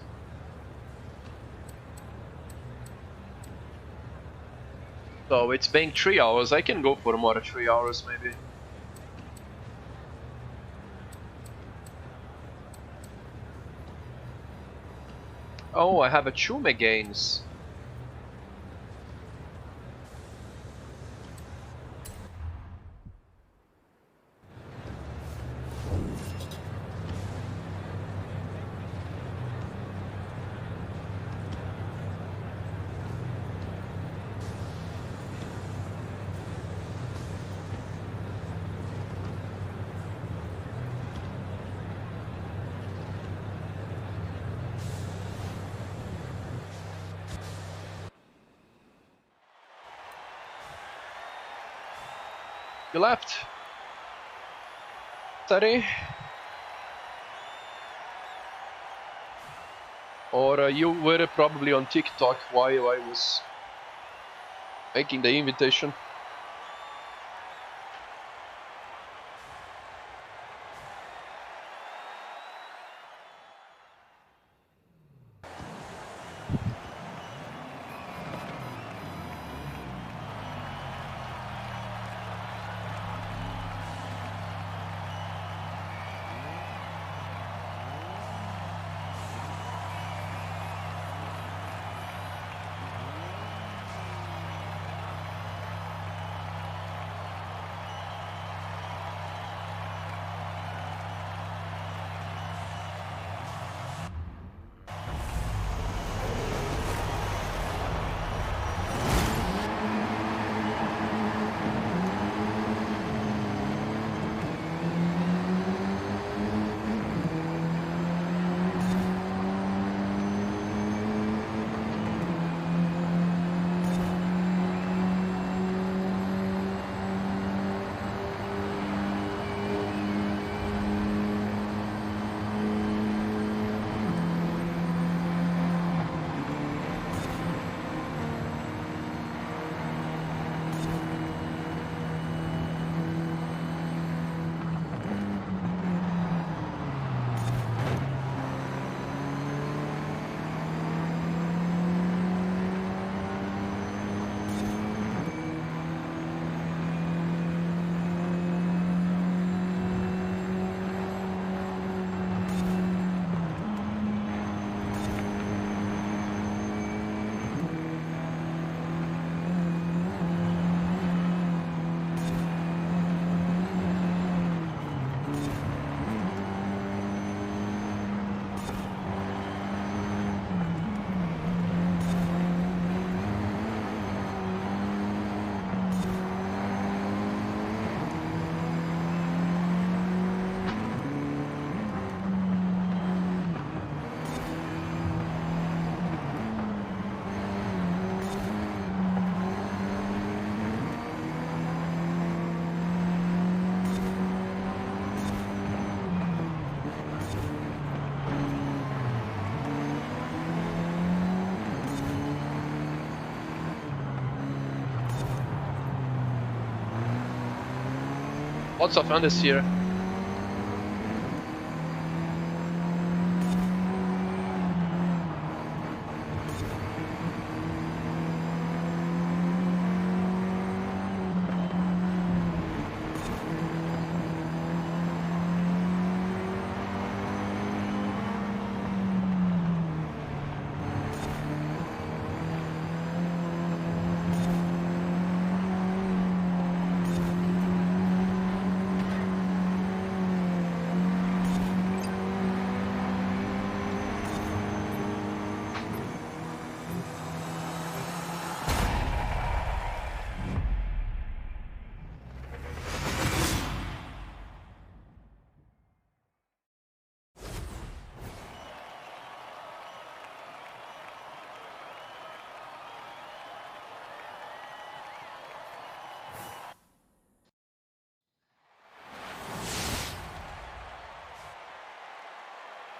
So it's been 3 hours. I can go for more than 3 hours, maybe. Oh, I have a Chume gains. You left. Steady. Or you were probably on TikTok while I was making the invitation. Lots of fun this year.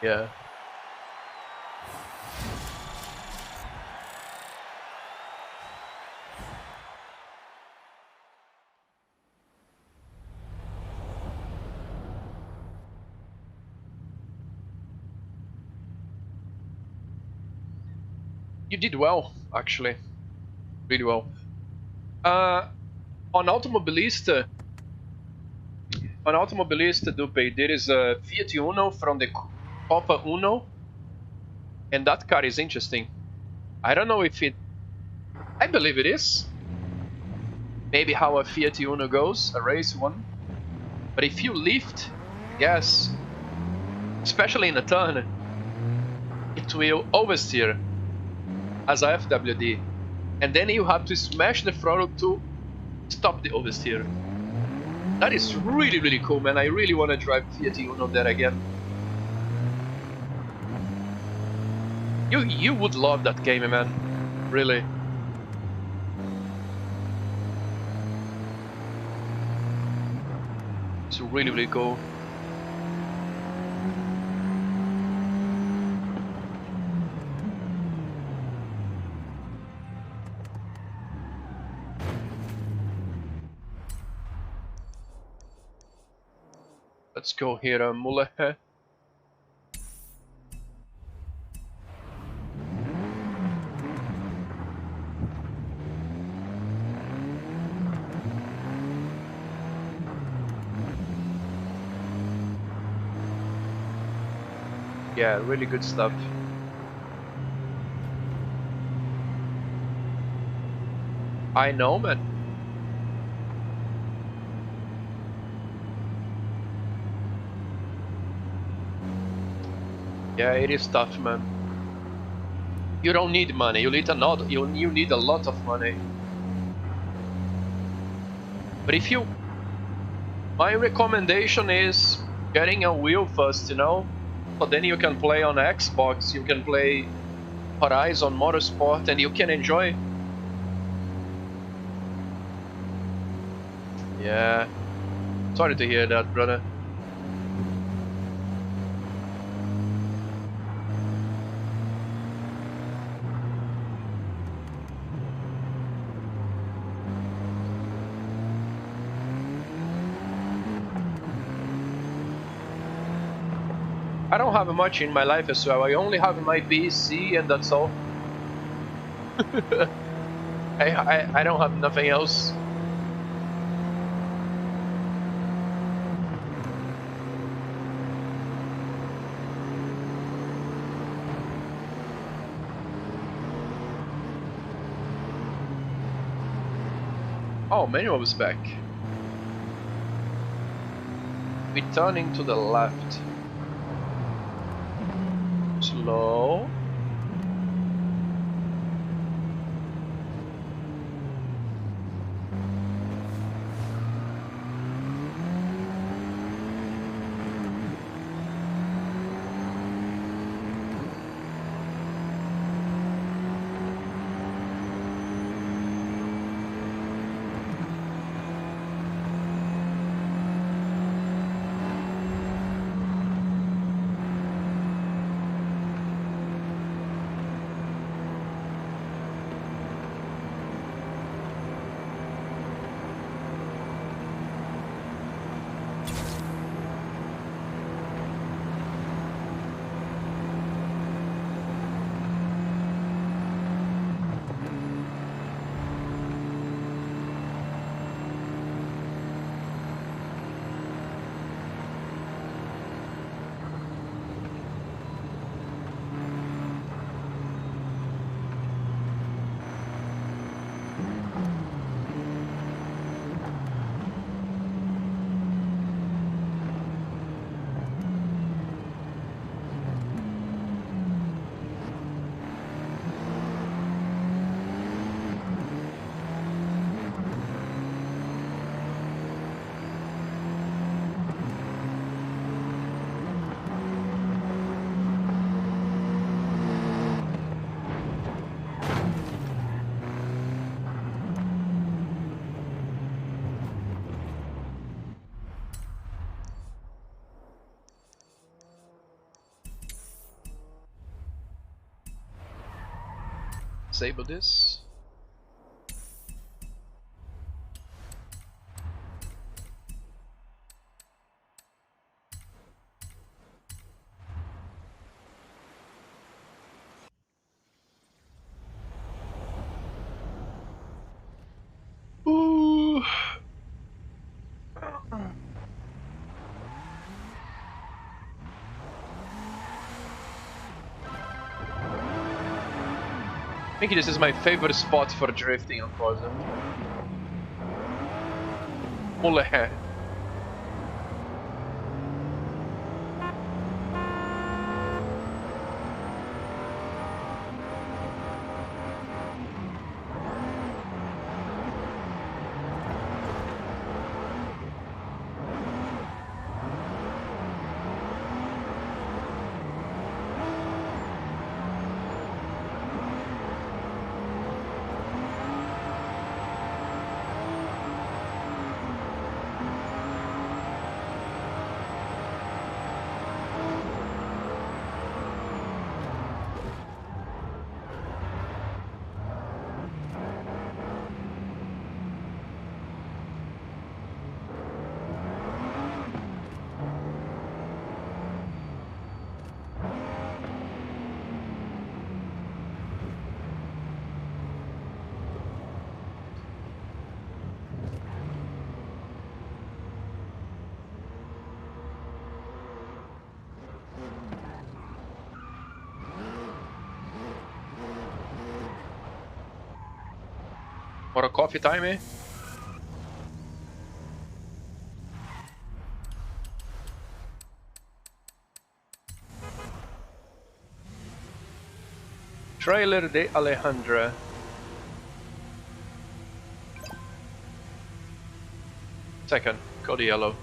Yeah. You did well, actually. Really well. On Automobilista, Dupe, there is a Fiat Uno from the Copa Uno, and that car is interesting. I don't know if it... I believe it is. Maybe how a Fiat Uno goes, a race one. But if you lift gas, especially in a turn, it will oversteer as a FWD. And then you have to smash the throttle to stop the oversteer. That is really, really cool, man. I really want to drive Fiat Uno there again. You would love that game, man. Really. It's really, really cool. Let's go here, Muller. Yeah, really good stuff. I know, man. Yeah, it is tough, man. You don't need money. You need you need a lot of money. But if you... My recommendation is getting a wheel first, you know? So then you can play on Xbox, you can play Horizon Motorsport, and you can enjoy. Yeah. Sorry to hear that, brother. I don't have much in my life as well. I only have my PC and that's all. I don't have nothing else. Oh, manual is back. Returning to the left. Slow. Disable this. Ooh. I think this is my favorite spot for drifting on Forza. Mulher. More coffee time, eh? Trailer de Alejandra. Second, go to yellow.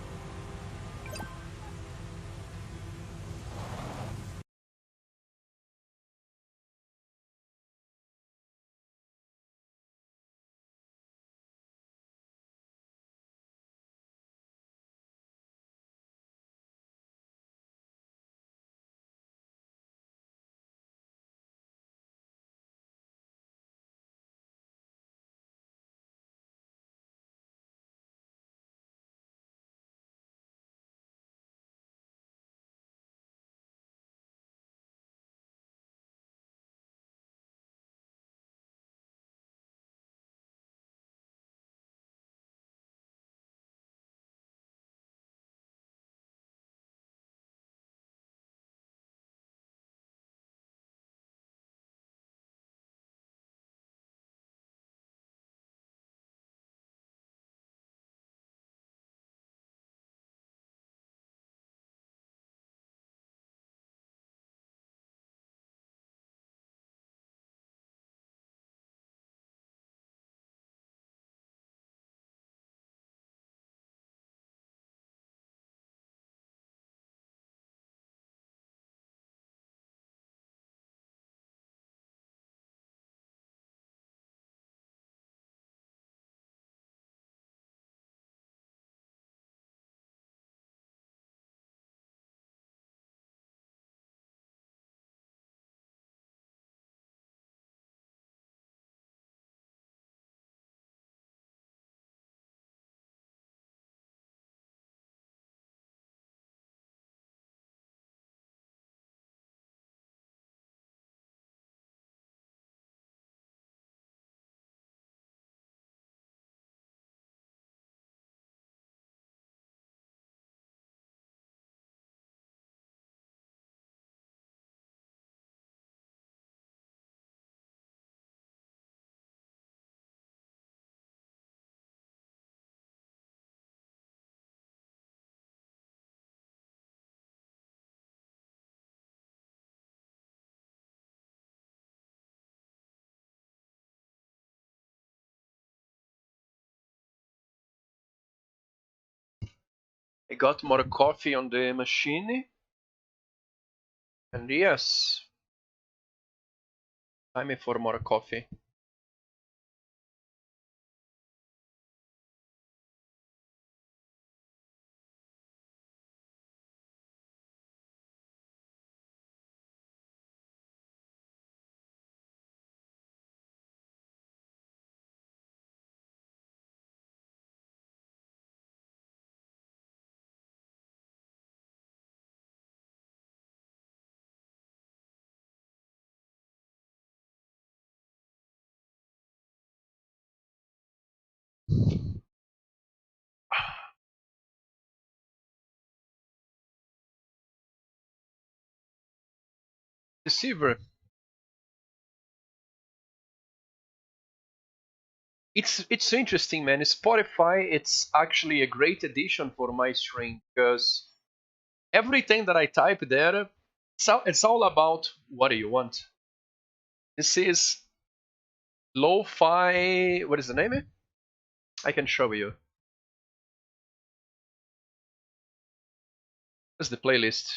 I got more coffee on the machine. And yes, time for more coffee. Deceiver. It's interesting, man. Spotify, it's actually a great addition for my stream because everything that I type there, it's all about what do you want. This is lo-fi. What is the name? I can show you. What's the playlist?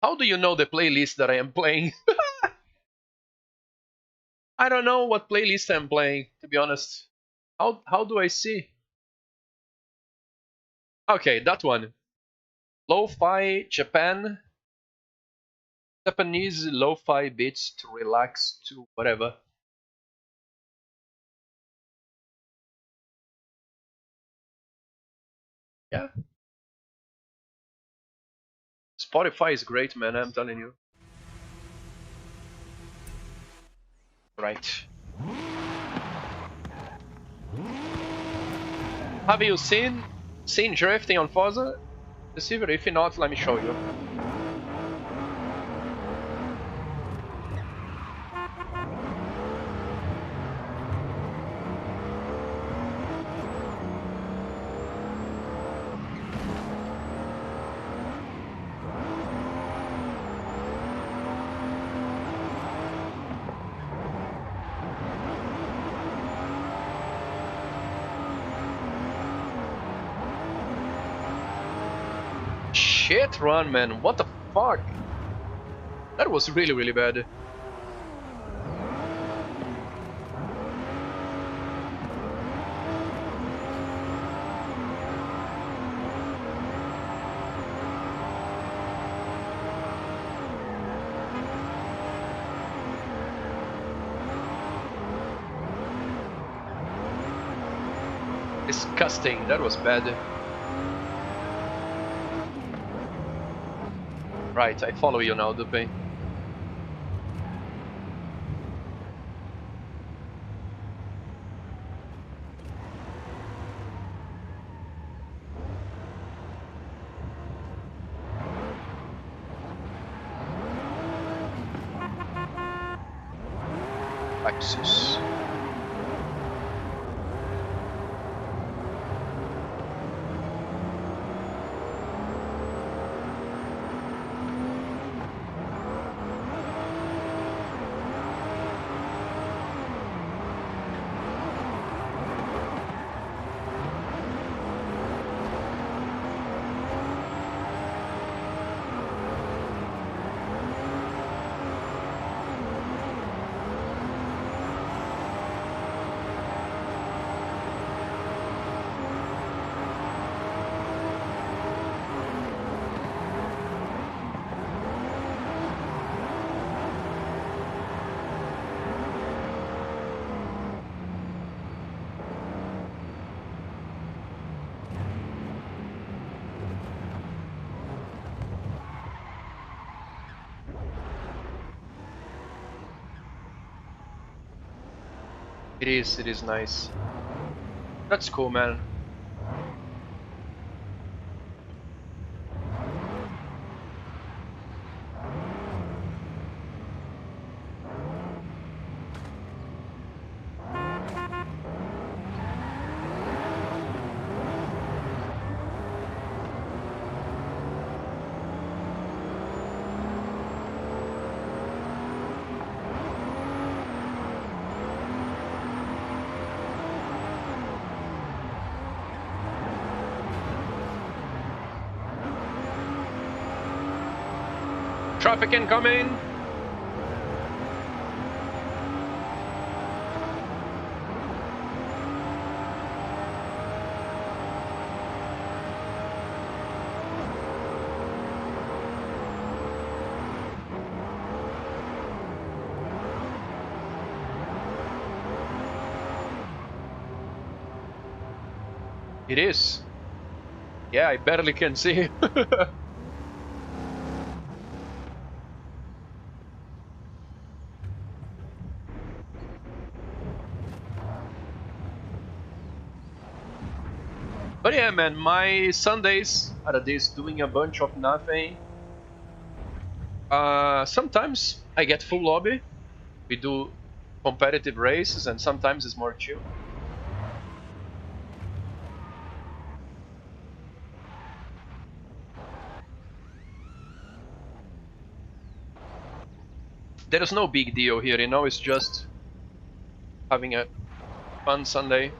How do you know the playlist that I am playing? I don't know what playlist I'm playing, to be honest. How do I see? Okay, that one. Lo-fi Japan. Japanese lo-fi beats to relax to whatever. Yeah. Spotify is great, man, I'm telling you. Right. Have you seen drifting on Forza? Deceiver? If not, let me show you. Shit run, man. What the fuck? That was really, really bad. Disgusting. That was bad. Right, I follow you now, Dupe. Axis. It is nice. That's cool, man. Traffic incoming! It is. Yeah, I barely can see. But yeah, man, my Sundays are this doing a bunch of nothing. Sometimes I get full lobby. We do competitive races, and sometimes it's more chill. There is no big deal here, you know, it's just having a fun Sunday.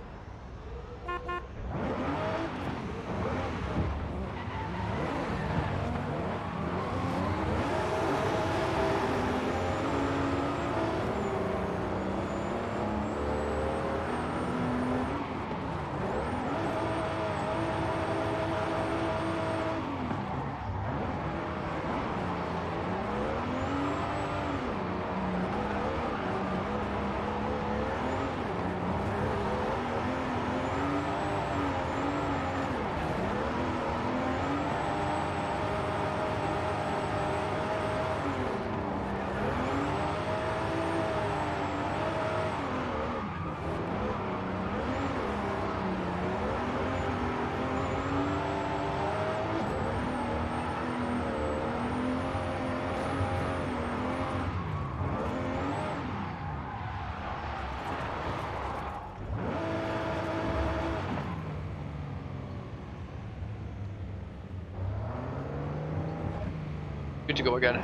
Good to go again.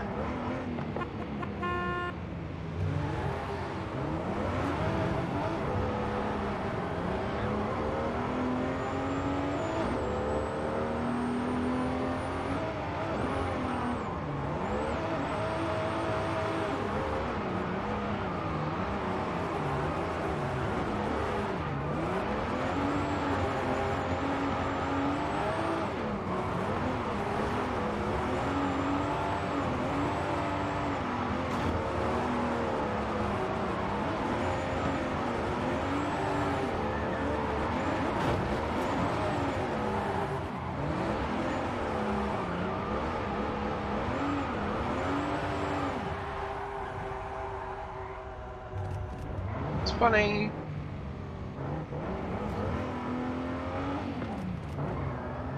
It's funny.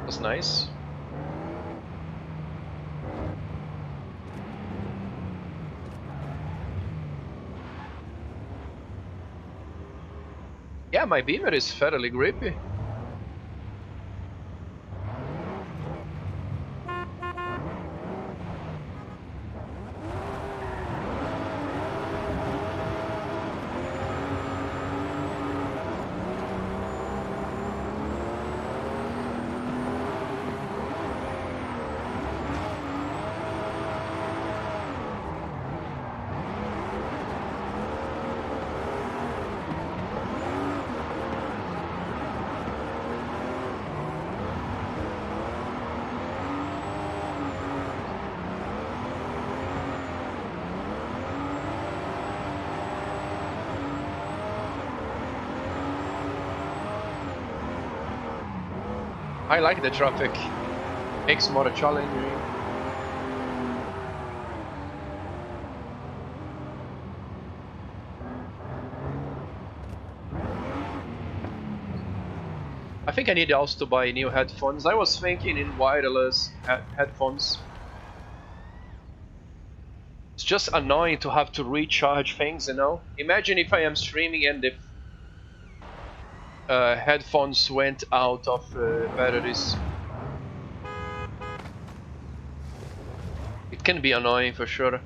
That's nice. Yeah, my beamer is fairly grippy. I like the traffic. Makes more challenging. I think I need also to buy new headphones. I was thinking in wireless headphones. It's just annoying to have to recharge things, you know? Imagine if I am streaming and the headphones went out of batteries. It can be annoying for sure.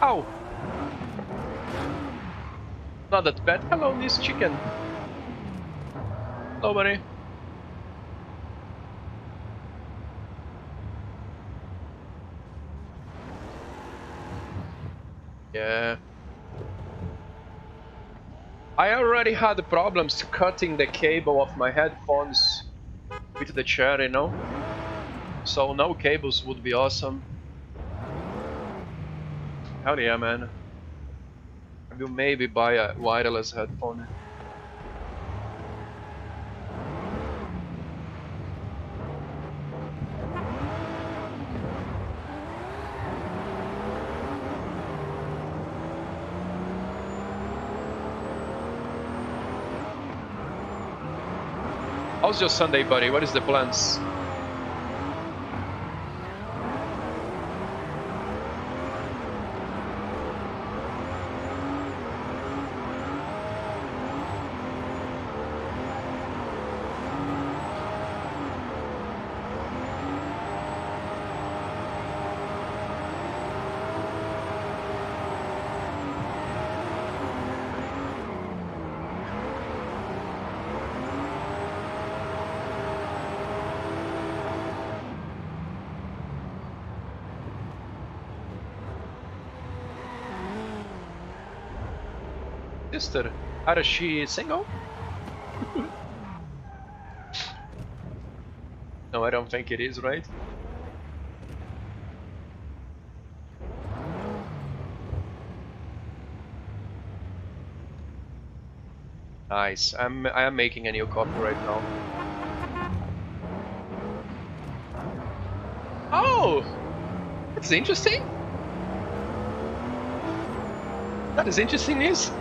Ow! Not that bad. Hello, this chicken. Hello, buddy. Yeah. I already had problems cutting the cable of my headphones with the chair, you know? So no cables would be awesome. Hell yeah, man. I will maybe buy a wireless headphone. How's your Sunday, buddy? What is the plans? Sister, are she single? No, I don't think it is, right? Nice. I am making a new copy right now. Oh, that's interesting. That is interesting news.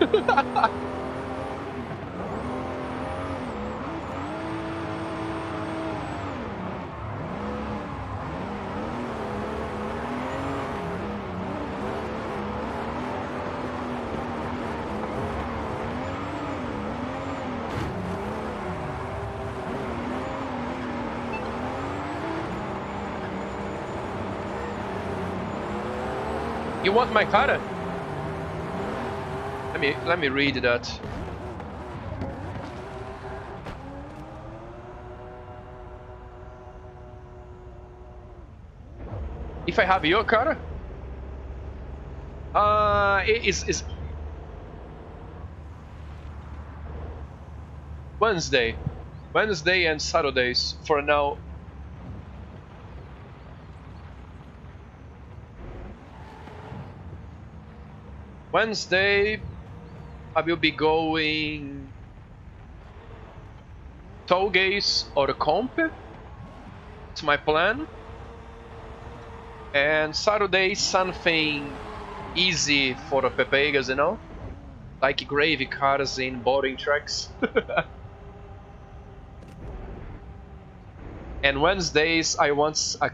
You want my car? Let me read that. If I have your car, it is Wednesday, Wednesday and Saturdays for now. Wednesday, I will be going Tollgates or Comp. It's my plan. And Saturday, something easy for the Pepegas, you know? Like gravy cars in boarding tracks. And Wednesdays, I want a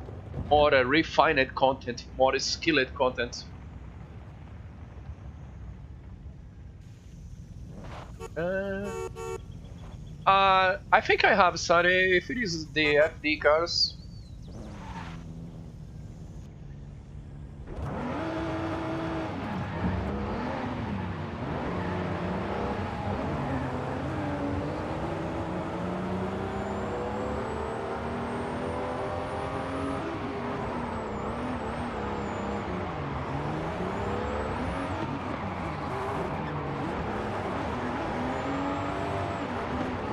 more refined content, more skilled content. I think I have Sunday. If it is the FD cars.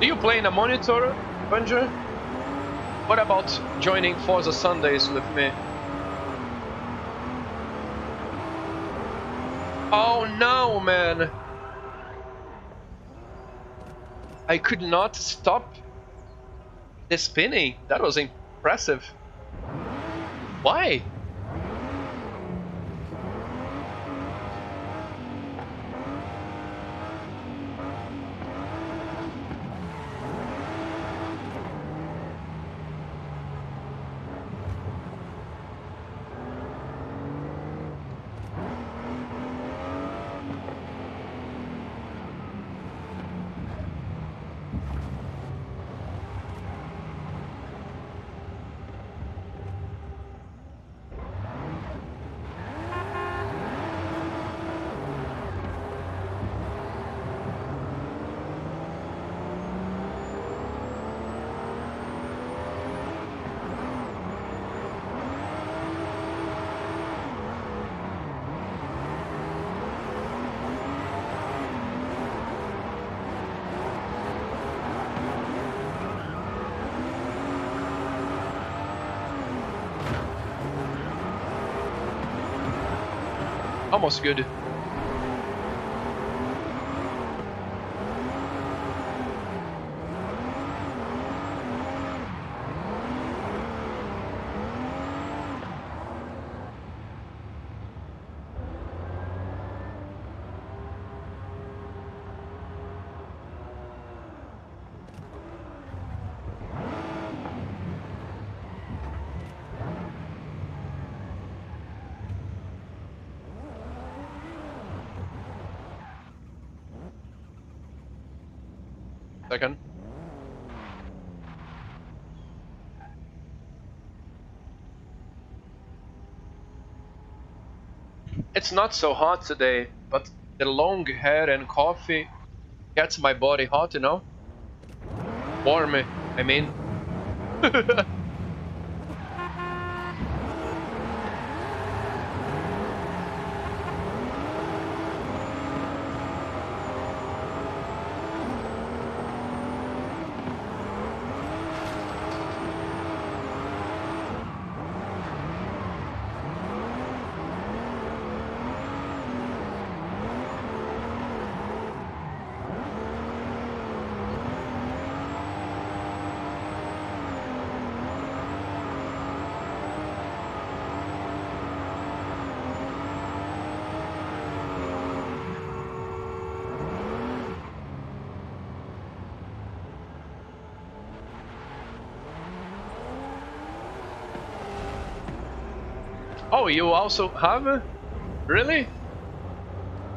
Do you play in a monitor, Avenger? What about joining Forza Sundays with me? Oh no, man! I could not stop the spinning. That was impressive. Why? Almost good. Second. It's not so hot today, but the long hair and coffee gets my body hot, you know? Warm, I mean. Oh, you also have? Really?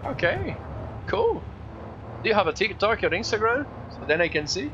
Okay, cool. Do you have a TikTok or Instagram? So then I can see?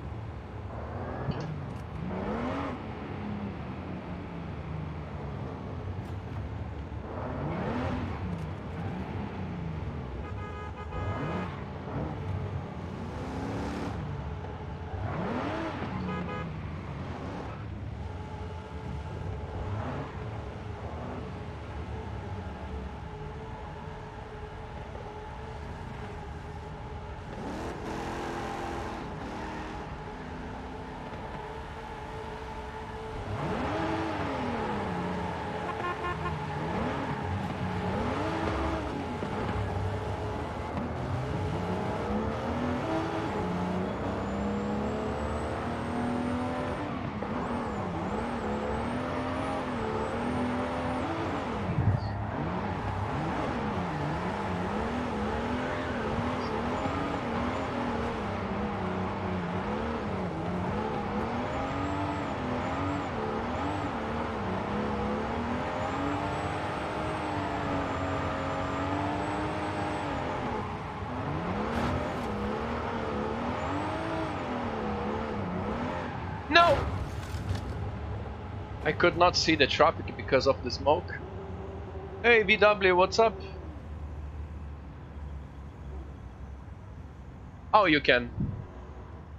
No! I could not see the traffic because of the smoke. Hey VW, what's up? Oh, you can.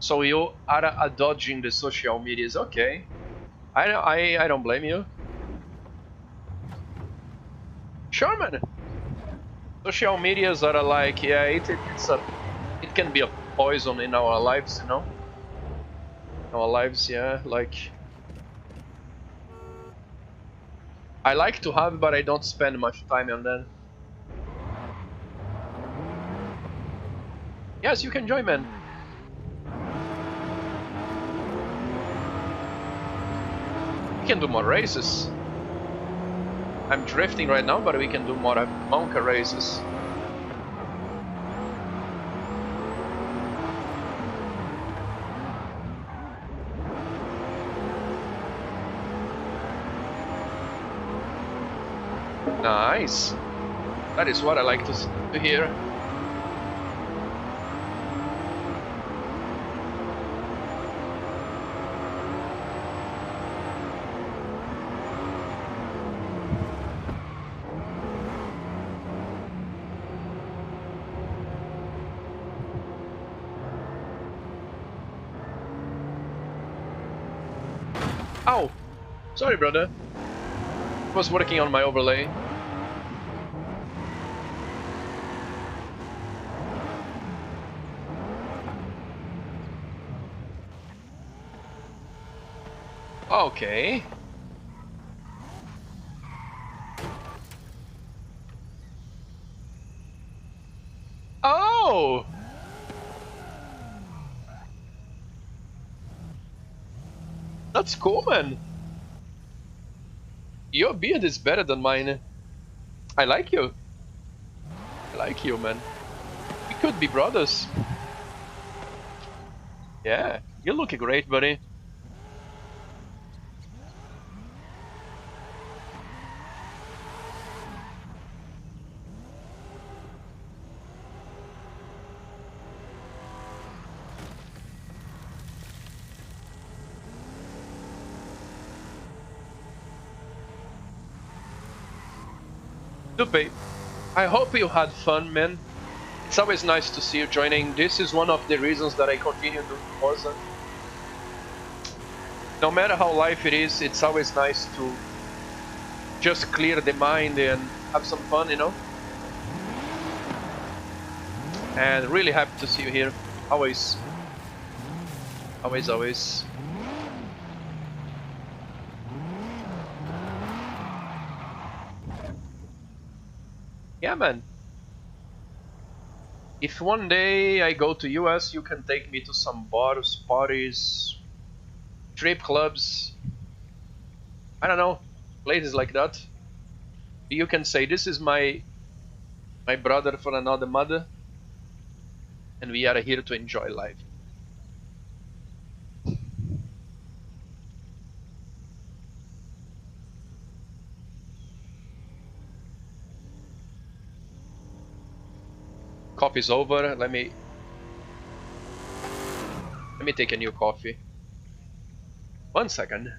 So you are dodging the social medias, okay. I don't blame you. Sure, man. Social medias are like, yeah, it can be a poison in our lives, you know. Our lives, yeah, like I like to have, but I don't spend much time on that. Yes, you can join, man. We can do more races. I'm drifting right now, but we can do more Monka races. Nice. That is what I like to hear. Ow! Sorry, brother. I was working on my overlay. Okay. That's cool, man. Your beard is better than mine. I like you. I like you, man. We could be brothers. Yeah, you're looking great, buddy. Dupe, I hope you had fun, man. It's always nice to see you joining. This is one of the reasons that I continue doing Forza. No matter how life it is, it's always nice to just clear the mind and have some fun, you know? And really happy to see you here. Always. Always, always. Yeah, man. If one day I go to US, you can take me to some bars, parties, strip clubs. I don't know, places like that. You can say this is my brother from another mother, and we are here to enjoy life. Coffee's over. Let me take a new coffee. 1 second.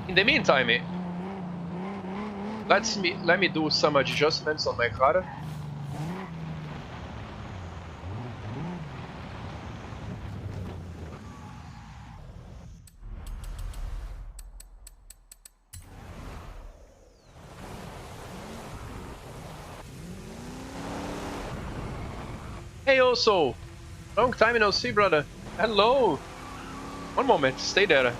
In the meantime, let me do some adjustments on my car. Hey, also, long time no see, brother. Hello. One moment, stay there.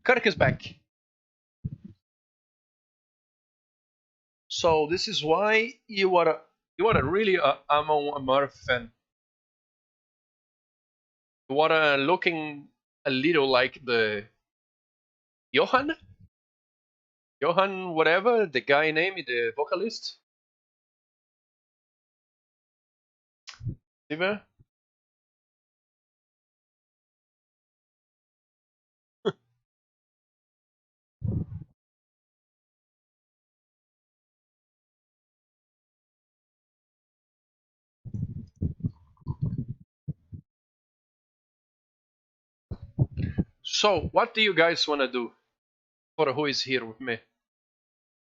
Kirk is back. So this is why you are really a Amon Amarth fan. You are looking a little like the Johan, Johan, whatever the guy name, the vocalist. River. So what do you guys want to do for who is here with me?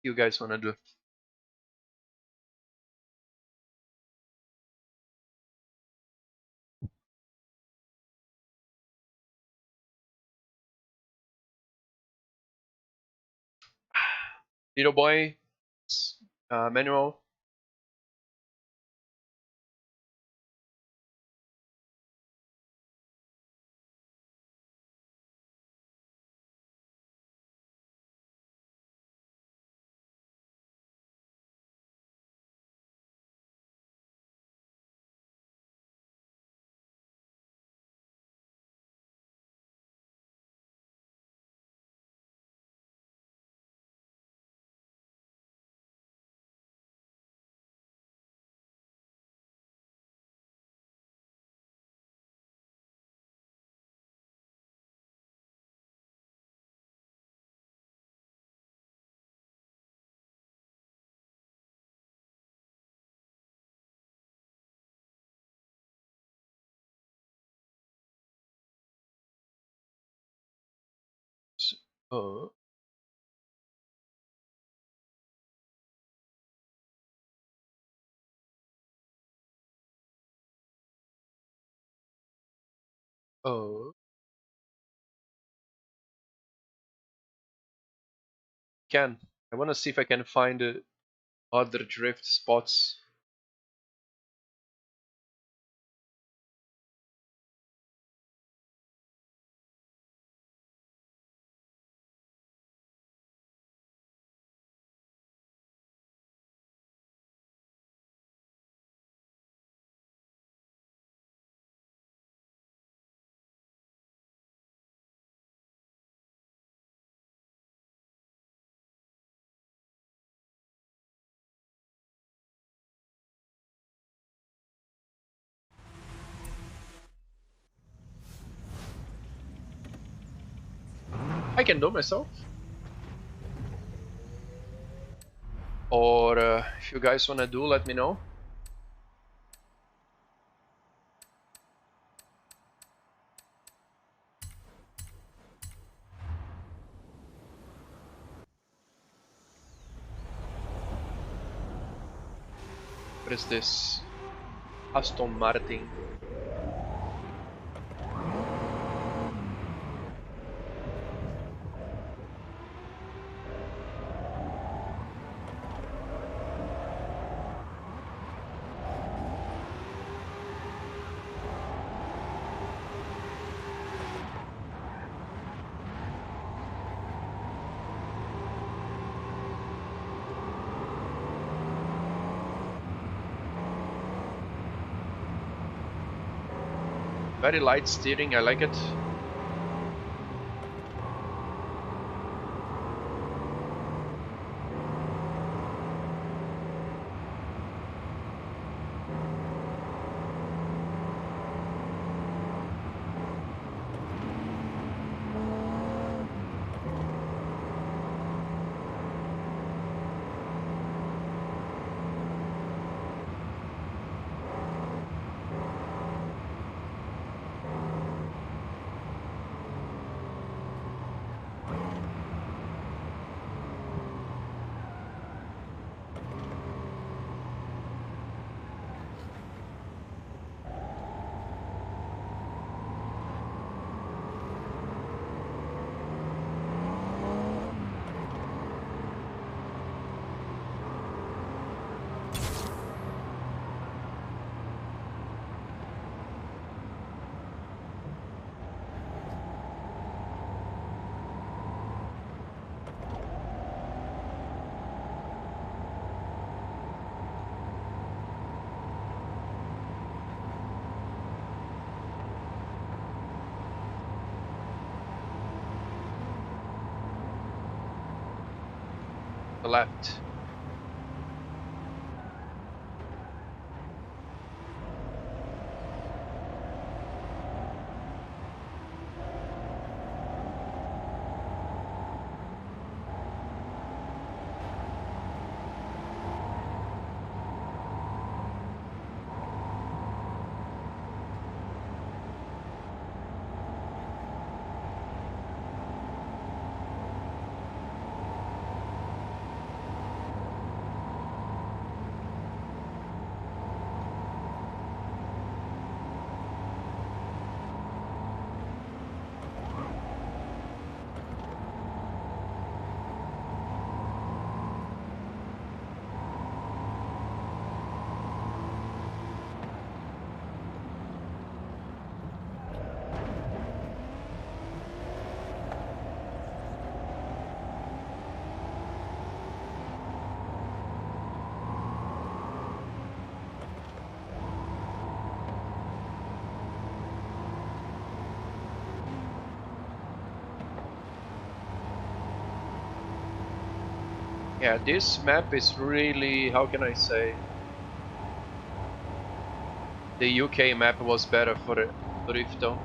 You guys wanna do? Little boy, manual. Oh, oh. Can I wanna see if I can find other drift spots. I can do myself. Or if you guys wanna do, let me know. What is this? Aston Martin. Very light steering, I like it. The left. Yeah, this map is really, how can I say? The UK map was better for the drift though.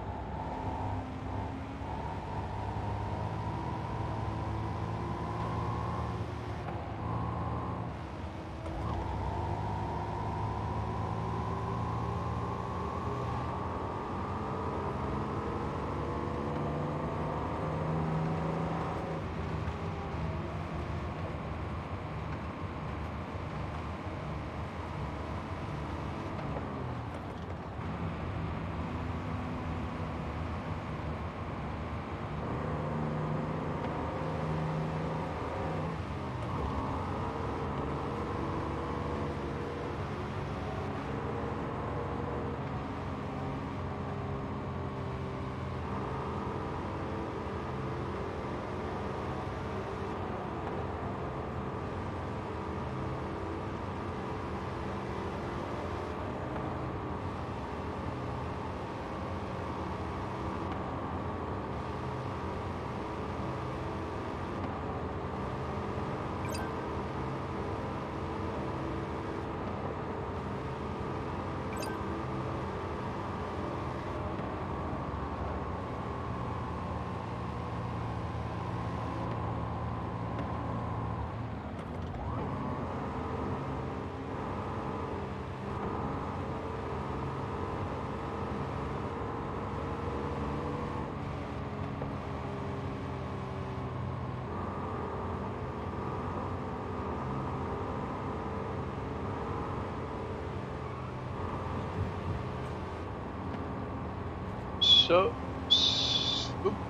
So,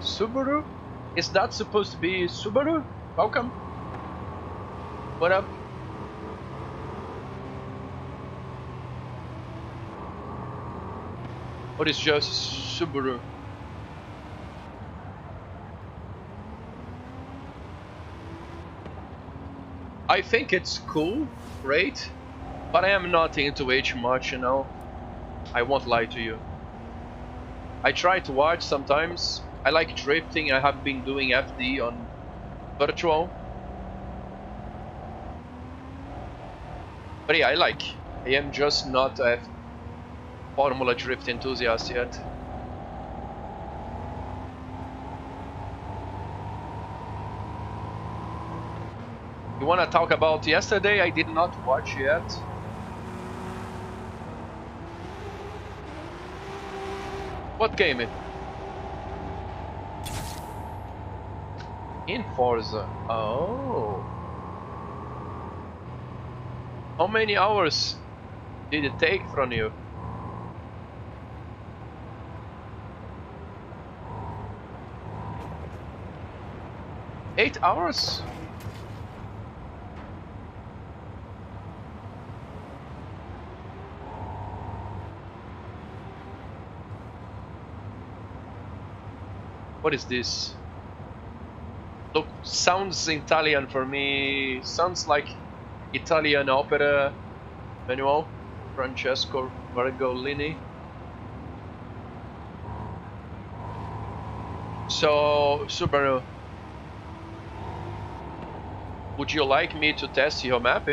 Subaru? Is that supposed to be Subaru? Welcome. What up? Or is just Subaru? I think it's cool, great, but I am not into it much, you know. I won't lie to you. I try to watch sometimes. I like drifting. I have been doing FD on virtual. But yeah, I like. I am just not a Formula Drift enthusiast yet. You wanna talk about yesterday? I did not watch yet. What game? In Forza. Oh. How many hours did it take from you? 8 hours? What is this? Look, sounds Italian for me. Sounds like Italian opera manual. Francesco Vergolini. So, Subaru, would you like me to test your map?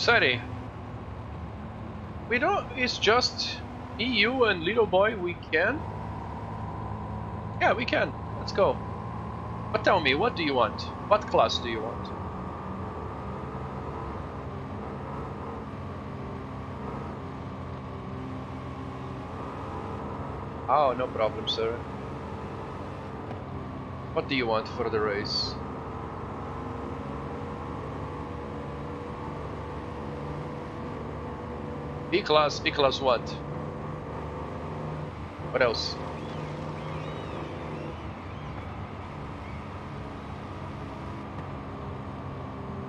Sorry. We don't. It's just me, you, and little boy. We can. Yeah, we can. Let's go. But tell me, what do you want? What class do you want? Oh, no problem, sir. What do you want for the race? B-class what? What else?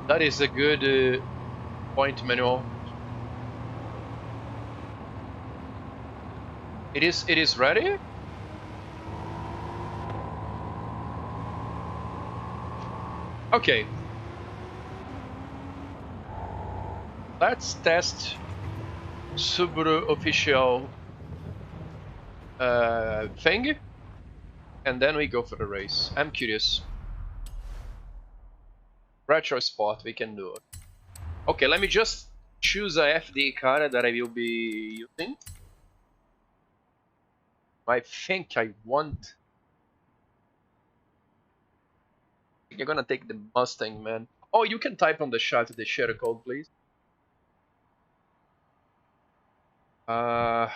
That is a good point, Manuel. It is ready? Okay. Let's test Subaru official thing, and then we go for the race. I'm curious. Retro Sport, we can do it. Okay, let me just choose a FD car that I will be using. I think I want... You're gonna take the Mustang, man. Oh, you can type on the chat the share code, please. Uh...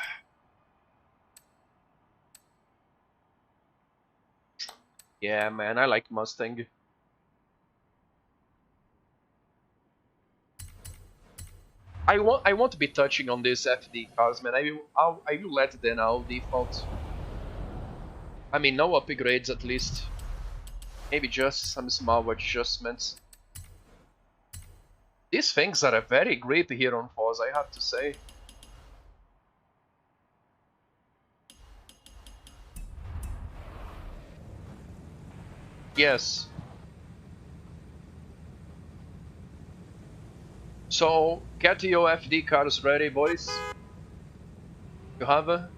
Yeah, man, I like Mustang. I won't be touching on this FD cars, man. I will let them all default. I mean, no upgrades at least. Maybe just some small adjustments. These things are a very great here on Forza, I have to say. Yes. So, get your FD cars ready, boys. You have a...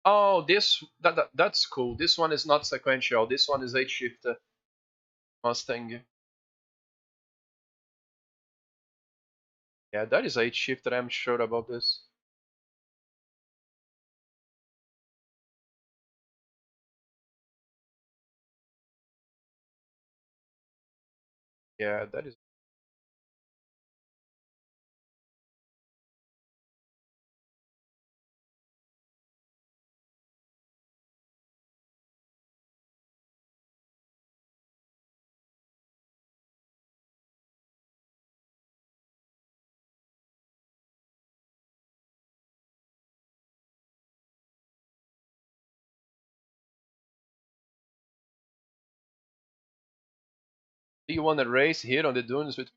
Oh, that's cool. This one is not sequential. This one is 8-shifter Mustang. Yeah, that is 8-shifter. I'm sure about this. Yeah, that is. Do you want to race here on the dunes with...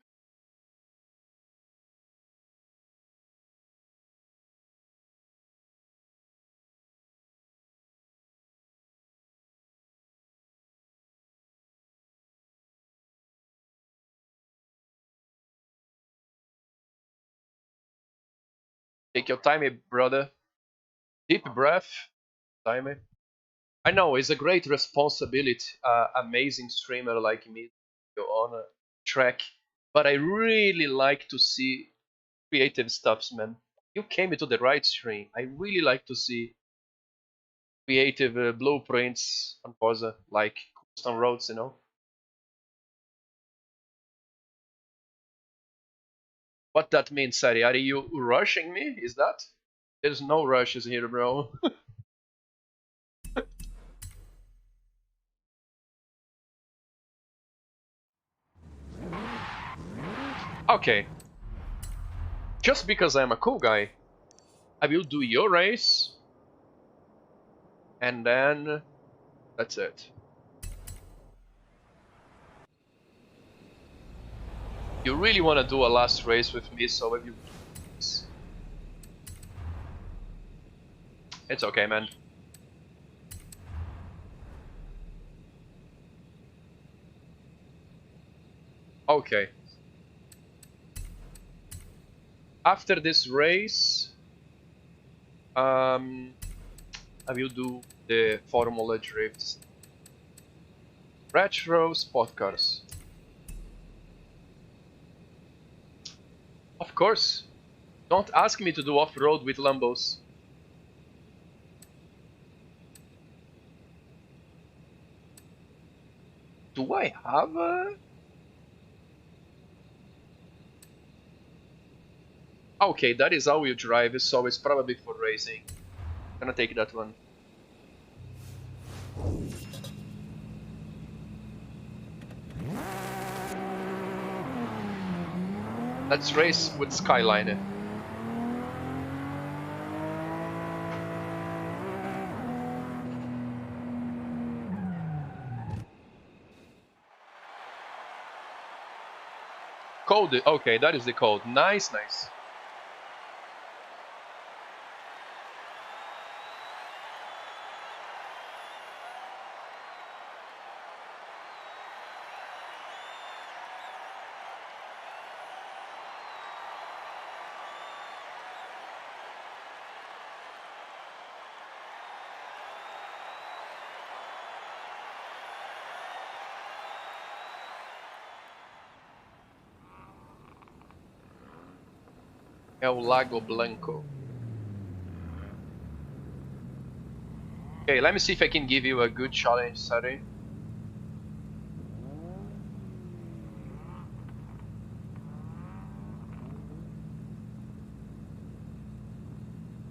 Take your time, brother. Deep breath. Time. I know, it's a great responsibility. Amazing streamer like me go on a track. But I really like to see creative stuffs, man. You came into the right stream. I really like to see creative blueprints on Forza, like custom roads, you know. What that means, Sari? Are you rushing me? Is that? There's no rushes here, bro. Okay. Just because I'm a cool guy, I will do your race, and then that's it. You really want to do a last race with me, so if you... It's okay, man. Okay. After this race, I will do the Formula Drifts. Retro Sport Cars. course. Don't ask me to do off-road with Lambos. Do I have a... Okay, that is all-wheel drive, so it's probably for racing. I'm gonna take that one. Let's race with Skyline. Code, okay, that is the code. Nice, nice. El Lago Blanco. Okay, let me see if I can give you a good challenge, Sari.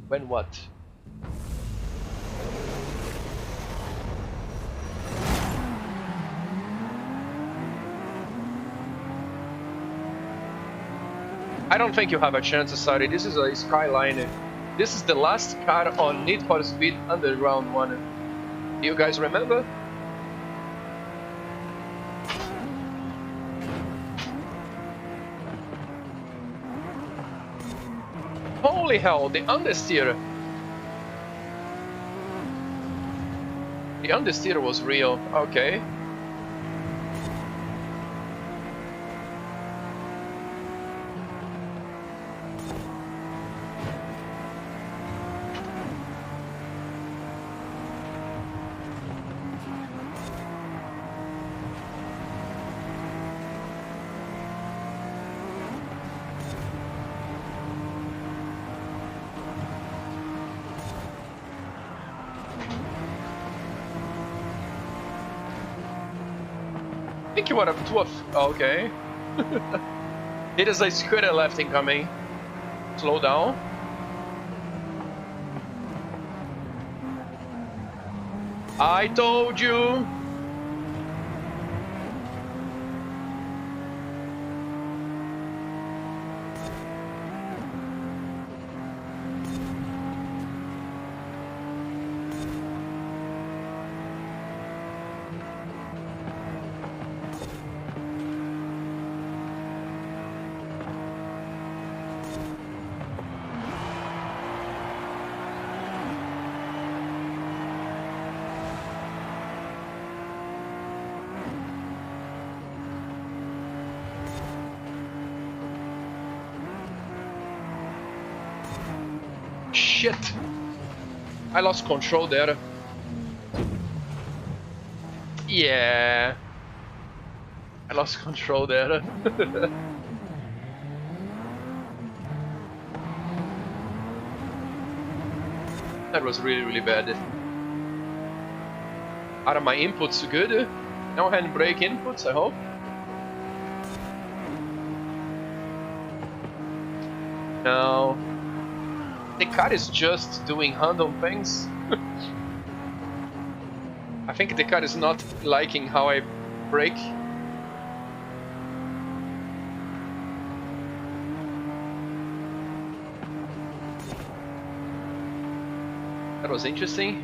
When what? I don't think you have a chance, Sari. This is a Skyline. This is the last car on Need for Speed Underground 1. Do you guys remember? Holy hell, the understeer. The understeer was real. Okay. I think you are up to okay. It is a scooter left incoming. Slow down. I told you. Shit! I lost control there. Yeah. I lost control there. That was really, really bad. Are my inputs good? No handbrake inputs, I hope. No. The car is just doing random things. I think the car is not liking how I brake. That was interesting.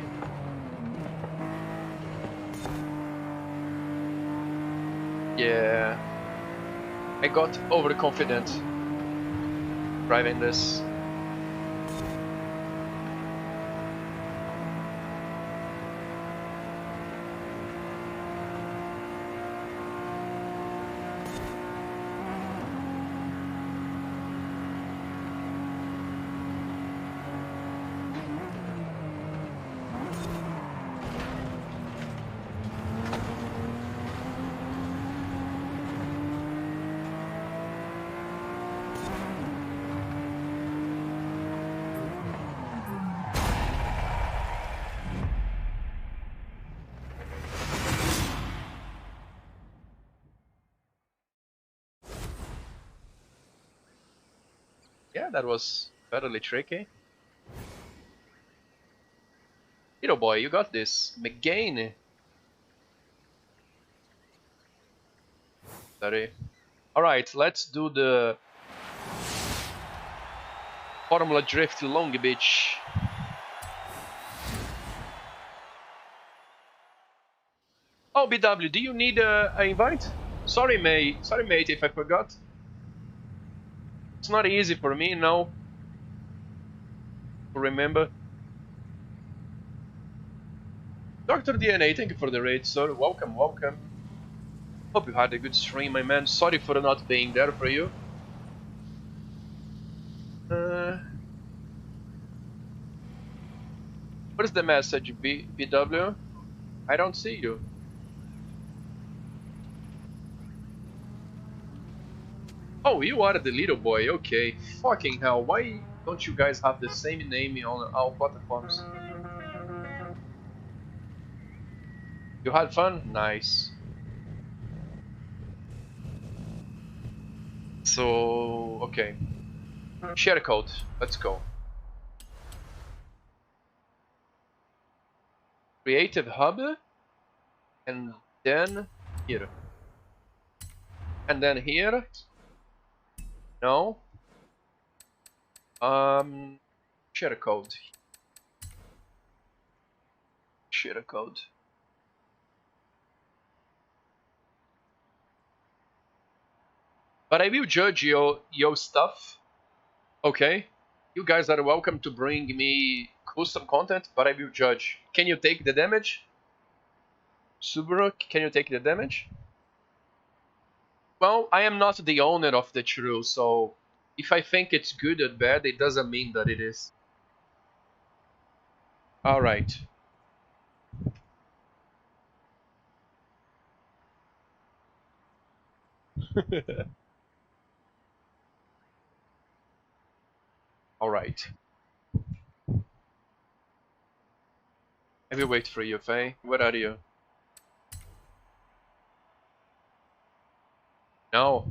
Yeah. I got overconfident driving this. Yeah, that was fairly tricky. Little boy, you got this. McGain. Sorry. Alright, let's do the Formula Drift Long Beach. Oh, BW, do you need an invite? Sorry, mate. Sorry, mate, if I forgot. It's not easy for me now to remember. Dr. DNA, thank you for the raid, sir. Welcome, welcome. Hope you had a good stream, my man. Sorry for not being there for you. What is the message, BW? I don't see you. Oh, you are the little boy. Okay. Fucking hell. Why don't you guys have the same name on all platforms? You had fun? Nice. So, okay. Share code. Let's go. Creative hub. And then here. And then here. No. Share code. Share code. But I will judge your stuff. Okay? You guys are welcome to bring me custom content, but I will judge. Can you take the damage? Subaru, can you take the damage? Well, I am not the owner of the True, so if I think it's good or bad, it doesn't mean that it is. Alright. Alright. I will wait for you, Faye. Where are you? No.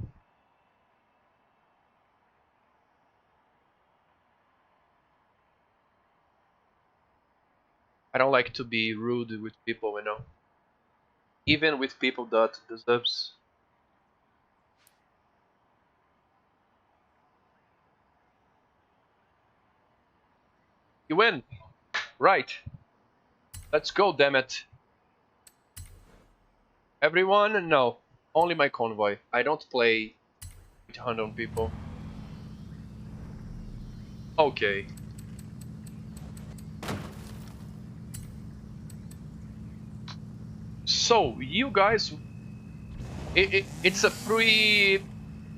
I don't like to be rude with people, you know. Even with people that deserves. You win! Right. Let's go, damn it. Everyone? No. Only my convoy. I don't play with 100 people. Okay. So, you guys... it's a free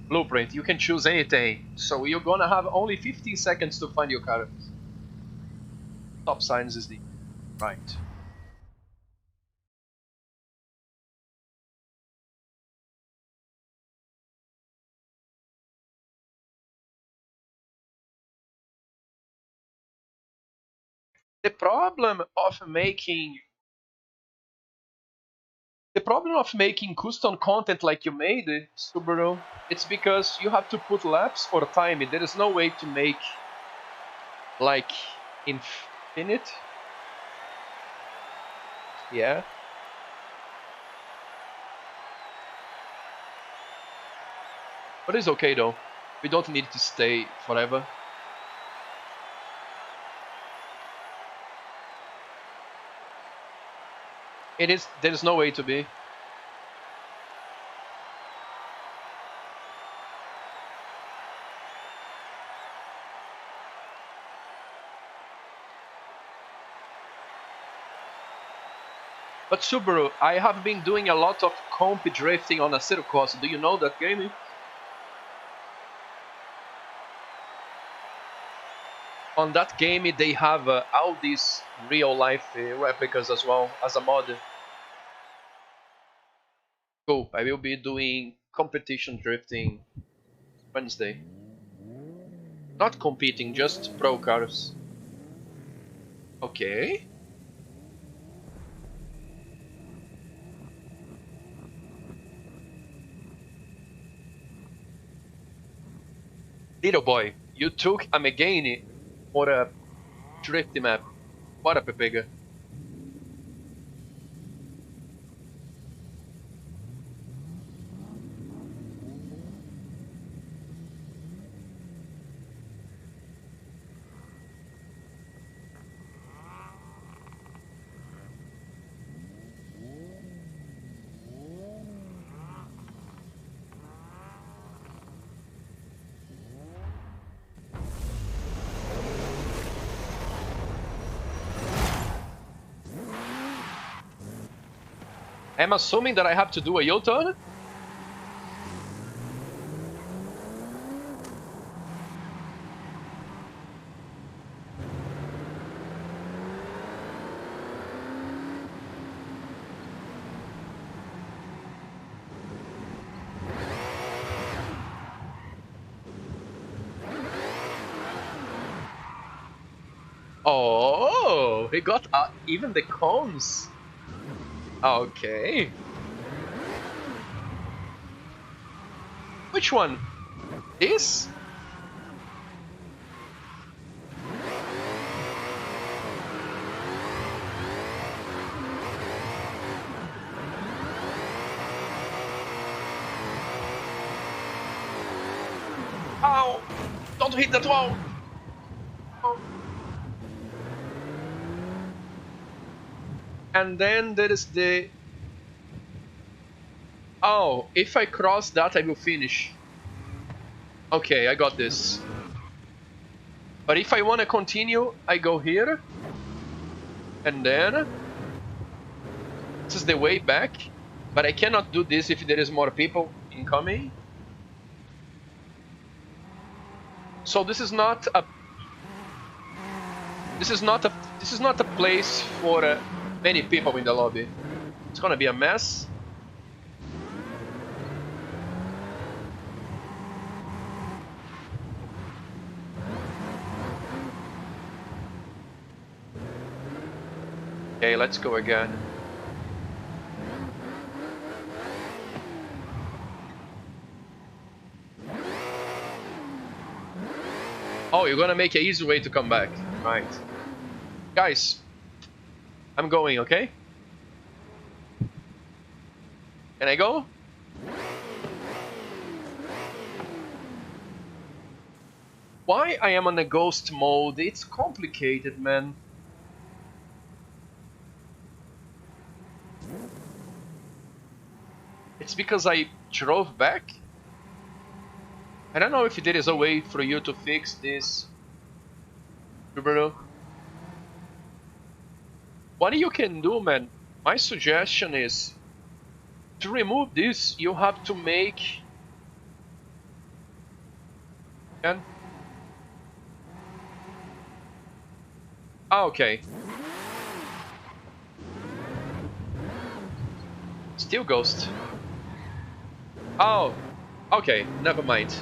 blueprint. You can choose anything. So you're gonna have only 15 seconds to find your characters. Stop signs is the... Right. The problem of making... The problem of making custom content like you made, Subaru, it's because you have to put laps for time. There is no way to make like infinite. Yeah. But it's okay though. We don't need to stay forever. It is. There is no way to be. But Subaru, I have been doing a lot of comp drifting on a circus. Do you know that game? On that game, they have all these real-life replicas as well as a mod. Cool. I will be doing competition drifting Wednesday. Not competing, just pro cars. Okay. Little boy, You took a Megane for a drifty map. What a pepega. I'm assuming that I have to do a U-turn? Oh, he got even the cones. Okay. Which one? This? Ow! Don't hit that wall! Oh. And then there is the... Oh, if I cross that, I will finish. Okay, I got this. But if I want to continue, I go here. And then... This is the way back. But I cannot do this if there is more people incoming. So this is not a... This is not a place for many people in the lobby. It's gonna be a mess. Okay, let's go again. Oh, you're gonna make an easy way to come back. Right. Guys, I'm going, okay? Can I go? Why I am on a ghost mode? It's complicated, man. It's because I drove back? I don't know if there is a way for you to fix this, Bruno. What you can do, man, my suggestion is to remove this, you have to make... And... Oh, okay. Still ghost. Oh, okay, never mind.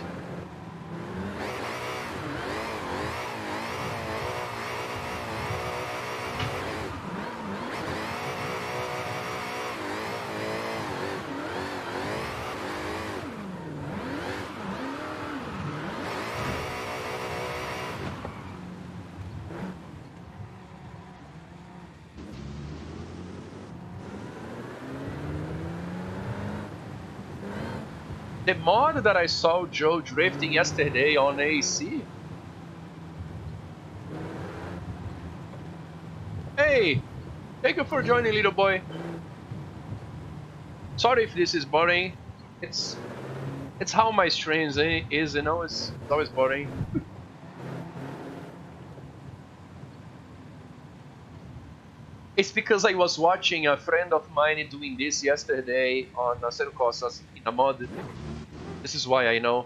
The mod that I saw Joe drifting yesterday on AC. Hey, thank you for joining, little boy. Sorry if this is boring. It's how my streams is, you know. It's always boring. It's because I was watching a friend of mine doing this yesterday on Cerro Costas in a mod. This is why I know.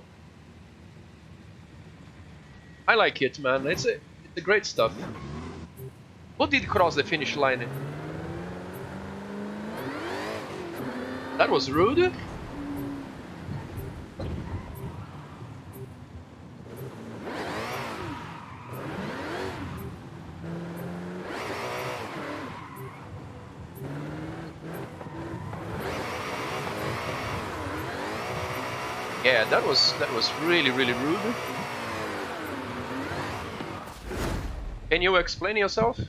I like it, man. It's a great stuff. Who did cross the finish line? That was rude. Yeah, that was really rude. Can you explain yourself?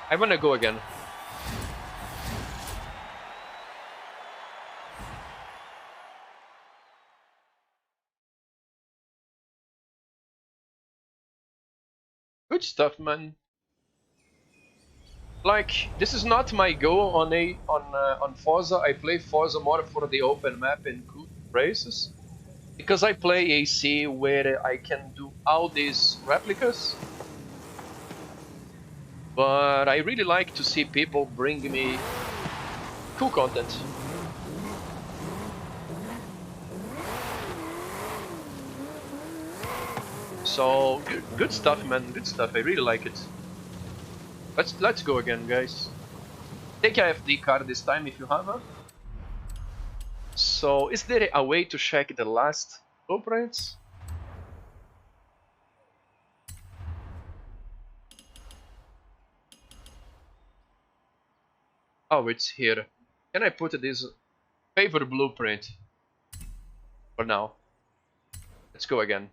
I wanna go again. Good stuff, man. Like, this is not my goal on Forza. I play Forza more for the open map and cool races because I play AC where I can do all these replicas. But I really like to see people bring me cool content. So good stuff, man. Good stuff. I really like it. Let's go again, guys. Take a FD card this time if you have a. So is there a way to check the last blueprints? Oh, it's here. Can I put this paper blueprint for now? Let's go again.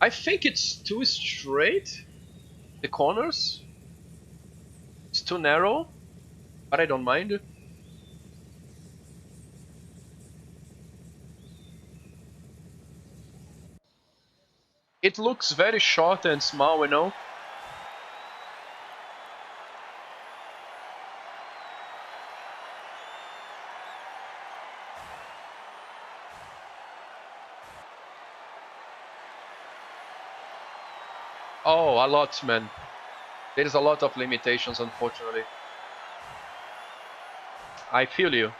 I think it's too straight. The corners. It's too narrow, but I don't mind. It looks very short and small, you know. Oh, a lot, man. There is a lot of limitations, unfortunately. I feel you.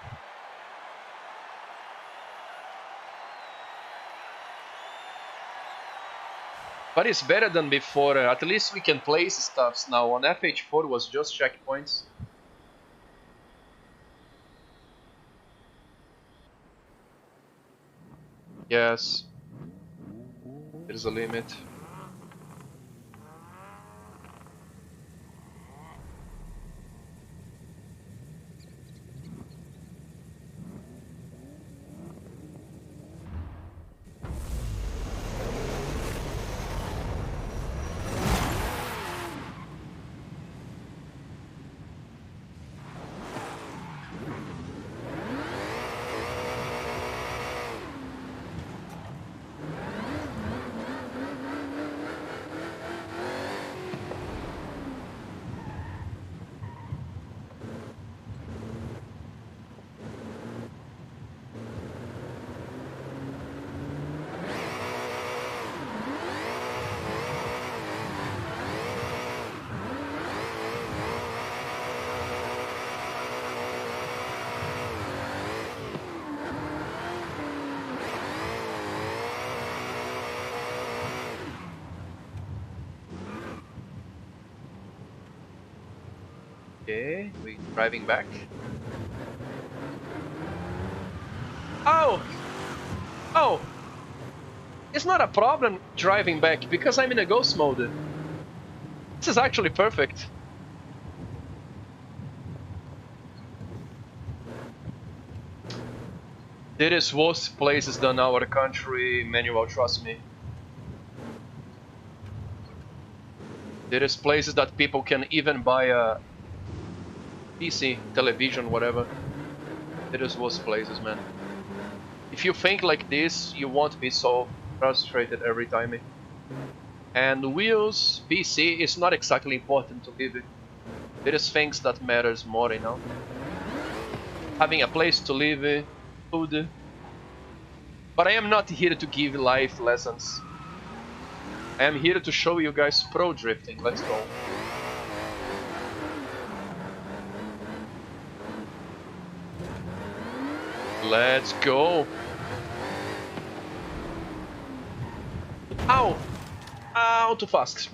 But it's better than before. At least we can place stuffs now. On FH4 was just checkpoints. Yes. There's a limit. Okay, we're driving back. Oh! Oh! It's not a problem driving back because I'm in a ghost mode. This is actually perfect. There is worse places than our country, Manuel, trust me. There is places that people can even buy a PC, television, whatever. There is worse places, man. If you think like this, you won't be so frustrated every time. And wheels, PC is not exactly important to live. There is things that matters more, you know. Having a place to live, food. But I am not here to give life lessons. I am here to show you guys pro drifting. Let's go. Let's go. Ow! Ow, too fast.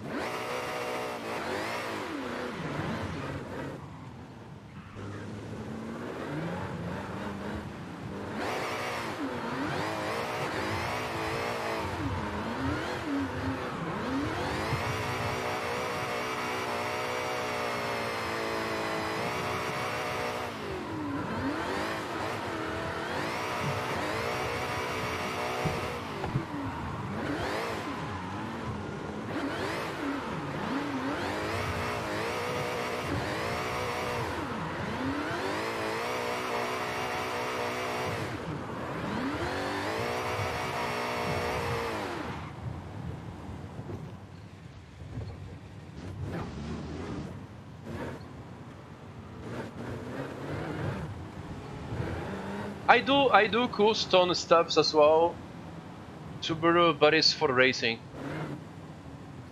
I do custom stuffs as well, Subaru, but it's for racing.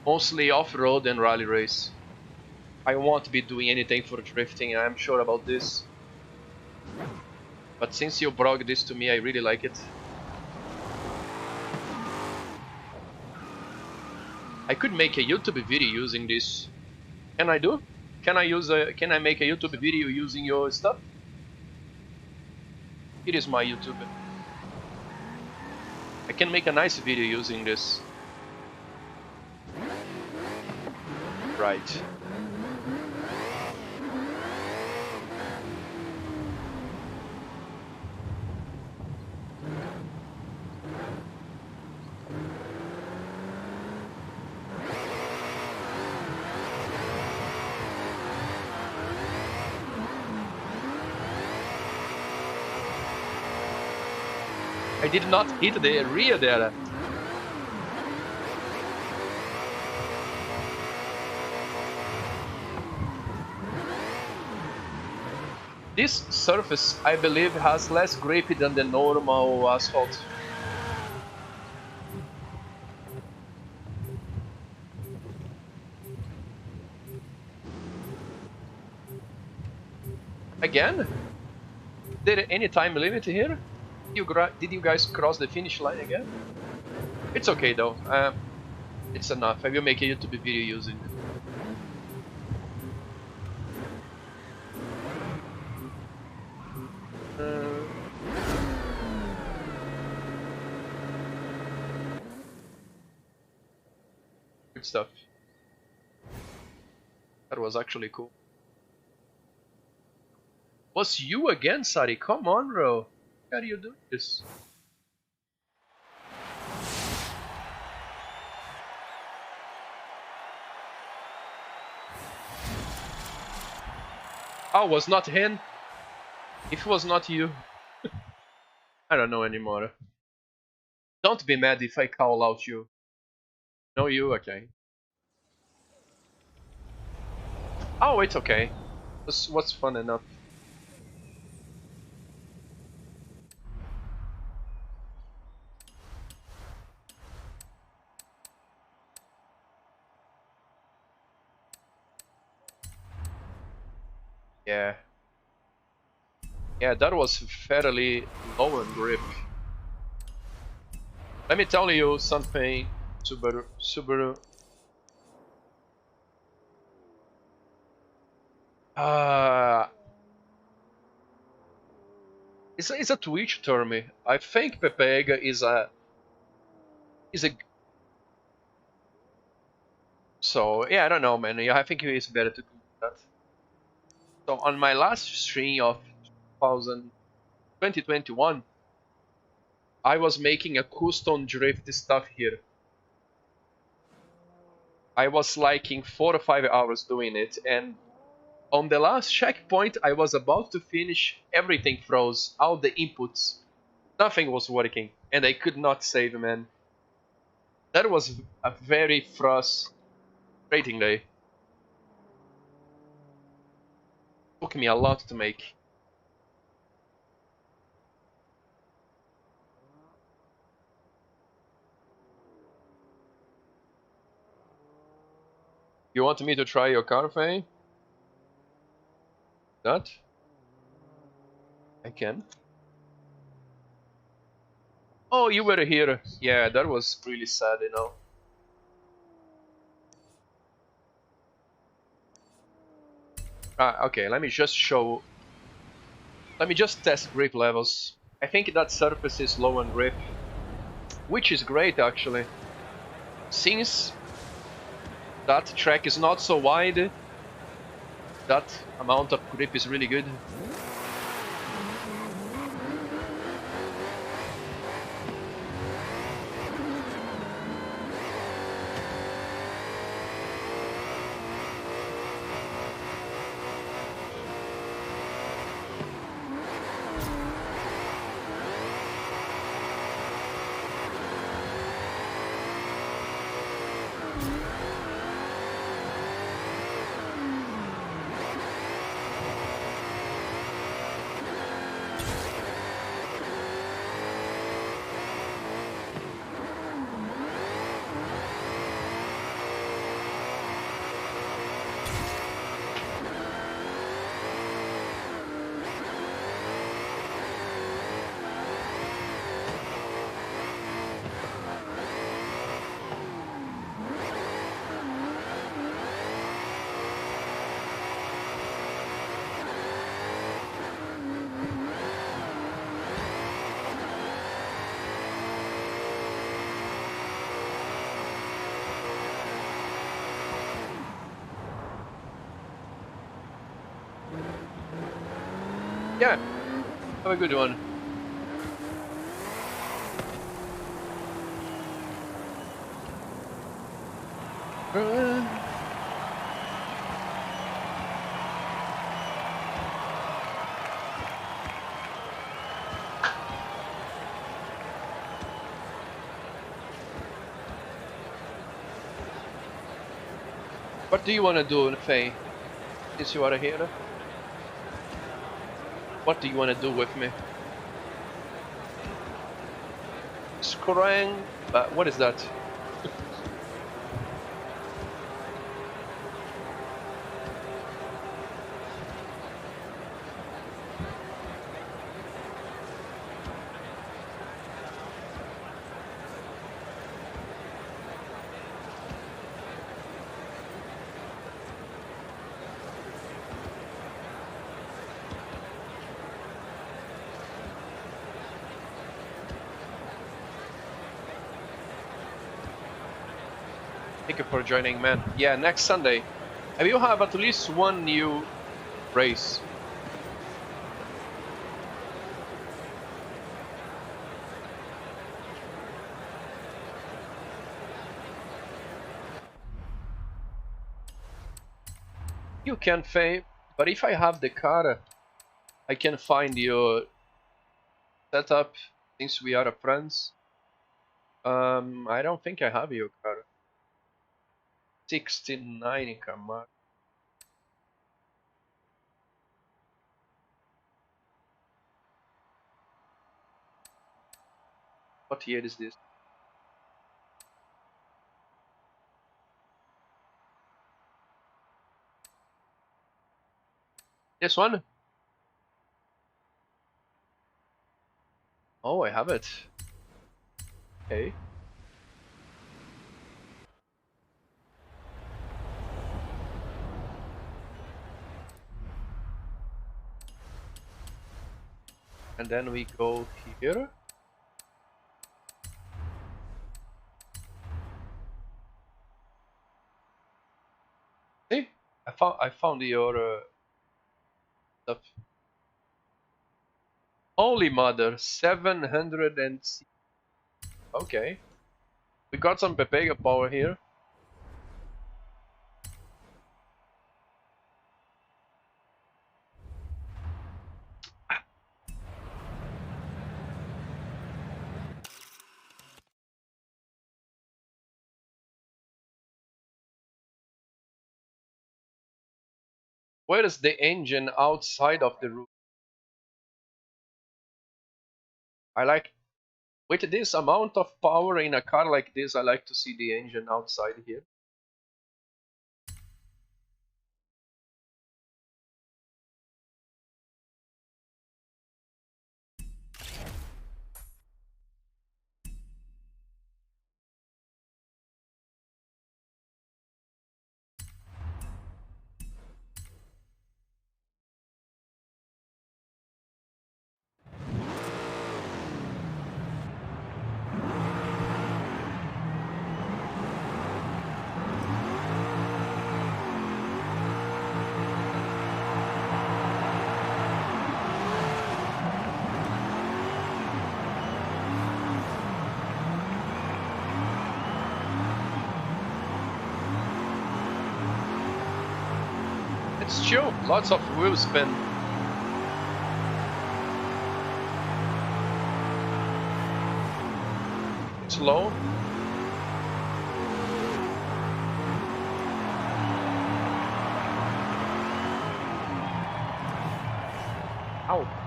Mostly off-road and rally race. I won't be doing anything for drifting, I'm sure about this. But since you brought this to me, I really like it. I could make a YouTube video using this. Can I do? Can I make a YouTube video using your stuff? It is my YouTube. I can make a nice video using this. Right. I did not hit the rear there. This surface, I believe, has less grip than the normal asphalt. Again? There any time limit here? Did you guys cross the finish line again? It's okay though. It's enough. I will make a YouTube video using it. Good stuff. That was actually cool. Was you again, Sari? Come on, bro. How are you doing this? Oh, was not him? If it was not you. I don't know anymore. Don't be mad if I call out you. No, you, okay. Oh, it's okay. What's fun enough. Yeah. Yeah, that was fairly low in grip. Let me tell you something, Subaru. It's a Twitch term. I think Pepega is a so yeah, I don't know, man. Yeah, I think it's better to do that. So on my last stream of 2021, I was making a custom drift stuff here. I was liking 4 or 5 hours doing it, and on the last checkpoint I was about to finish, everything froze, all the inputs, nothing was working, and I could not save, man. That was a very frustrating day. Took me a lot to make. You want me to try your car, Faye? That? I can. Oh, you were here. Yeah, that was really sad, you know. Okay, let me just test grip levels. I think that surface is low on grip, which is great actually. Since that track is not so wide, that amount of grip is really good. Yeah, have a good one. What do you want to do, Faye? Since you are here, what do you want to do with me? Skrang, what is that? Thank you for joining, man. Yeah, next Sunday. I will have at least one new race. You can, Faye, but if I have the car, I can find your setup since we are friends. I don't think I have your car. 69 Camaro. What year is this? This one? Oh, I have it. Okay. And then we go here. See? I found your stuff. Holy mother, 700 okay. We got some Pepega power here. Where is the engine outside of the roof? I like, with this amount of power in a car like this, I like to see the engine outside here. It's chill, lots of wheel spin. It's low. Ow.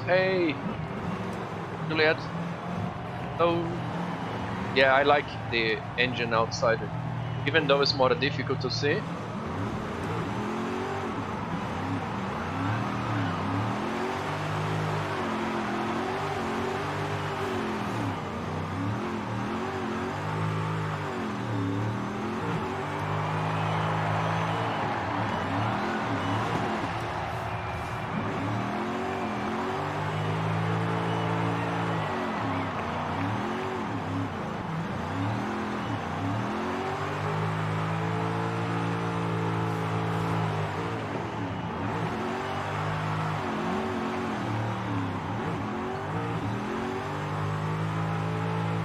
Hey, Juliet. Oh, yeah, I like the engine outside, even though it's more difficult to see.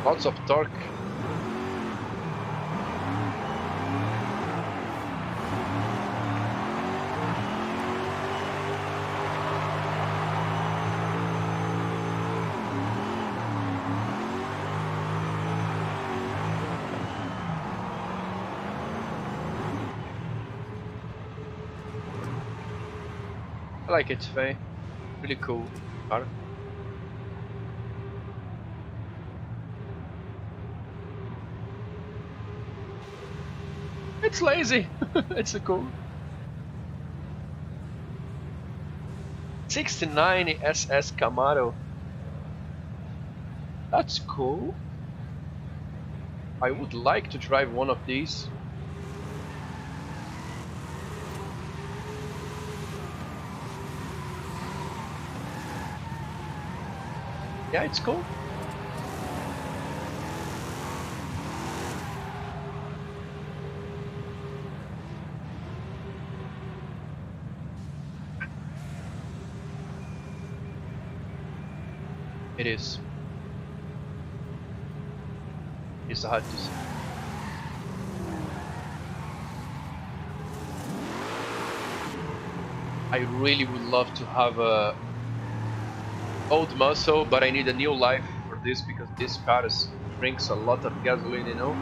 Lots of torque. I like it, Faye. Really cool car. It's lazy. It's a cool. 69 SS Camaro. That's cool. I would like to drive one of these. Yeah, it's cool. It is. It's hard to see. I really would love to have a old muscle, but I need a new life for this because this car drinks a lot of gasoline, you know.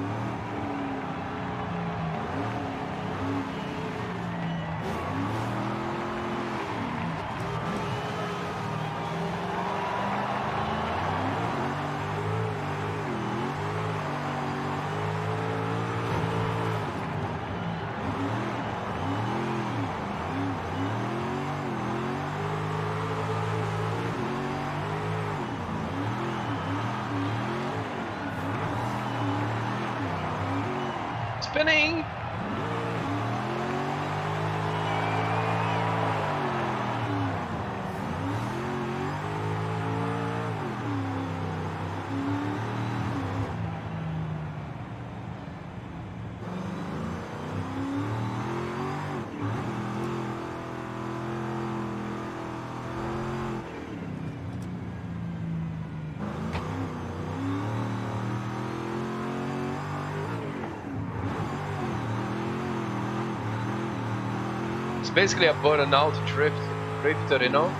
Spinning! It's basically a burnout drifter, you know?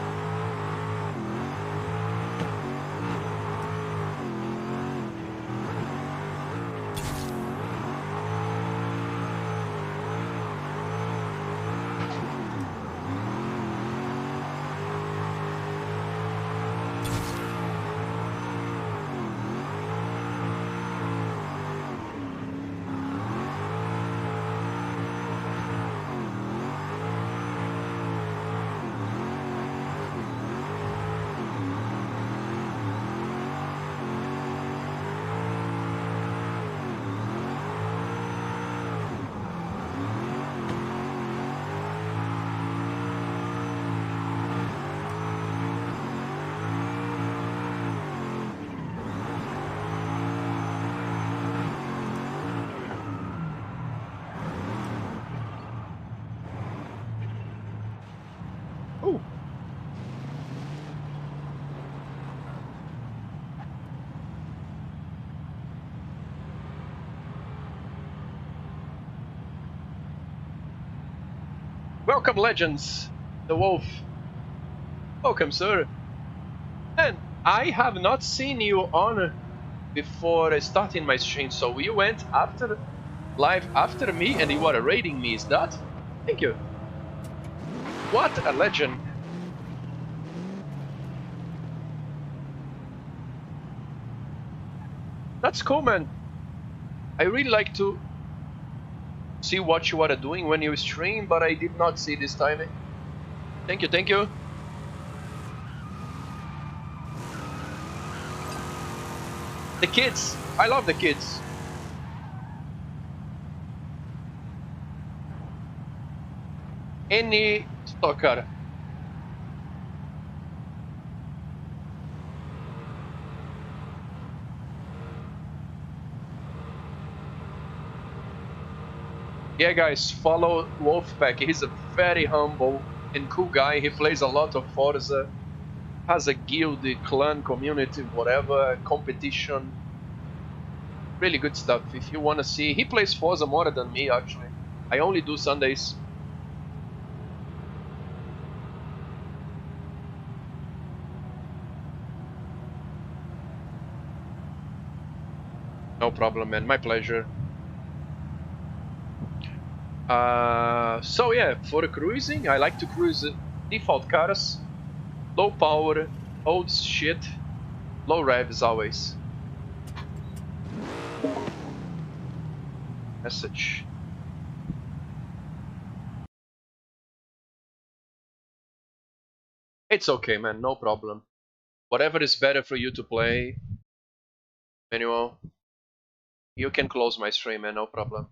Ooh. Welcome, legends. The wolf. Welcome, sir. And I have not seen you on before starting my stream, so you went after live after me and you are raiding me, is that? Thank you. What a legend. That's cool, man. I really like to see what you are doing when you stream, but I did not see this time. Thank you, thank you. The kids. I love the kids. Any stalker. Yeah, guys, follow Wolfpack. He's a very humble and cool guy. He plays a lot of Forza, has a guild, clan, community, whatever, competition. Really good stuff. If you want to see, he plays Forza more than me actually. I only do Sundays. No problem, man. My pleasure. So yeah, for cruising, I like to cruise default cars, low power, old shit, low revs always. Message. It's okay, man. No problem. Whatever is better for you to play, Manuel, you can close my stream, man. No problem.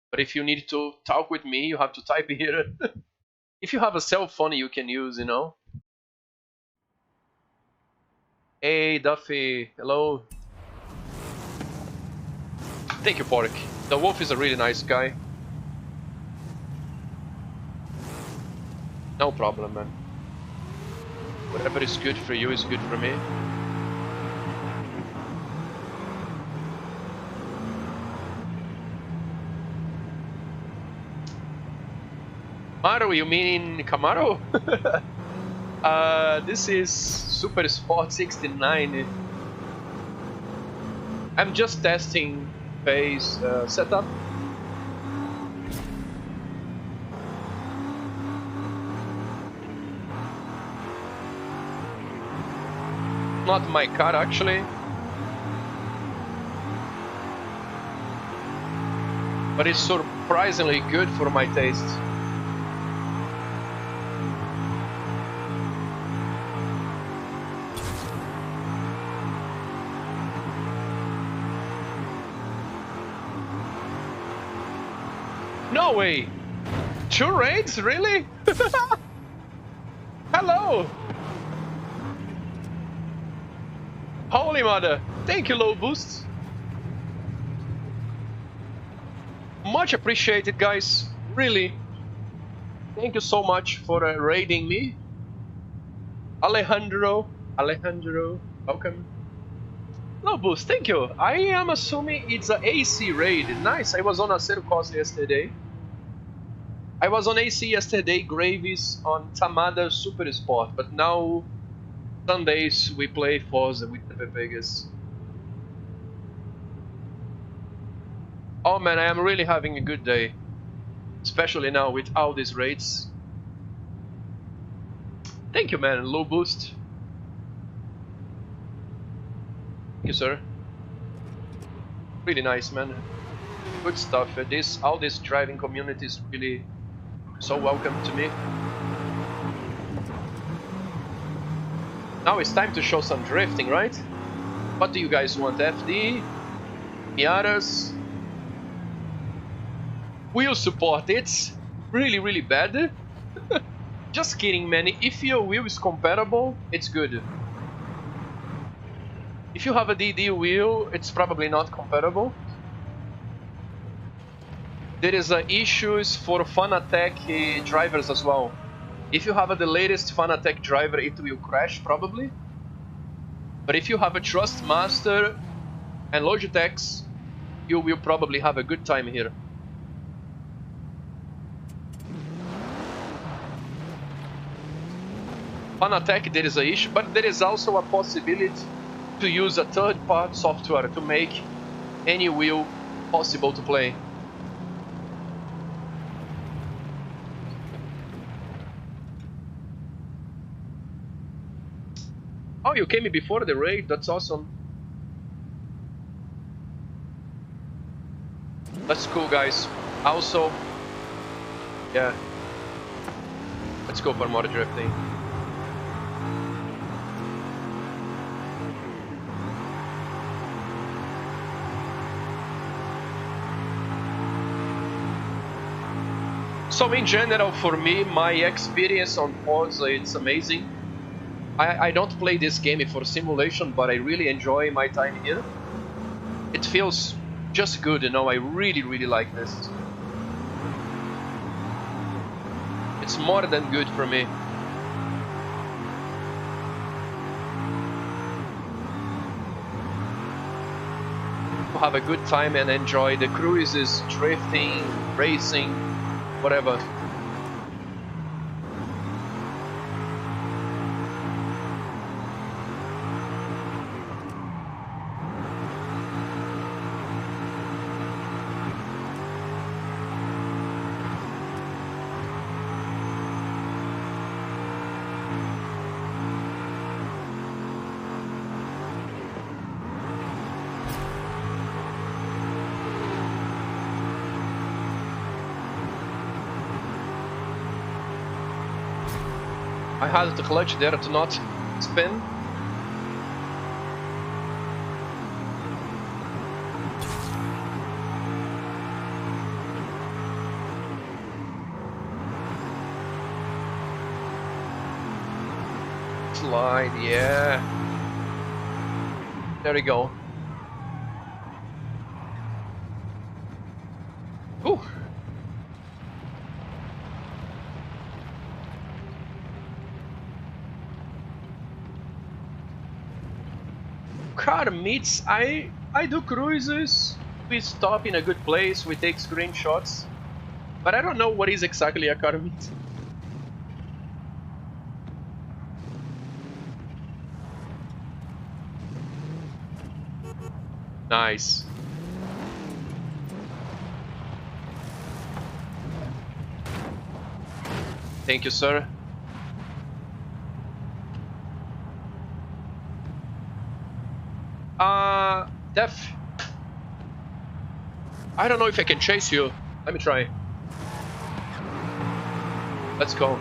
But if you need to talk with me, you have to type here. If you have a cell phone you can use, you know. Hey, Duffy. Hello. Thank you, Pork. The Wolf is a really nice guy. No problem, man. Whatever is good for you is good for me. Camaro, you mean Camaro? This is Super Sport 69. I'm just testing phase setup. Not my car actually, but it's surprisingly good for my taste. No way! 2 raids? Really? Hello! Holy mother! Thank you, low boost. Much appreciated, guys. Really. Thank you so much for raiding me. Alejandro, welcome. Low boost, thank you. I am assuming it's an AC raid. Nice. I was on a Circos yesterday. I was on AC yesterday, Gravies on Tamada Super Sport, but now Sundays we play Forza with the Vegas. Oh man, I am really having a good day, especially now with all these raids. Thank you, man. Low boost. Thank you, sir. Really nice, man. Good stuff. All this driving community is really so welcome to me. Now it's time to show some drifting, right? What do you guys want? FD? Miatas? Wheel support, it's really, really bad. Just kidding, man. If your wheel is compatible, it's good. If you have a DD wheel, it's probably not compatible. There is issues for Fanatec drivers as well. If you have the latest Fanatec driver, it will crash probably. But if you have a Trustmaster and Logitechs, you will probably have a good time here. Fanatec, there is an issue, but there is also a possibility to use a third-party software to make any wheel possible to play. Oh, you came before the raid? That's awesome. That's cool, guys. Also, yeah. Let's go for more drifting. So in general, for me, my experience on Forza, it's amazing. I don't play this game for simulation, but I really enjoy my time here. It feels just good, you know. I really, really like this. It's more than good for me. have a good time and enjoy the cruises, drifting, racing, whatever. I had the clutch there to not spin. Slide, yeah. There we go. Ooh. Car meets, I do cruises, we stop in a good place, we take screenshots, but I don't know what is exactly a car meet. Nice. Thank you, sir. Def. I don't know if I can chase you. Let me try. Let's go.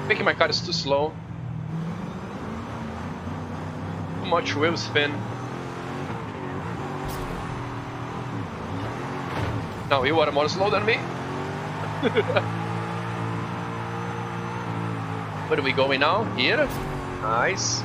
Making my car is too slow. Too much wheel spin. No, you are more slow than me. Where are we going now? Here? Nice.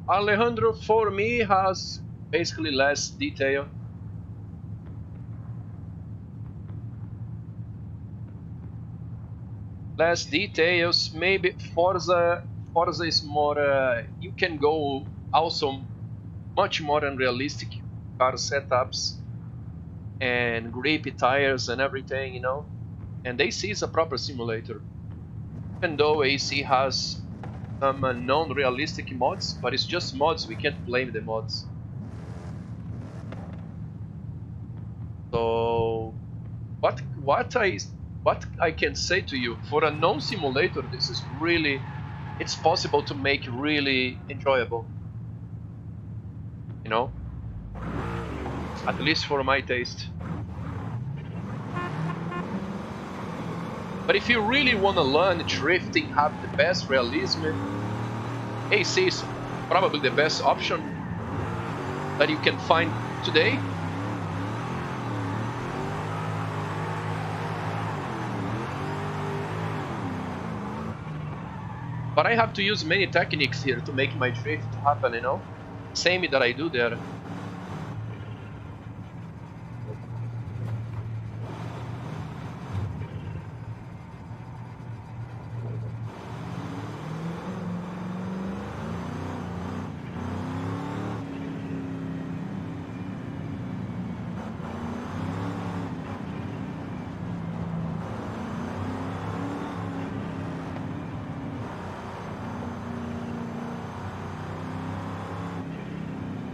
Alejandro, for me, has basically less detail. Less details. Maybe Forza is more. You can go also much more unrealistic car setups and grippy tires and everything, you know. And AC is a proper simulator. Even though AC has some non-realistic mods, but it's just mods, we can't blame the mods. So what I can say to you, for a non-simulator, this is really, it's possible to make really enjoyable, you know, at least for my taste. But if you really want to learn drifting, have the best realism, AC is probably the best option that you can find today. But I have to use many techniques here to make my drift happen, you know? Same that I do there.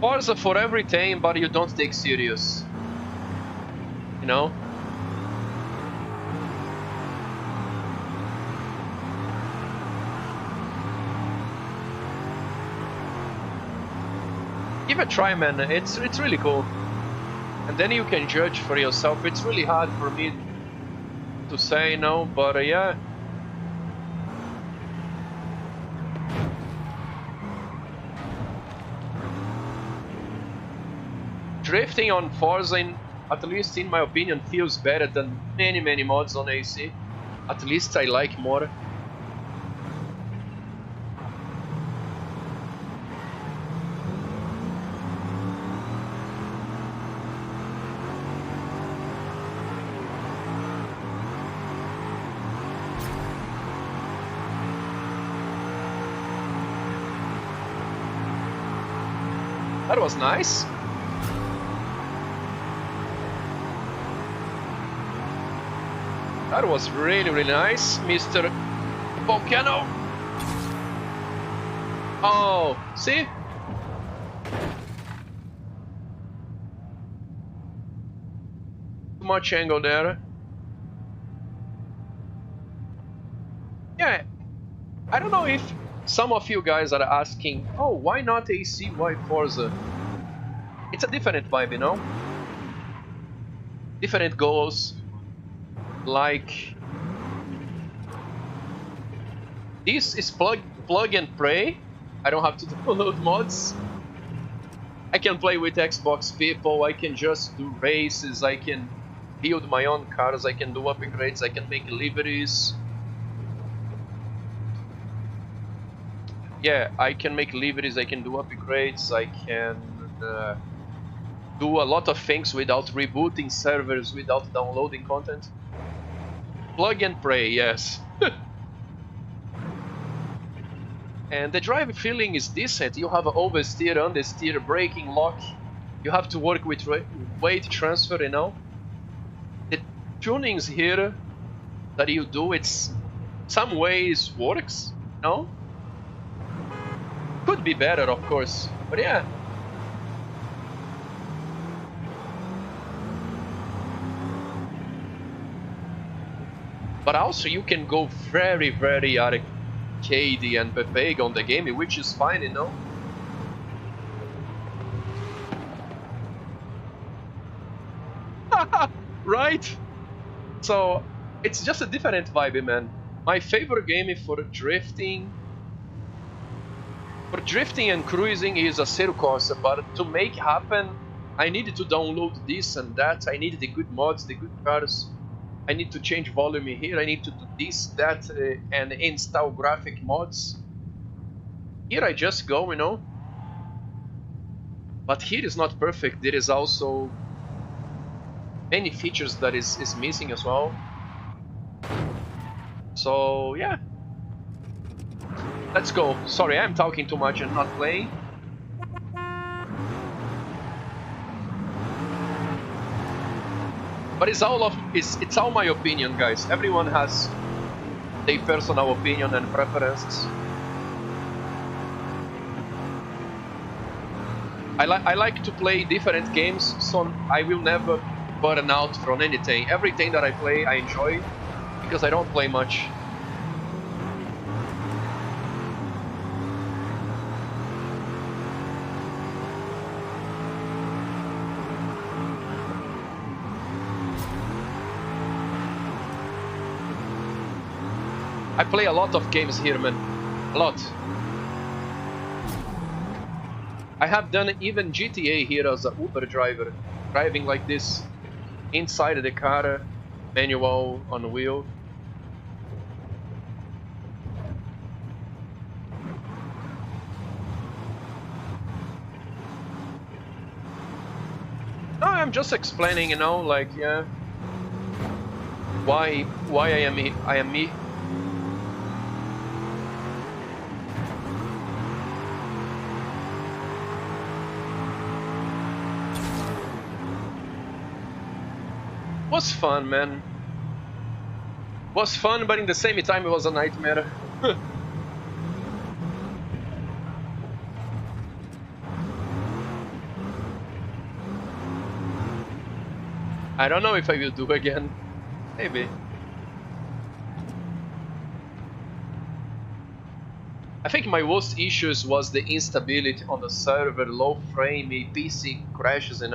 Forza for everything, but you don't take serious, you know? Give it a try, man. It's really cool. And then you can judge for yourself. It's really hard for me to say no, but yeah. Drifting on Forza, at least in my opinion, feels better than many mods on AC. At least I like more. That was nice. That was really nice, Mr. Volcano. Oh, see? Too much angle there. Yeah, I don't know if some of you guys are asking, oh, why not AC, why Forza? It's a different vibe, you know? Different goals. Like, this is plug and play. I don't have to download mods. I can play with Xbox people. I can just do races. I can build my own cars. I can do upgrades. I can make liveries. Yeah, I can make liveries. I can do upgrades. I can do a lot of things without rebooting servers, without downloading content. Plug and play, yes. And the drive feeling is decent. You have oversteer, understeer, braking, lock. You have to work with weight transfer, you know. The tunings here that you do, it's some ways works, you know. Could be better, of course, but yeah. But also you can go very arcadey and vague on the game, which is fine, you know. Right? So it's just a different vibe, man. My favorite game for drifting and cruising is a Circus, but to make happen, I needed to download this and that. I needed the good mods, the good cars. I need to change volume here, I need to do this, that, and install graphic mods. Here I just go, you know. But here is not perfect, there is also many features that is missing as well. So, yeah. Let's go. Sorry, I'm talking too much and not playing. But it's all my opinion, guys. Everyone has their personal opinion and preferences. I like to play different games, so I will never burn out from anything. Everything that I play, I enjoy, because I don't play much. I play a lot of games here, man. A lot. I have done even GTA here as an Uber driver. Driving like this. Inside the car. Manual on wheel. No, I'm just explaining, you know, like, yeah. Why I am me. Was fun, man. Was fun, but in the same time it was a nightmare. I don't know if I will do again. Maybe. I think my worst issues was the instability on the server, low frame, PC crashes, than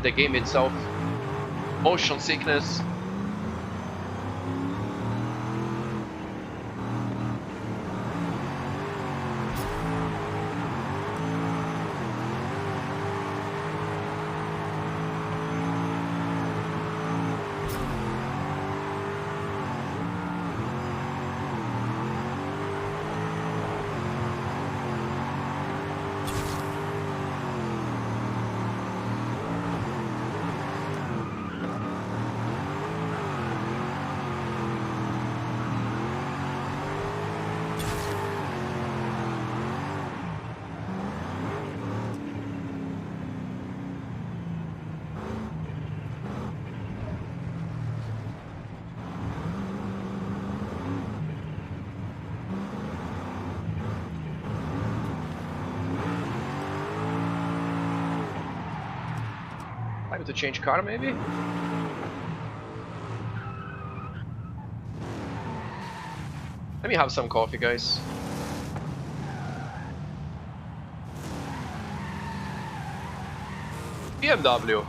the game itself. Motion sickness. Time to change car, maybe? Let me have some coffee, guys. BMW.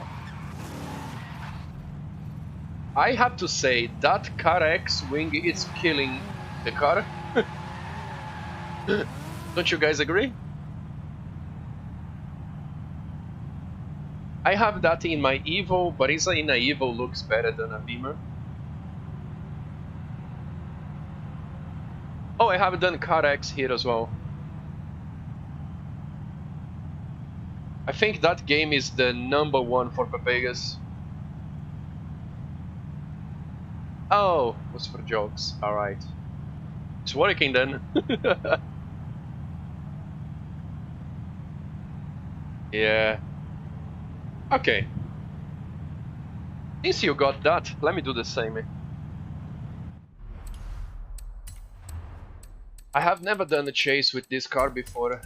I have to say, that car X-Wing is killing the car. Don't you guys agree? I have that in my Evo, but in a Evo looks better than a Beamer. Oh, I have done car X here as well. I think that game is the #1 for Papegas. Oh, was for jokes. Alright. It's working then. Yeah. Okay. Since you got that, let me do the same. I have never done a chase with this car before.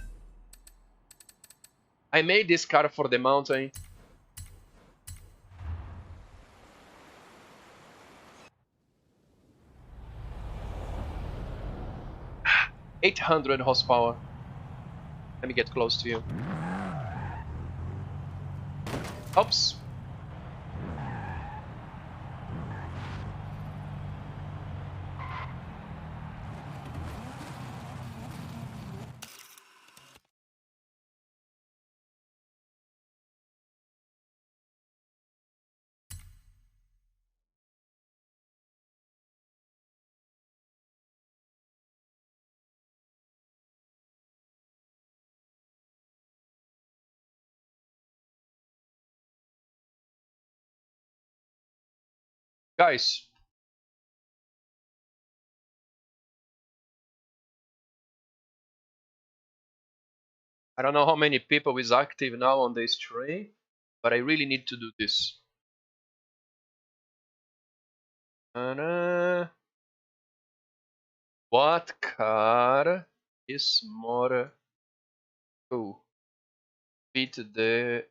I made this car for the mountain. 800 horsepower. Let me get close to you. Oops. Guys, I don't know how many people is active now on this train, but I really need to do this. What car is more cool? Beat the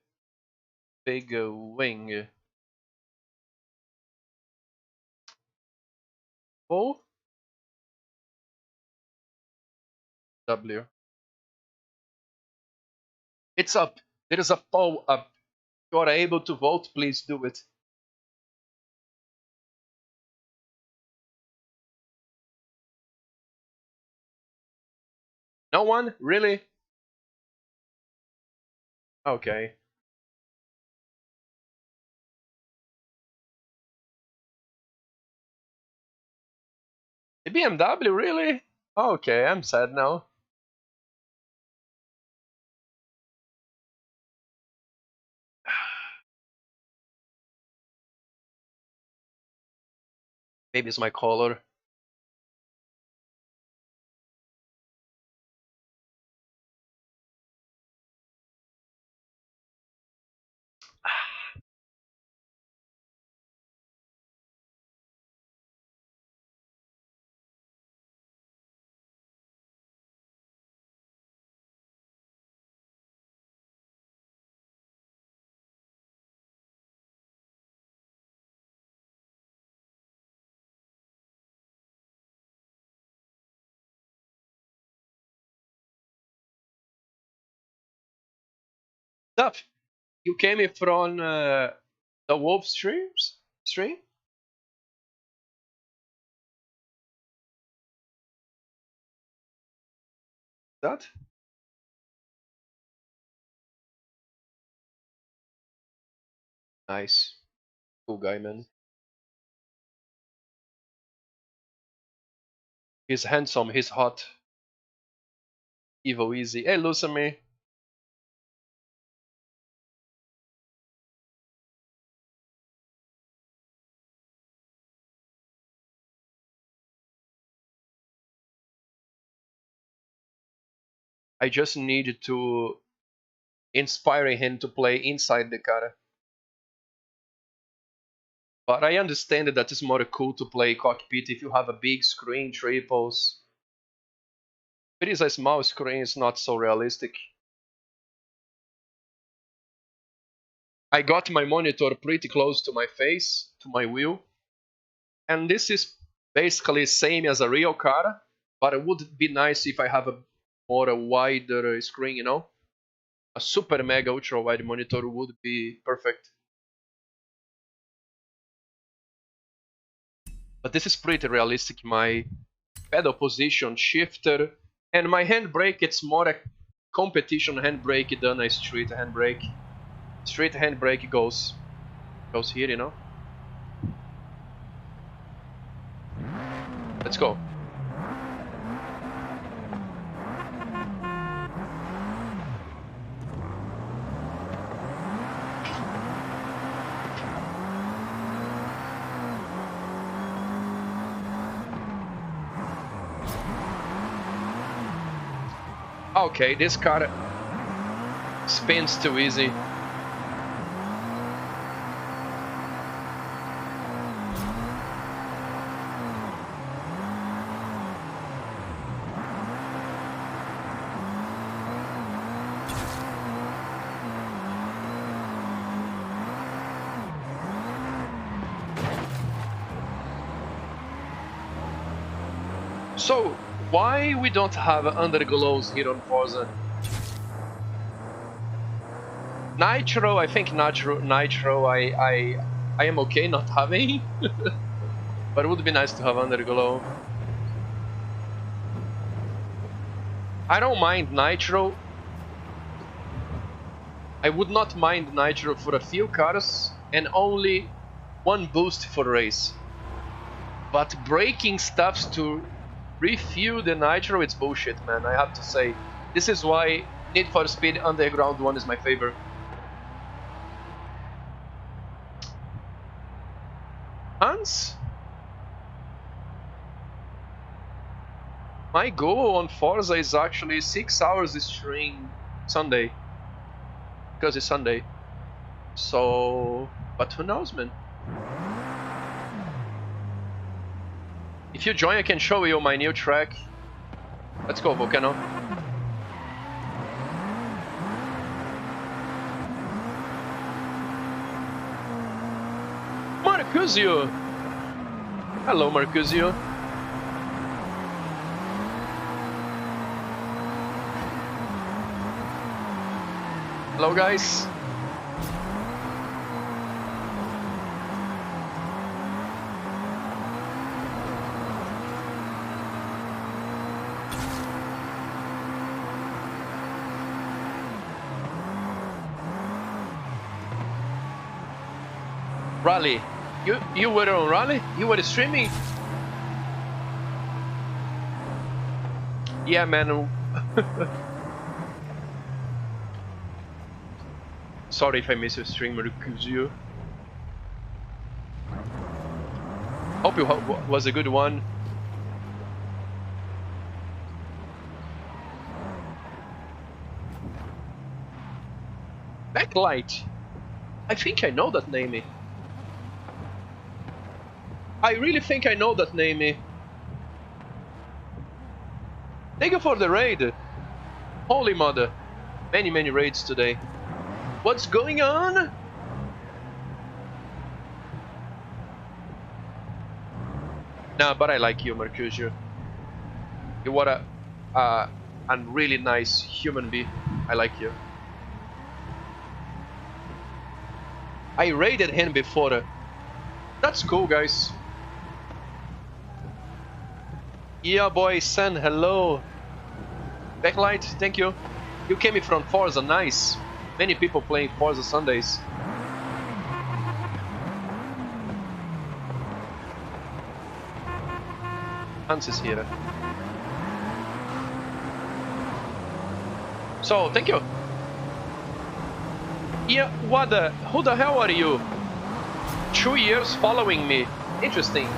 big wing. O W. It's up. There is a poll up. If you are able to vote, please do it. No one? Really? Okay. The BMW, really? Okay, I'm sad now. Maybe it's my color. Tough. You came from the Wolf stream? That? Nice. Cool guy, man. He's handsome, he's hot. Evil easy. Hey, listen me. I just need to inspire him to play inside the car. But I understand that it's more cool to play cockpit if you have a big screen, triples. If it is a small screen, it's not so realistic. I got my monitor pretty close to my face, to my wheel. And this is basically same as a real car, but it would be nice if I have a more wider screen, you know? A super mega ultra wide monitor would be perfect. But this is pretty realistic. My pedal position, shifter, and my handbrake, it's more a competition handbrake than a street handbrake. Street handbrake goes here, you know? Let's go. Okay, this car spins too easy. So, why we don't have underglows here on Forza? Nitro, I think Nitro, I am okay not having, but it would be nice to have underglow. I don't mind Nitro. I would not mind Nitro for a few cars and only one boost for race. But breaking stuffs to refuel the Nitro, it's bullshit, man, I have to say. This is why Need for Speed Underground 1 is my favorite. Hans? My goal on Forza is actually 6 hours stream Sunday. Because it's Sunday. So... but who knows, man? If you join, I can show you my new track. Let's go, Volcano. Marcuzio! Hello, Marcuzio. Hello, guys. Rally. You were on Rally? You were streaming? Yeah, man. Sorry if I miss your stream, Marcuzio. Hope it was a good one. Backlight. I think I know that name. I really think I know that name. Thank you for the raid. Holy mother. Many raids today. What's going on? Nah, but I like you, Mercutio. You are a really nice human being. I like you. I raided him before. That's cool, guys. Yeah, boy, San, hello. Backlight, thank you. You came in from Forza, nice. Many people playing Forza Sundays. Hans is here. So, thank you. Yeah, who the hell are you? 2 years following me. Interesting.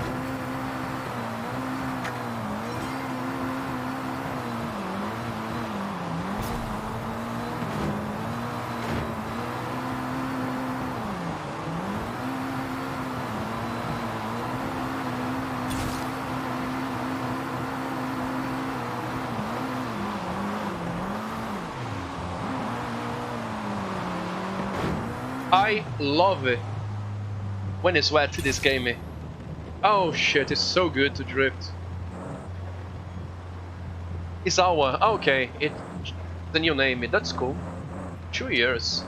I love it when it's wet this game. Oh shit, it's so good to drift. Izawa, okay, it's the new name, that's cool. 2 years.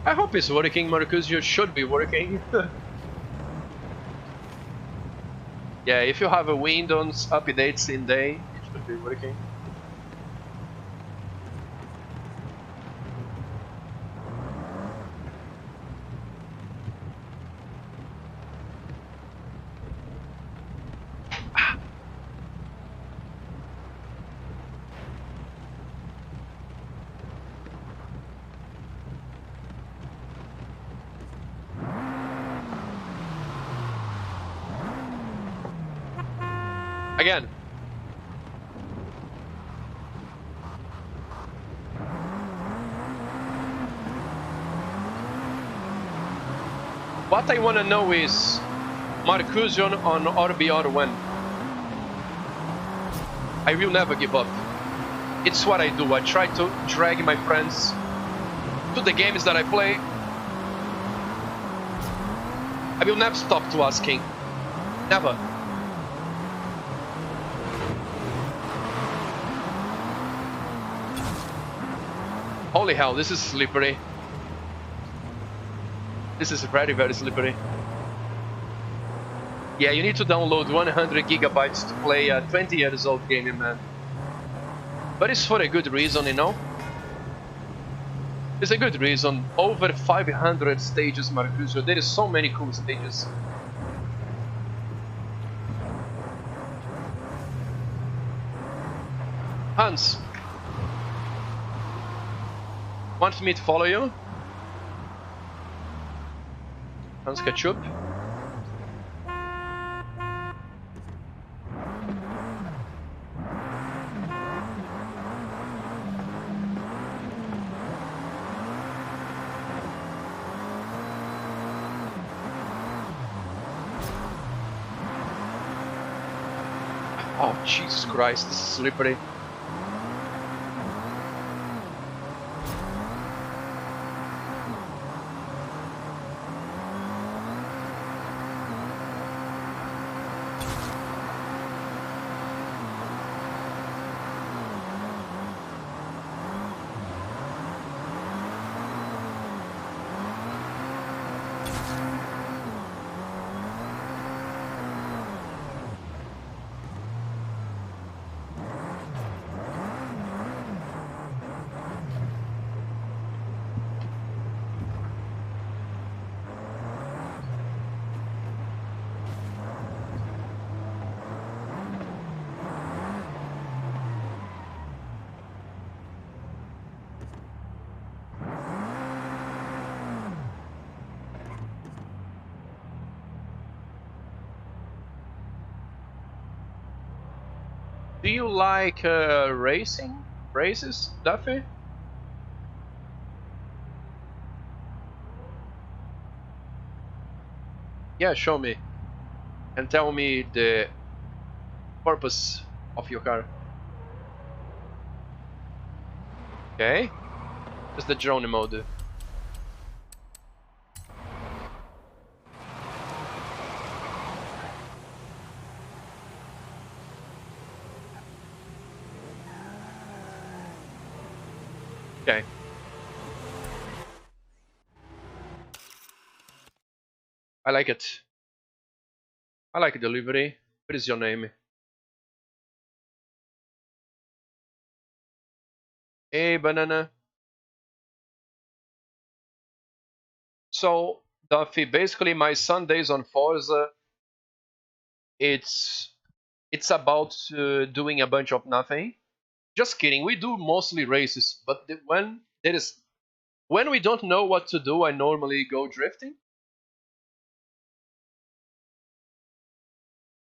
I hope it's working, Marcus, you should be working. Yeah, if you have a Windows updates in day, it should be working. Again. What I want to know is Marcusion on RBR1. I will never give up. It's what I do. I try to drag my friends to the games that I play. I will never stop to asking. Never. Holy hell, this is slippery. This is very, very slippery. Yeah, you need to download 100 gigabytes to play a 20 years old game, man. But it's for a good reason, you know? It's a good reason. Over 500 stages, Marcusio. There is so many cool stages. Hans. Want me to follow you? Hans Ketchup. Oh, Jesus Christ, this is slippery. Do you like races, Duffy? Yeah, show me. And tell me the purpose of your car. Okay. Just the drone mode. Okay. I like it. I like delivery. What is your name? Hey, banana. So, Duffy, basically my Sundays on Forza, it's it's about doing a bunch of nothing. Just kidding. We do mostly races, but when we don't know what to do, I normally go drifting.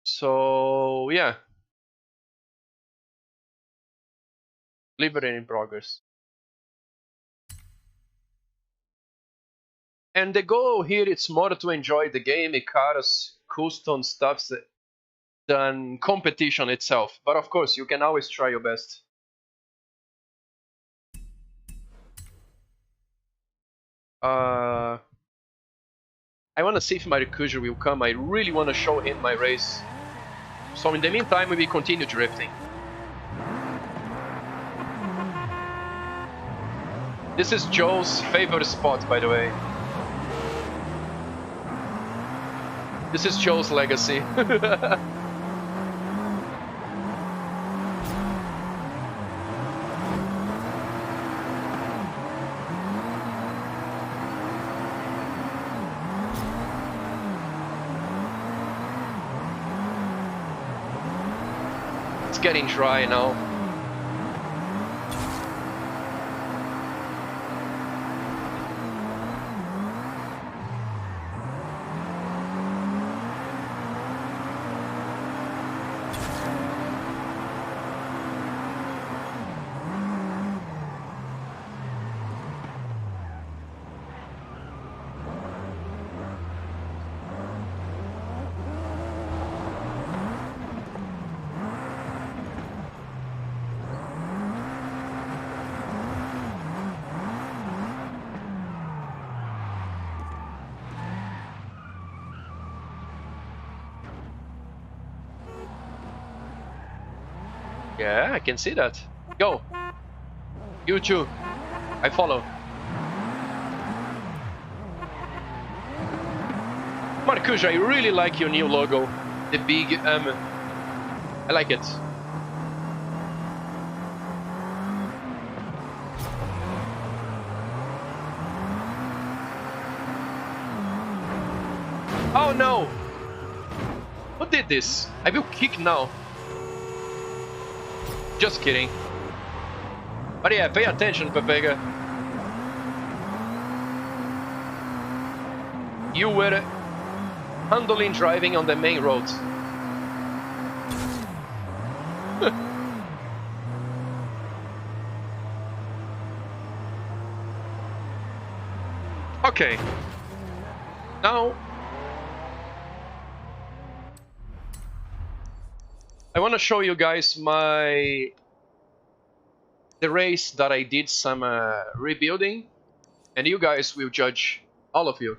So yeah, leave it in progress. And the goal here it's more to enjoy the game, cars, custom stuff than competition itself. But of course, you can always try your best. I want to see if my Recruiter will come. I really want to show him my race. So in the meantime, we will continue drifting. This is Joe's favorite spot, by the way. This is Joe's legacy. It's getting dry now. Yeah, I can see that. Go. You too. I follow. Marcus, I really like your new logo. The big M. I like it. Oh no! Who did this? I will kick now. Just kidding. But yeah, pay attention, Pepega. You were handling driving on the main road. Okay. Now I want to show you guys the race that I did some rebuilding, and you guys will judge, all of you.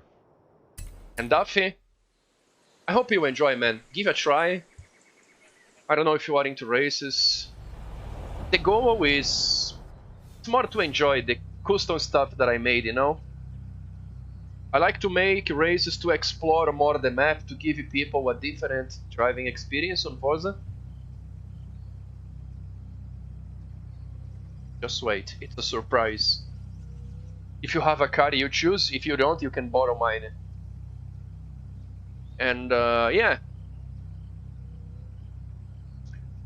And Duffy, I hope you enjoy, man. Give it a try. I don't know if you are into races. The goal is more to enjoy the custom stuff that I made, you know? I like to make races to explore more the map, to give people a different driving experience on Forza. Just wait, it's a surprise. If you have a car, you choose. If you don't, you can borrow mine. And yeah.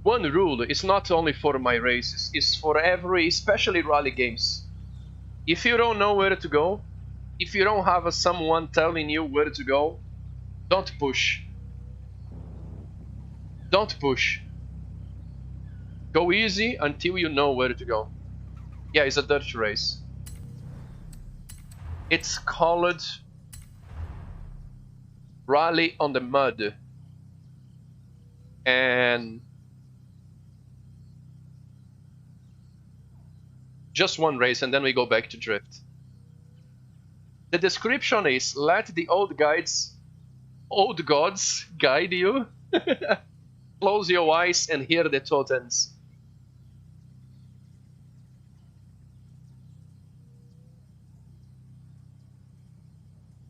One rule is not only for my races, it's for every, especially rally games. If you don't know where to go, if you don't have someone telling you where to go, don't push. Don't push. Go easy until you know where to go. Yeah, it's a dirt race. It's called Rally on the Mud. And just one race and then we go back to drift. The description is, let the old gods guide you. Close your eyes and hear the totems.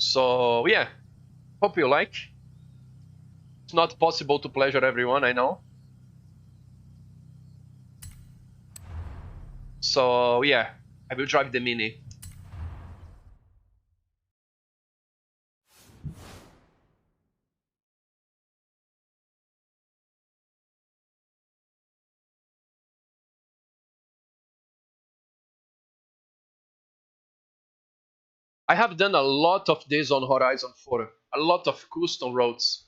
So yeah, hope you like. It's not possible to pleasure everyone, I know. So yeah, I will drive the Mini. I have done a lot of this on Horizon 4, a lot of custom roads.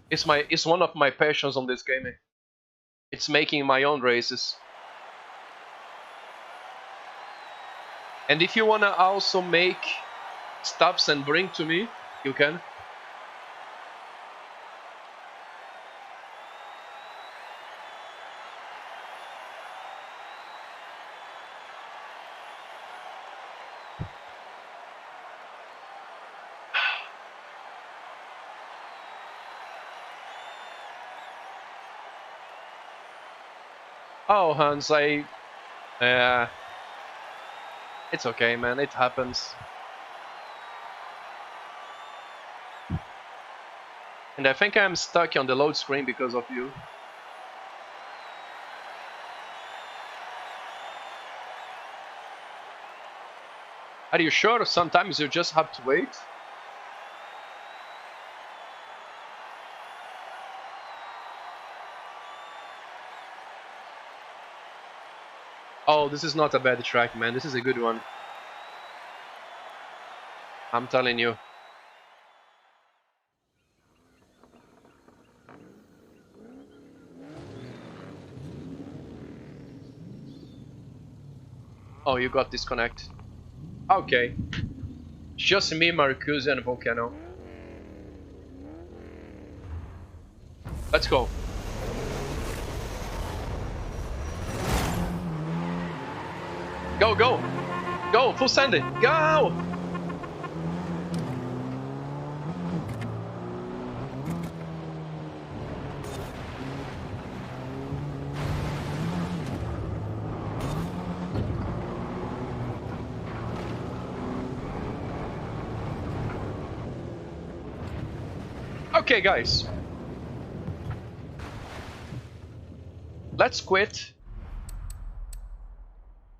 It's one of my passions on this game. It's making my own races. And if you wanna also make stuffs and bring to me, you can. Oh, Hans, it's okay, man. It happens. And I think I'm stuck on the load screen because of you. Are you sure? Sometimes you just have to wait. Oh, this is not a bad track, man. This is a good one. I'm telling you. Oh, you got disconnected. Okay. Just me, Marcuse, and Volcano. Let's go. Go, go! Go, full send it! Go! Okay, guys. Let's quit.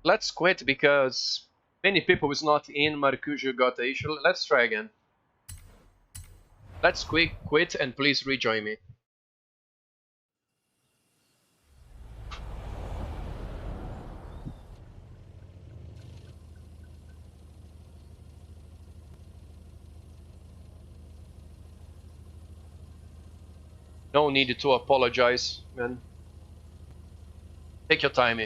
Let's quit because many people is not in. Marcuse got the issue. Let's try again. Let's quit and please rejoin me. No need to apologize, man. Take your time.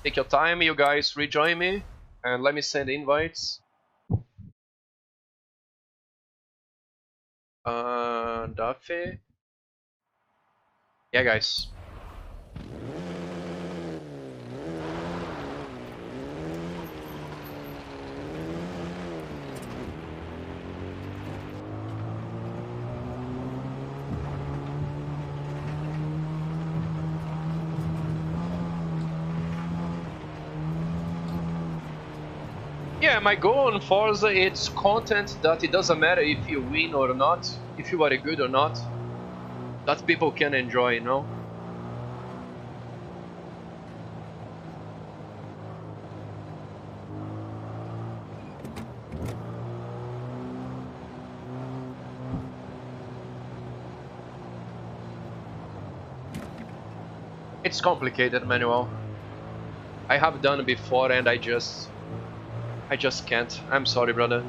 Take your time, you guys. Rejoin me, and let me send invites. Duffy. Yeah, guys. Yeah, my goal on Forza it's content that it doesn't matter if you win or not, if you are good or not, that people can enjoy, you know? It's complicated, Manuel. I have done it before and I just can't. I'm sorry, brother.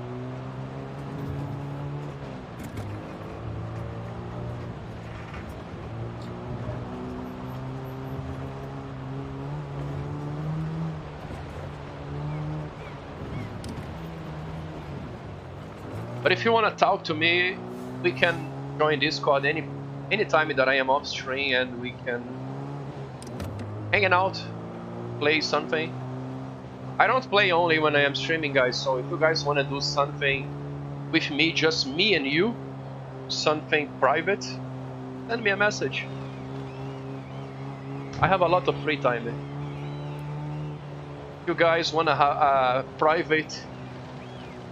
But if you want to talk to me, we can join Discord anytime that I am off stream and we can hang out, play something. I don't play only when I am streaming, guys, so if you guys want to do something with me, just me and you, something private, send me a message. I have a lot of free time. If you guys want to have a private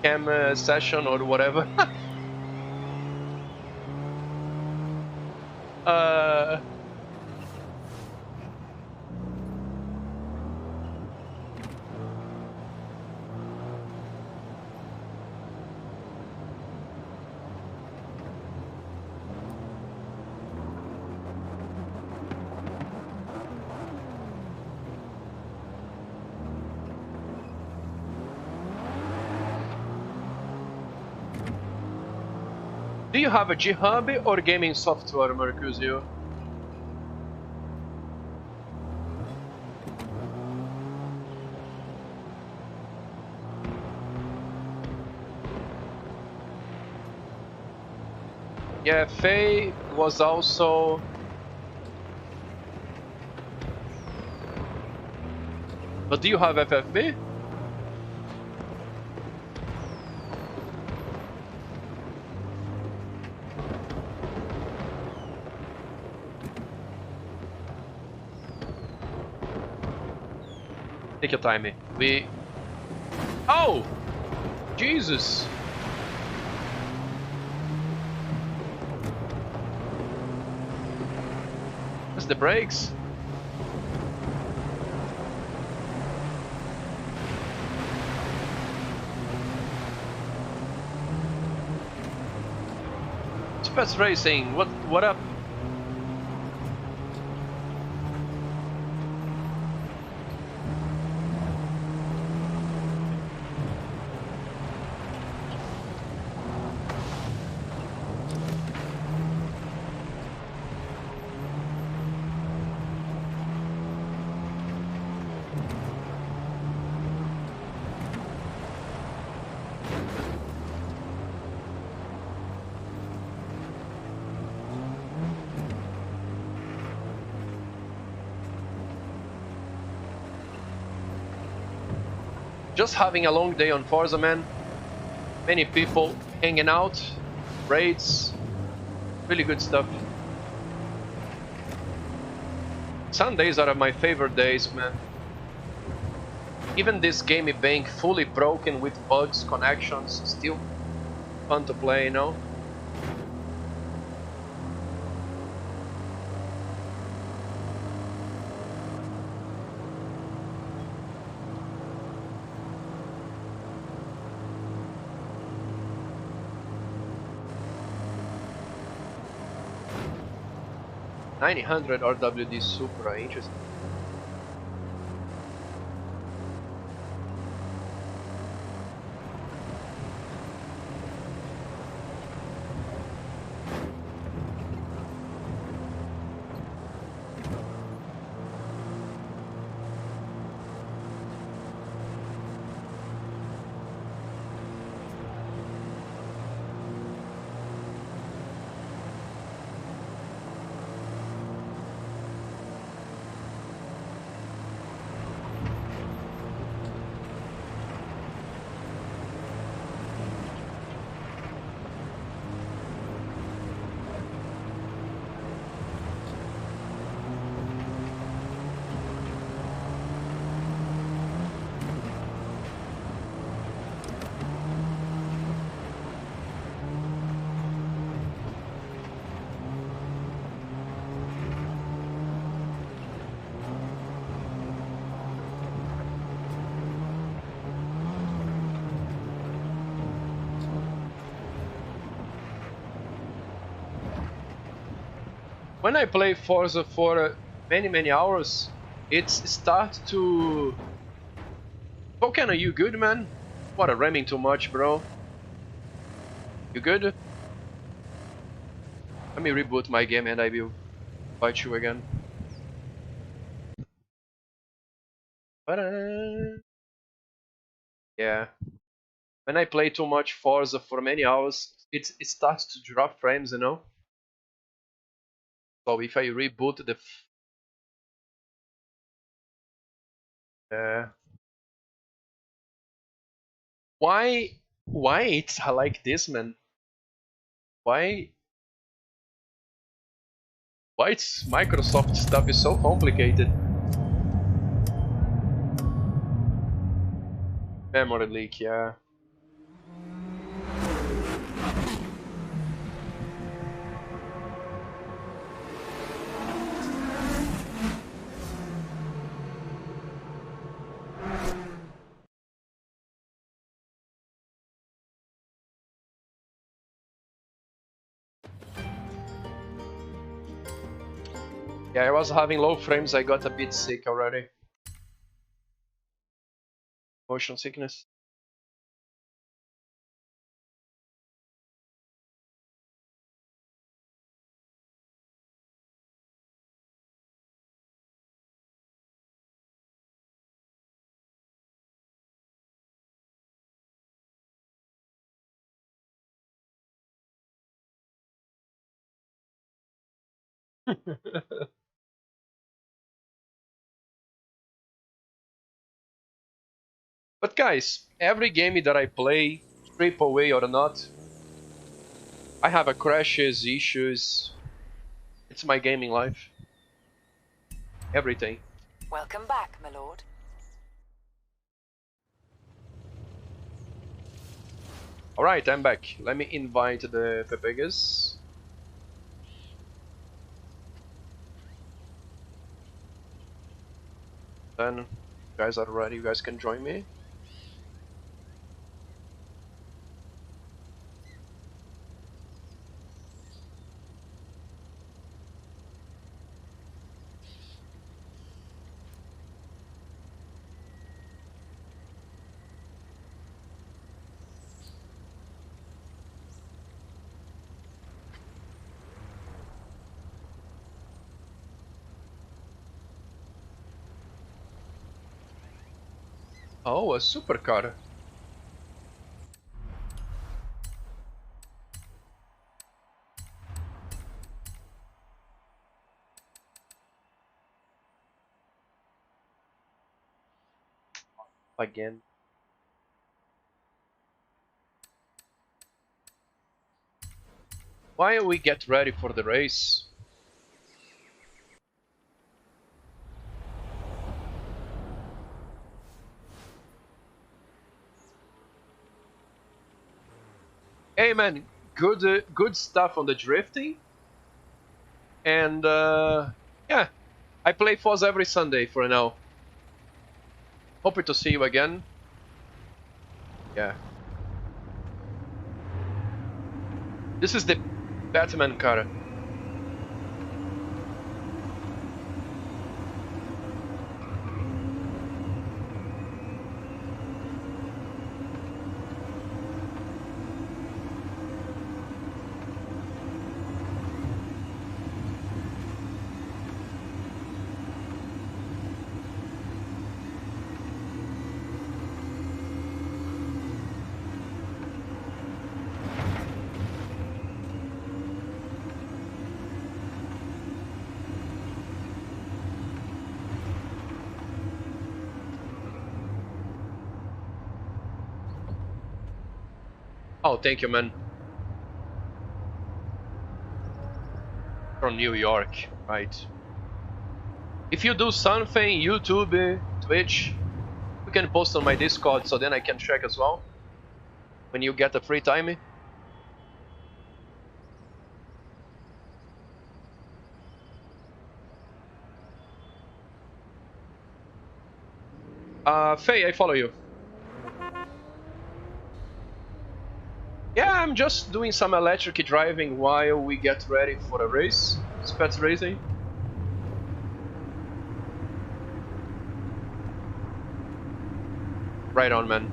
cam session or whatever. uh, do you have a G-Hub or gaming software, Mercuzio? Yeah, Faye was also... But do you have FFB? Take your time, we... Oh! Jesus! That's the brakes. Spets Racing, what up? Just having a long day on Forza, man. Many people hanging out, raids, really good stuff. Sundays are my favorite days, man. Even this gamey bank fully broken with bugs, connections, still fun to play, you know? $900 RWD Supra, interesting. When I play Forza for many hours, it starts to... Poken, are you good, man? What, ramming too much, bro? You good? Let me reboot my game and I will fight you again. Yeah. When I play too much Forza for many hours, it starts to drop frames, you know? So if I reboot the... Why it's like this, man? Why it's Microsoft stuff is so complicated? Memory leak, yeah. Yeah, I was having low frames, I got a bit sick already. Motion sickness. But guys, every game that I play, AAA or not, I have a crashes, issues. It's my gaming life. Everything. Welcome back, my lord. Alright, I'm back. Let me invite the Pepegas. Then, you guys are ready, you guys can join me. Oh, a supercar. Again. While we get ready for the race, hey man, good stuff on the drifting, and yeah, I play Forza every Sunday for now. Hoping to see you again. Yeah. This is the Batman car. Oh, thank you, man. From New York, right? If you do something, YouTube, Twitch, you can post on my Discord so then I can check as well. When you get the free time. Faye, I follow you. Yeah, I'm just doing some electric driving while we get ready for a race. Spets racing. Right on, man.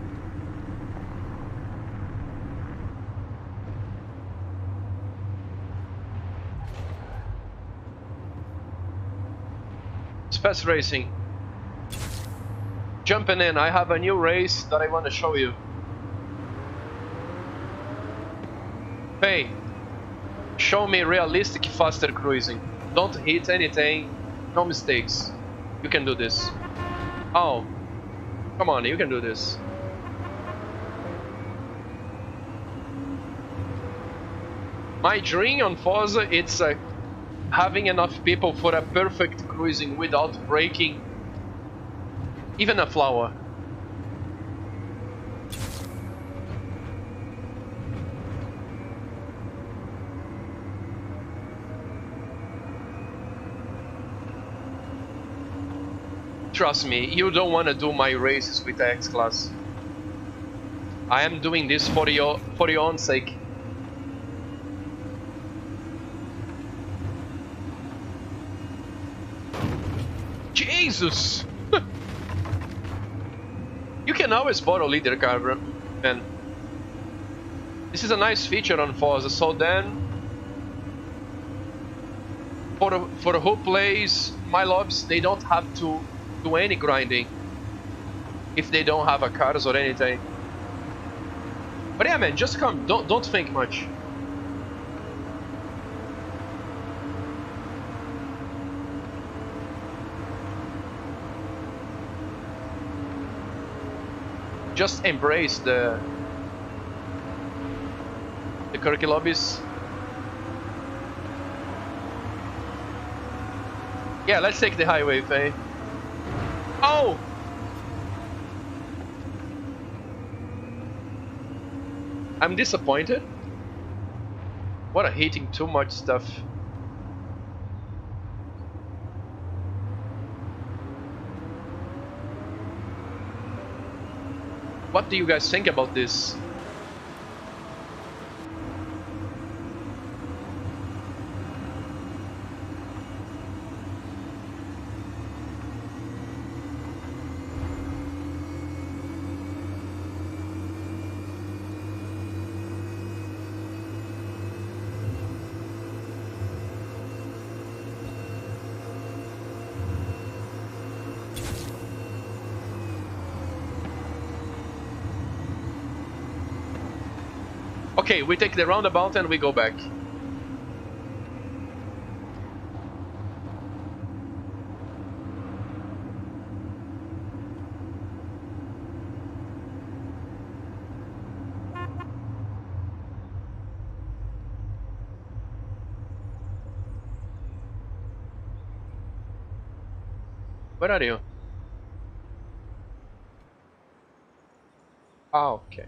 Spets racing. Jumping in, I have a new race that I want to show you. Hey, show me realistic faster cruising. Don't hit anything, no mistakes. You can do this. Oh, come on, you can do this. My dream on Forza, it's having enough people for a perfect cruising without breaking even a flower. Trust me, you don't want to do my races with the X-Class. I am doing this for your own sake. Jesus! You can always borrow leader car, bro. Man. This is a nice feature on Forza, so then for who plays my lobs, they don't have to do any grinding if they don't have a cars or anything. But yeah, man, just come. Don't think much. Just embrace the quirky lobbies. Yeah, let's take the highway, Faye. Oh! I'm disappointed. What a hating too much stuff. What do you guys think about this? Okay, we take the roundabout and we go back. Where are you? Ah, okay.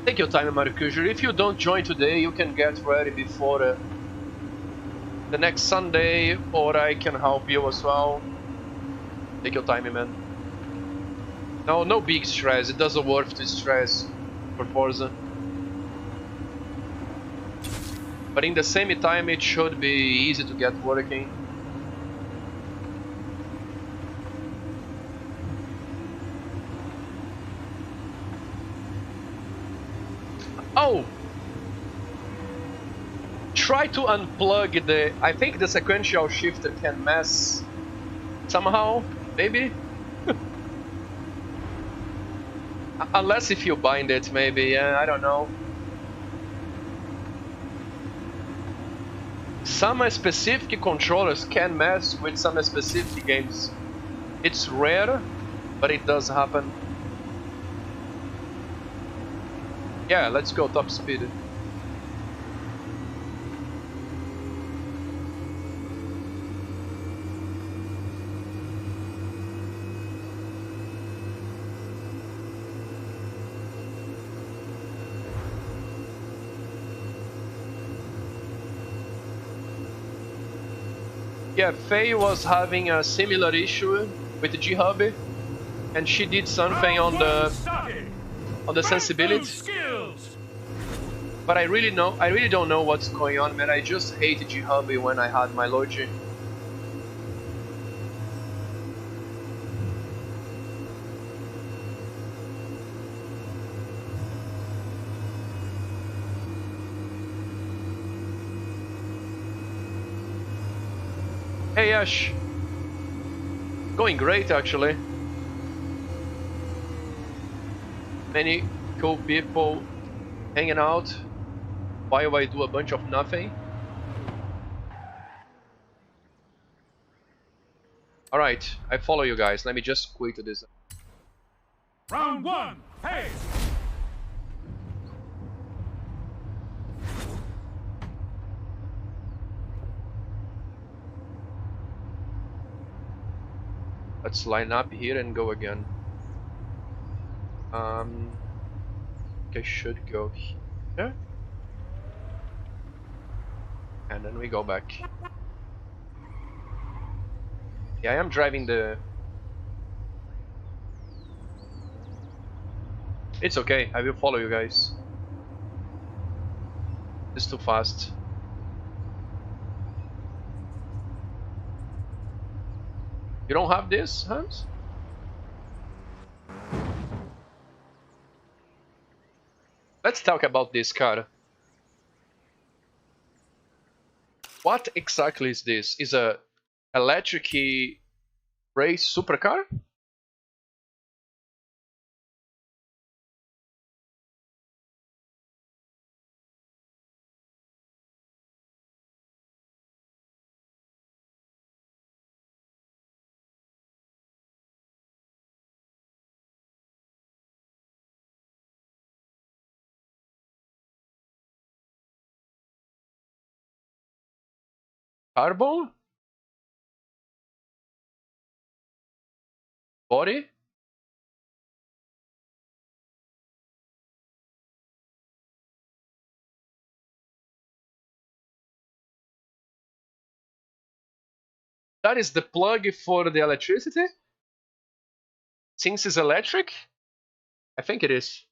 Take your time, Marcus. If you don't join today, you can get ready before the next Sunday, or I can help you as well. Take your time, man. No big stress. It doesn't worth the stress for Forza. But in the same time, it should be easy to get working. Oh! Try to unplug the... I think the sequential shifter can mess somehow, maybe? Unless if you bind it, maybe, yeah, I don't know. Some specific controllers can mess with some specific games. It's rare, but it does happen. Yeah, let's go top speed. Yeah, Faye was having a similar issue with the G-Hub, and she did something on the sensibility. But I really don't know what's going on, man. I just hated G-Hub when I had my Logi. Hey Ash, going great actually. Many cool people hanging out while I do a bunch of nothing. Alright, I follow you guys. Let me just quit this. Round one, hey! Let's line up here and go again. I should go here. And then we go back. Yeah, I am driving the... It's okay, I will follow you guys. It's too fast. You don't have this, Hans? Let's talk about this car. What exactly is this? Is a electric race supercar? Carbon? Body? That is the plug for the electricity? Since it's electric? I think it is.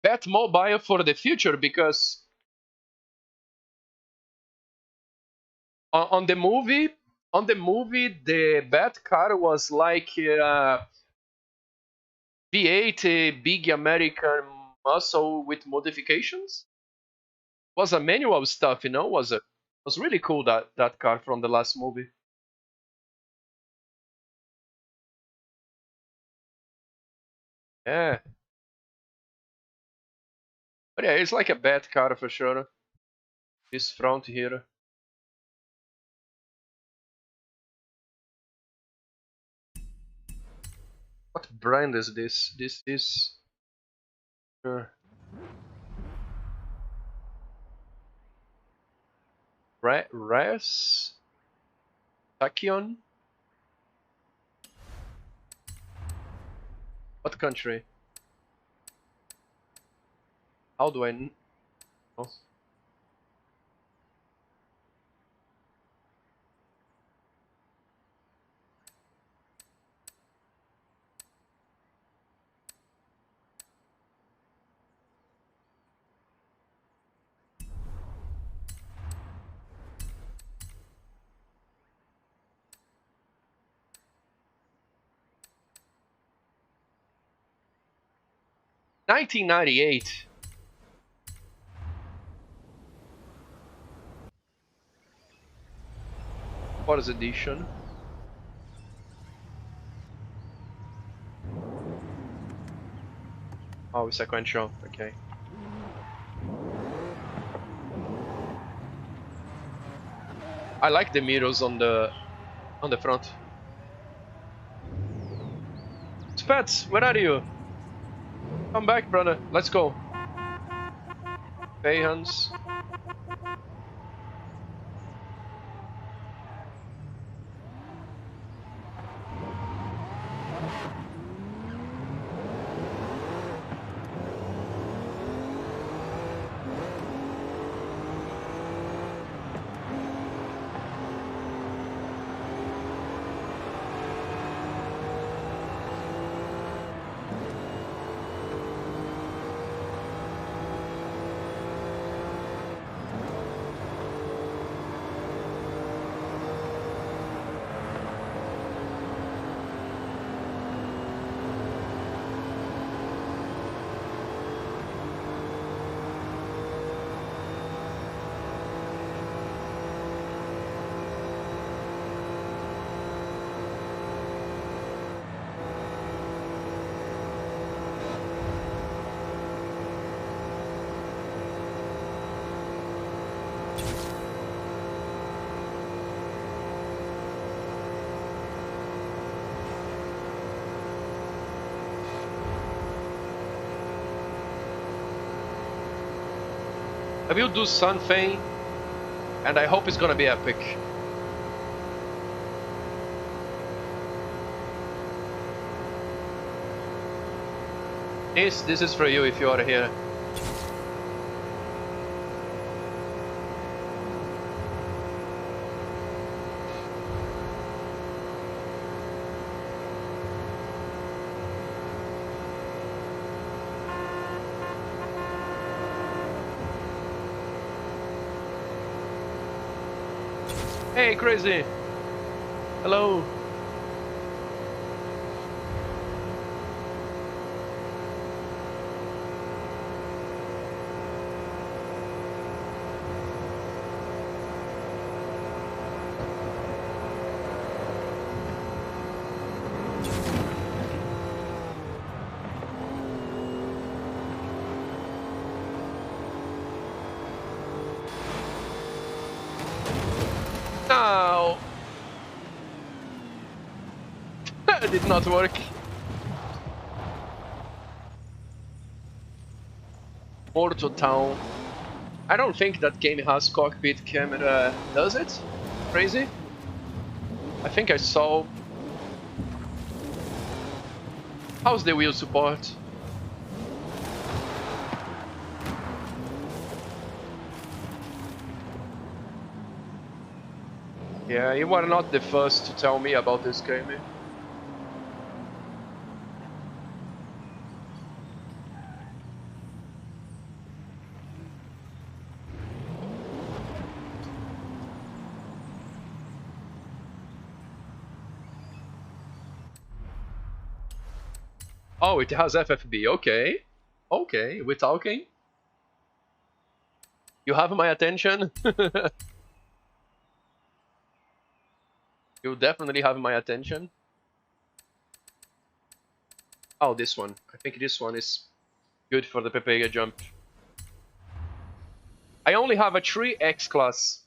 Batmobile for the future, because on the movie, the Bat car was like V8, a big American muscle with modifications. Was a manual stuff, you know. Was really cool, that car from the last movie. Yeah, but yeah, it's like a Bat car for sure. This front here. What brand is this? This is Res Tachyon. What country? How do I know? 1998. Sports edition. Oh, sequential. Okay. I like the mirrors on the front. Spats, where are you? Come back, brother. Let's go. Hey, Hans. I will do something, and I hope it's gonna be epic. This is for you if you are here. Hey, crazy! Hello! No! That did not work. Morto Town. I don't think that game has cockpit camera, does it? Crazy? I think I saw... How's the wheel support? Yeah, you were not the first to tell me about this game. Oh, it has FFB. Okay. Okay, we're talking. You have my attention. You definitely have my attention. Oh, this one. I think this one is good for the Pepega jump. I only have a 3X class.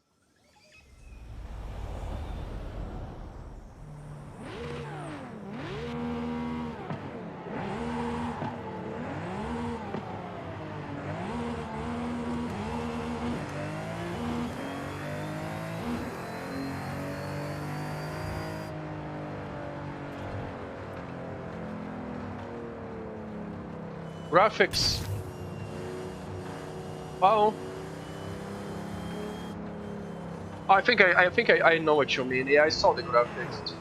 Graphics. Wow. I think I know what you mean. Yeah, I saw the graphics.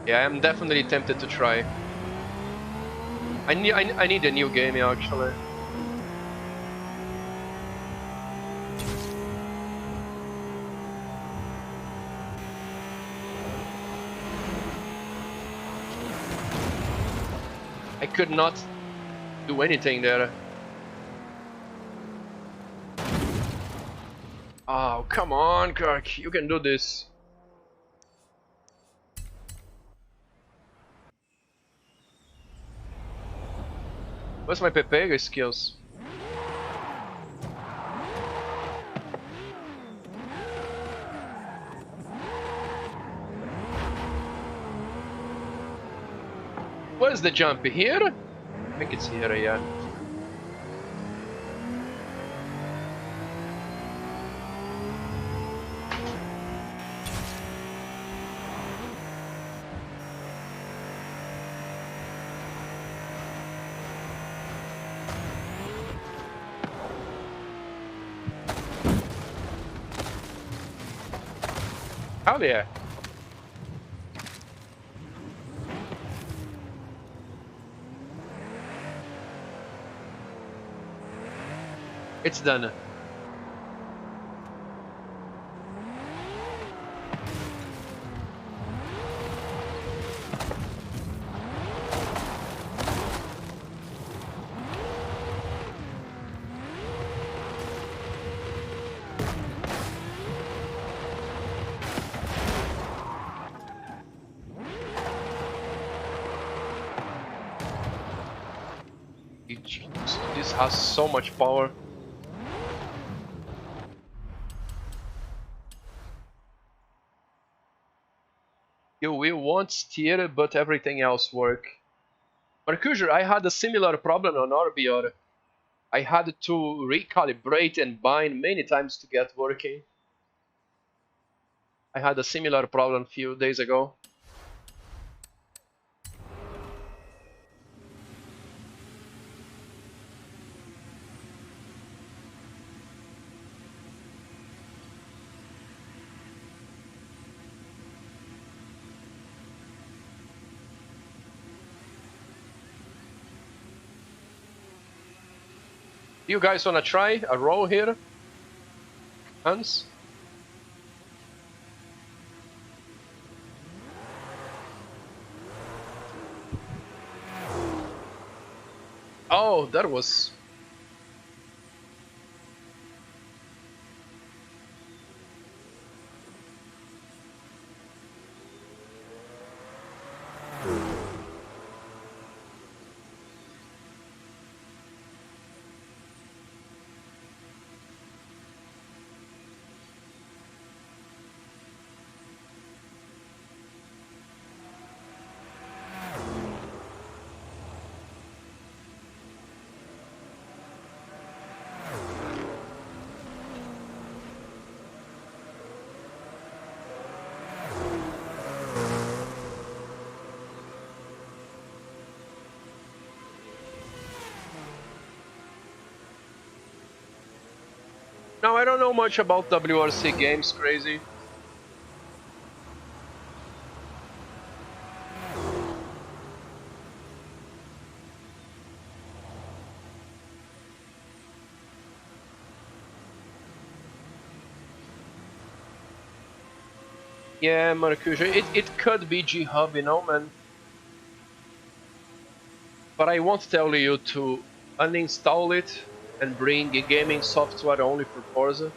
Yeah, I'm definitely tempted to try. I need a new game actually. I could not do anything there. Oh, come on, Kirk. You can do this. Where's my Pepega skills? Where's the jump? Here? I think it's here, yeah. Oh yeah. It's done. This has so much power. You will want steer, but everything else work. Mercurial, I had a similar problem on Orbior. I had to recalibrate and bind many times to get working. I had a similar problem a few days ago. You guys wanna try a roll here? Hans? Oh, that was... Now, I don't know much about WRC games, crazy. Yeah, Mercutio, it could be G-Hub, you know, man. But I won't tell you to uninstall it and bring a gaming software only for Forza.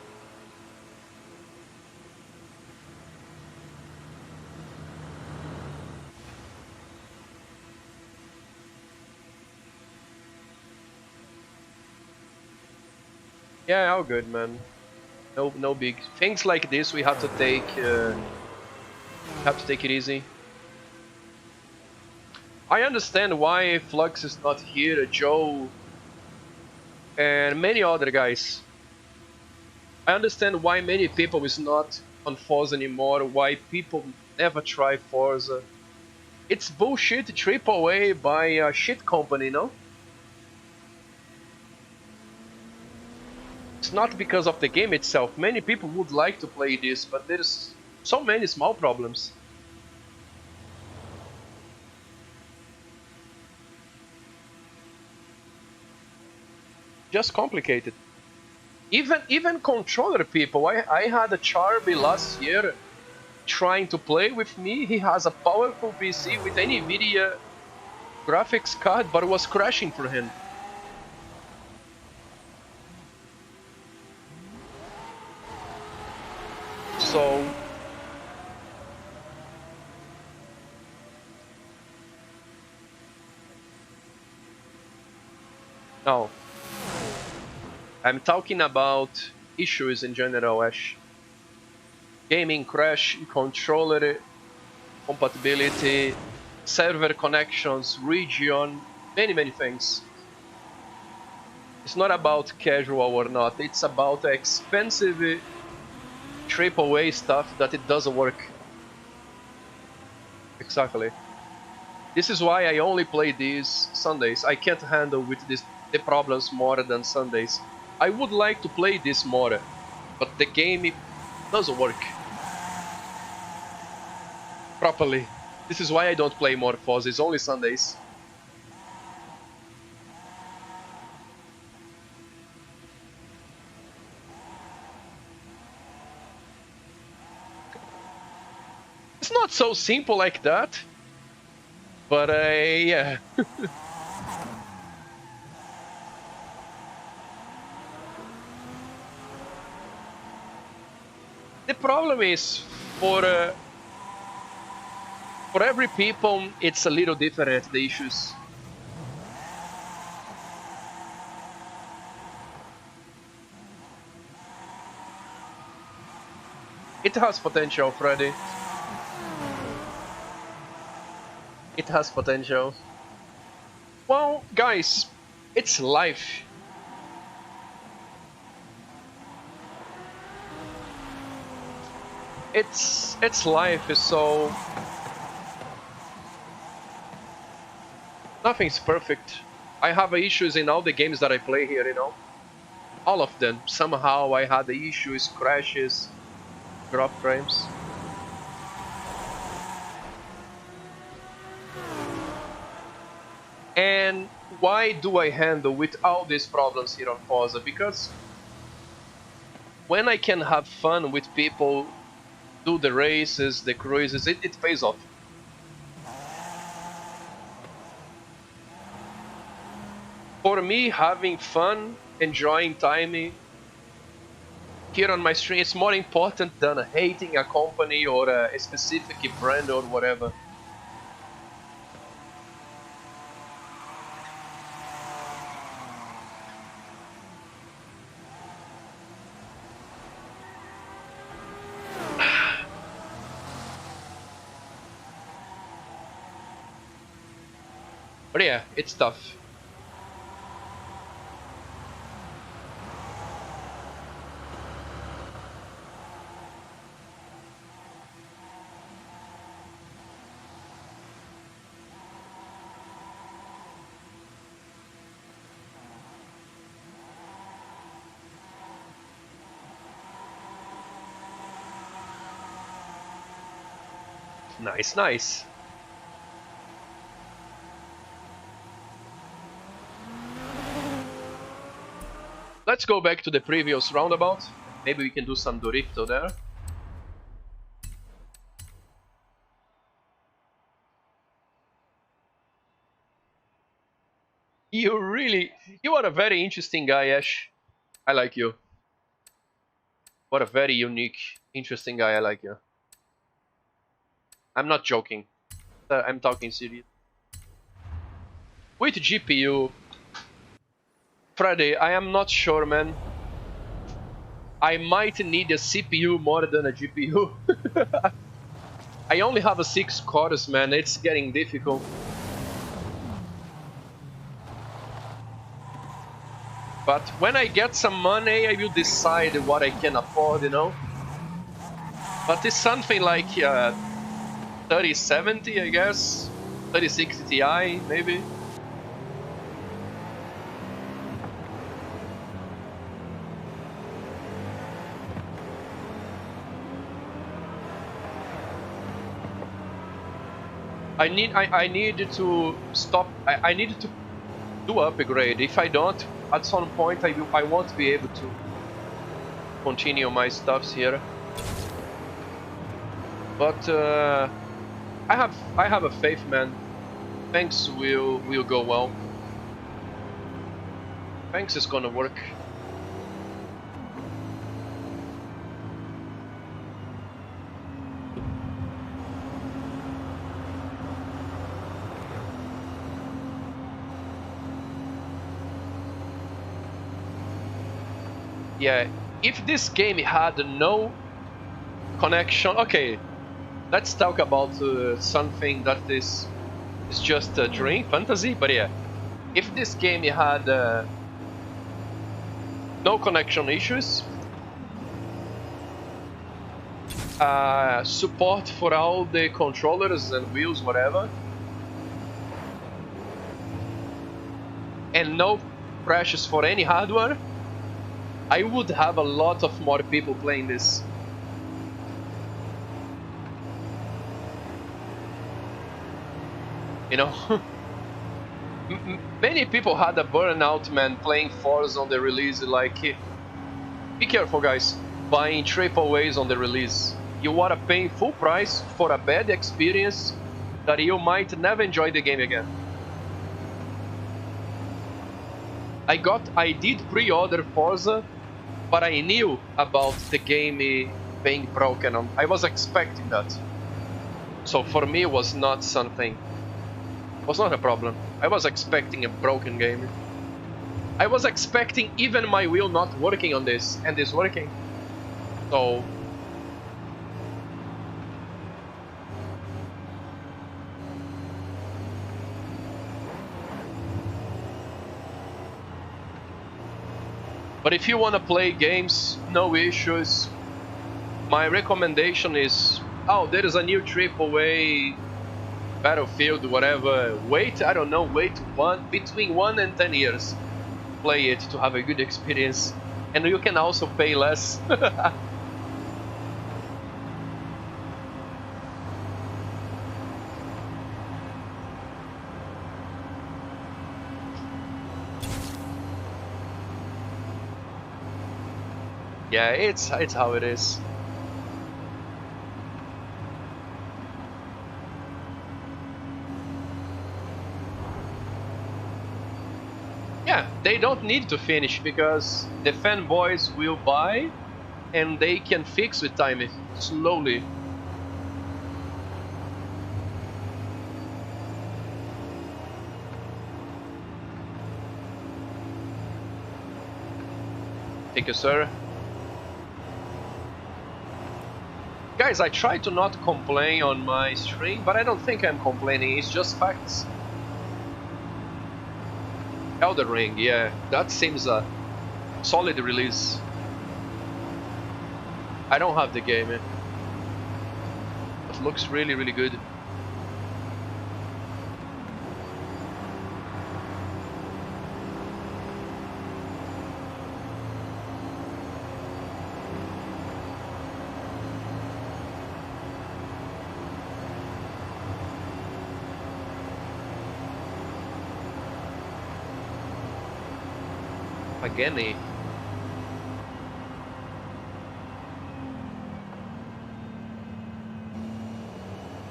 Yeah, all good, man. No big things like this. We have to take it easy. I understand why Flux is not here, Joe, and many other guys. I understand why many people is not on Forza anymore. Why people never try Forza. It's bullshit. AAA by a shit company, no? It's not because of the game itself. Many people would like to play this, but there's so many small problems. Just complicated. Even controller people. I had a Charby last year trying to play with me. He has a powerful PC with NVIDIA graphics card, but it was crashing for him. So no, I'm talking about issues in general, Ash. Gaming crash, controller compatibility, server connections, region, many things. It's not about casual or not, it's about expensive AAA stuff that it doesn't work. Exactly. This is why I only play these Sundays. I can't handle with the problems more than Sundays. I would like to play this more, but the game doesn't work properly. This is why I don't play more Forza, it's only Sundays. It's not so simple like that, but yeah. The problem is for every people, it's a little different, the issues. It has potential, Freddy. It has potential. Well, guys, it's life. it's life, so nothing's perfect. I have issues in all the games that I play here, you know. All of them. Somehow I had the issues, crashes, drop frames. And why do I handle with all these problems here on Forza? Because when I can have fun with people, do the races, the cruises, it pays off. For me, having fun, enjoying time here on my stream is more important than hating a company or a specific brand or whatever. But yeah, it's tough. Nice, nice. Let's go back to the previous roundabout. Maybe we can do some Dorito there. You are a very interesting guy, Ash. I like you. What a very unique, interesting guy, I like you. I'm not joking. I'm talking serious. With GPU, Friday, I am not sure, man. I might need a CPU more than a GPU. I only have a 6 cores, man. It's getting difficult. But when I get some money, I will decide what I can afford, you know? But it's something like 3070, I guess. 3060 Ti, maybe. I need to stop. I need to do upgrade. If I don't, at some point I won't be able to continue my stuffs here. But I have a faith, man. Thanks will go well. Thanks is gonna work. Yeah, if this game had no connection, okay, let's talk about something that is just a dream, fantasy, but yeah, if this game had no connection issues, support for all the controllers and wheels, whatever, and no crashes for any hardware, I would have a lot of more people playing this. You know, many people had a burnout, man, playing Forza on the release. Like, be careful, guys, buying AAAs on the release. You are paying full price for a bad experience that you might never enjoy the game again. I did pre-order Forza, but I knew about the game being broken. I was expecting that. So for me it was not something, it was not a problem. I was expecting a broken game. I was expecting even my wheel not working on this, and it's working. So but if you want to play games, no issues, My recommendation is, oh, there is a new AAA Battlefield, whatever. Wait, I don't know, wait between 1 and 10 years. Play it to have a good experience. And you can also pay less. Yeah, it's how it is. Yeah, they don't need to finish because the fanboys will buy and they can fix with time slowly. Thank you, sir. Guys, I try to not complain on my stream, but I don't think I'm complaining, it's just facts. Elden Ring, yeah, that seems a solid release. I don't have the game, it looks really, really good. Again,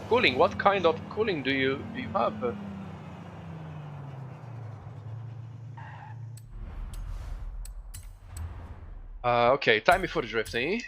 cooling. What kind of cooling do you have? Okay, time for drifting.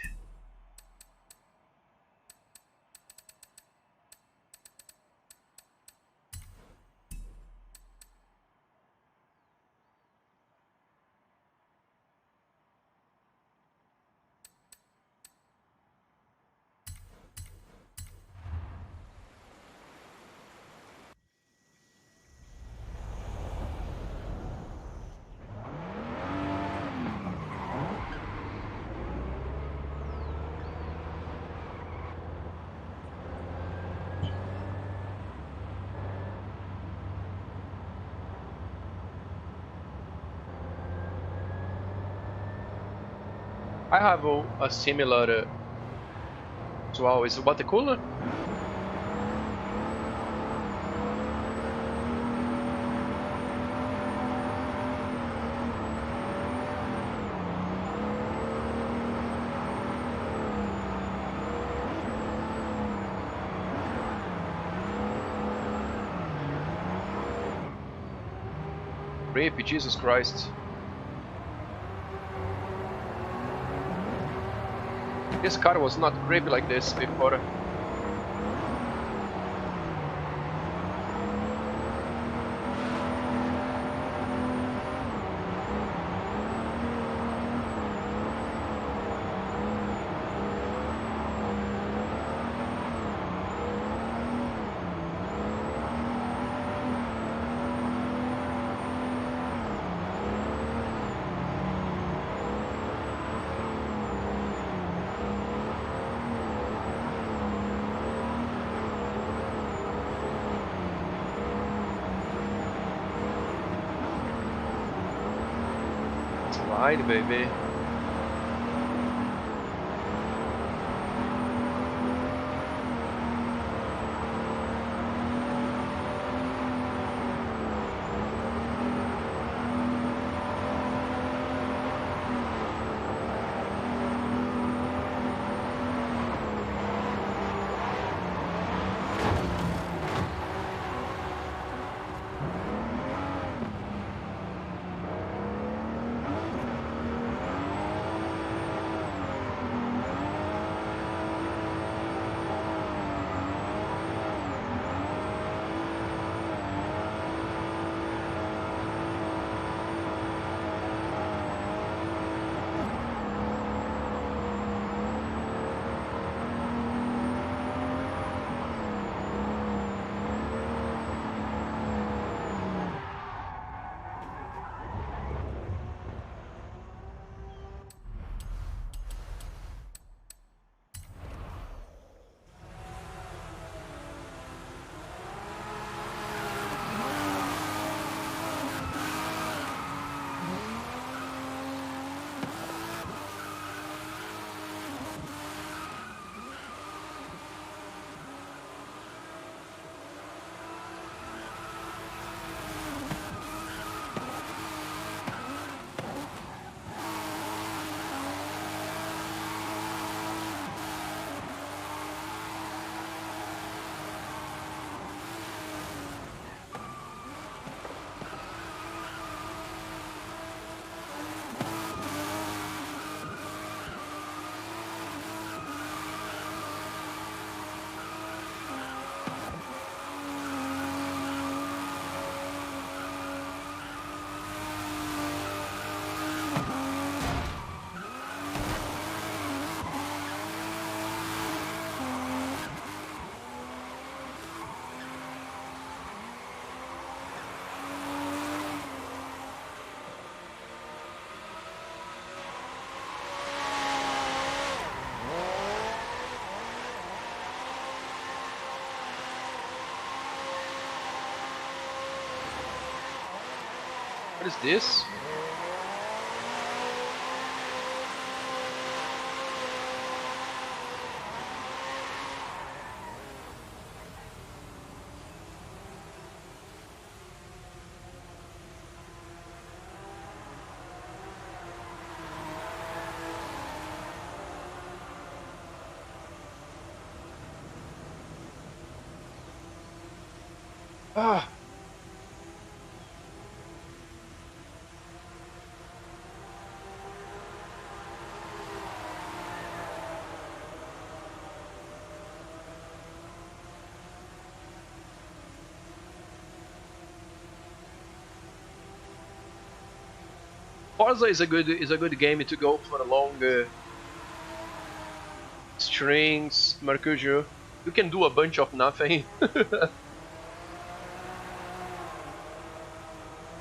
I have a similar as well. Is water cooler? Rape, Jesus Christ. This car was not creepy like this before. Slide, baby. What is this? Ah. Forza is a good game to go for a long strings, Mercutio. You can do a bunch of nothing.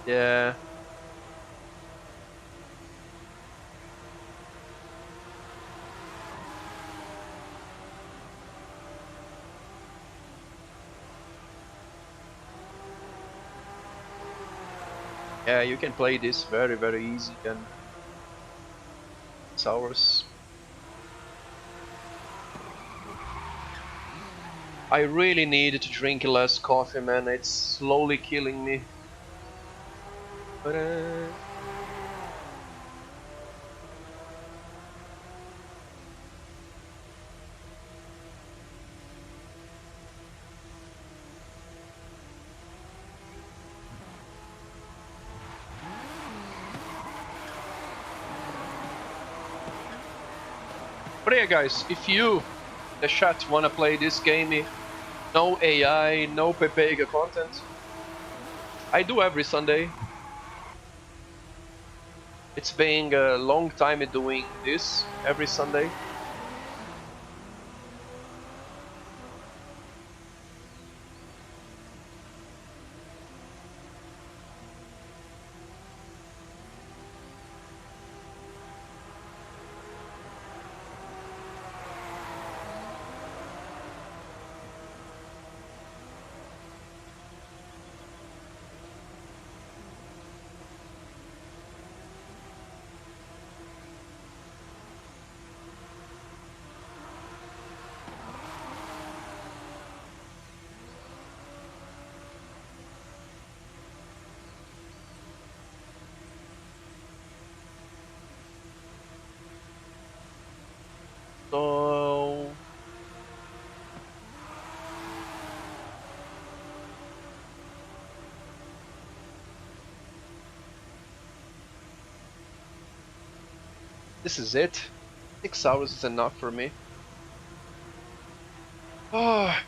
Yeah. Yeah, you can play this very easy and it's ours. I really need to drink less coffee, man. It's slowly killing me. But yeah, guys, if you, the chat, wanna play this game, no AI, no Pepega content, I do every Sunday. It's been a long time doing this every Sunday. So this is it. 6 hours is enough for me. Ah,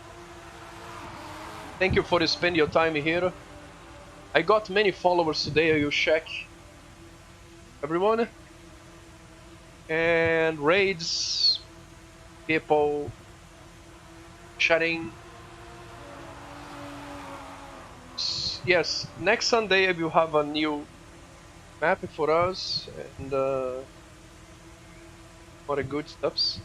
thank you for spending your time here. I got many followers today. I will check everyone and raids, people chatting. Yes, next Sunday I will have a new map for us and for the good stuffs.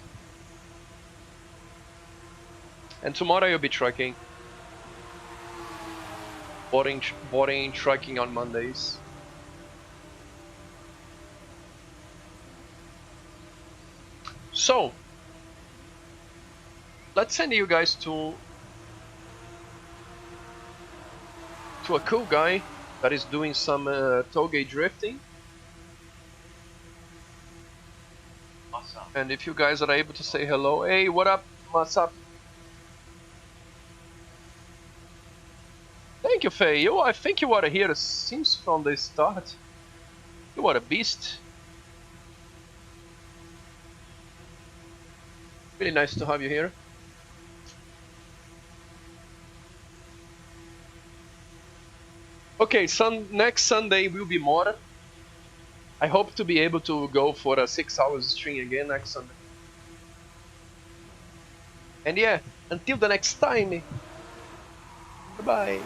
And tomorrow I'll be trucking. Boarding trucking on Mondays. So let's send you guys to a cool guy that is doing some toge drifting. Awesome. And if you guys are able to say hello, hey, what up, what's up? Thank you, Faye. I think you are here since from the start. You are a beast. Really nice to have you here. Okay, next Sunday will be more. I hope to be able to go for a 6 hours stream again next Sunday. And yeah, until the next time. Bye-bye.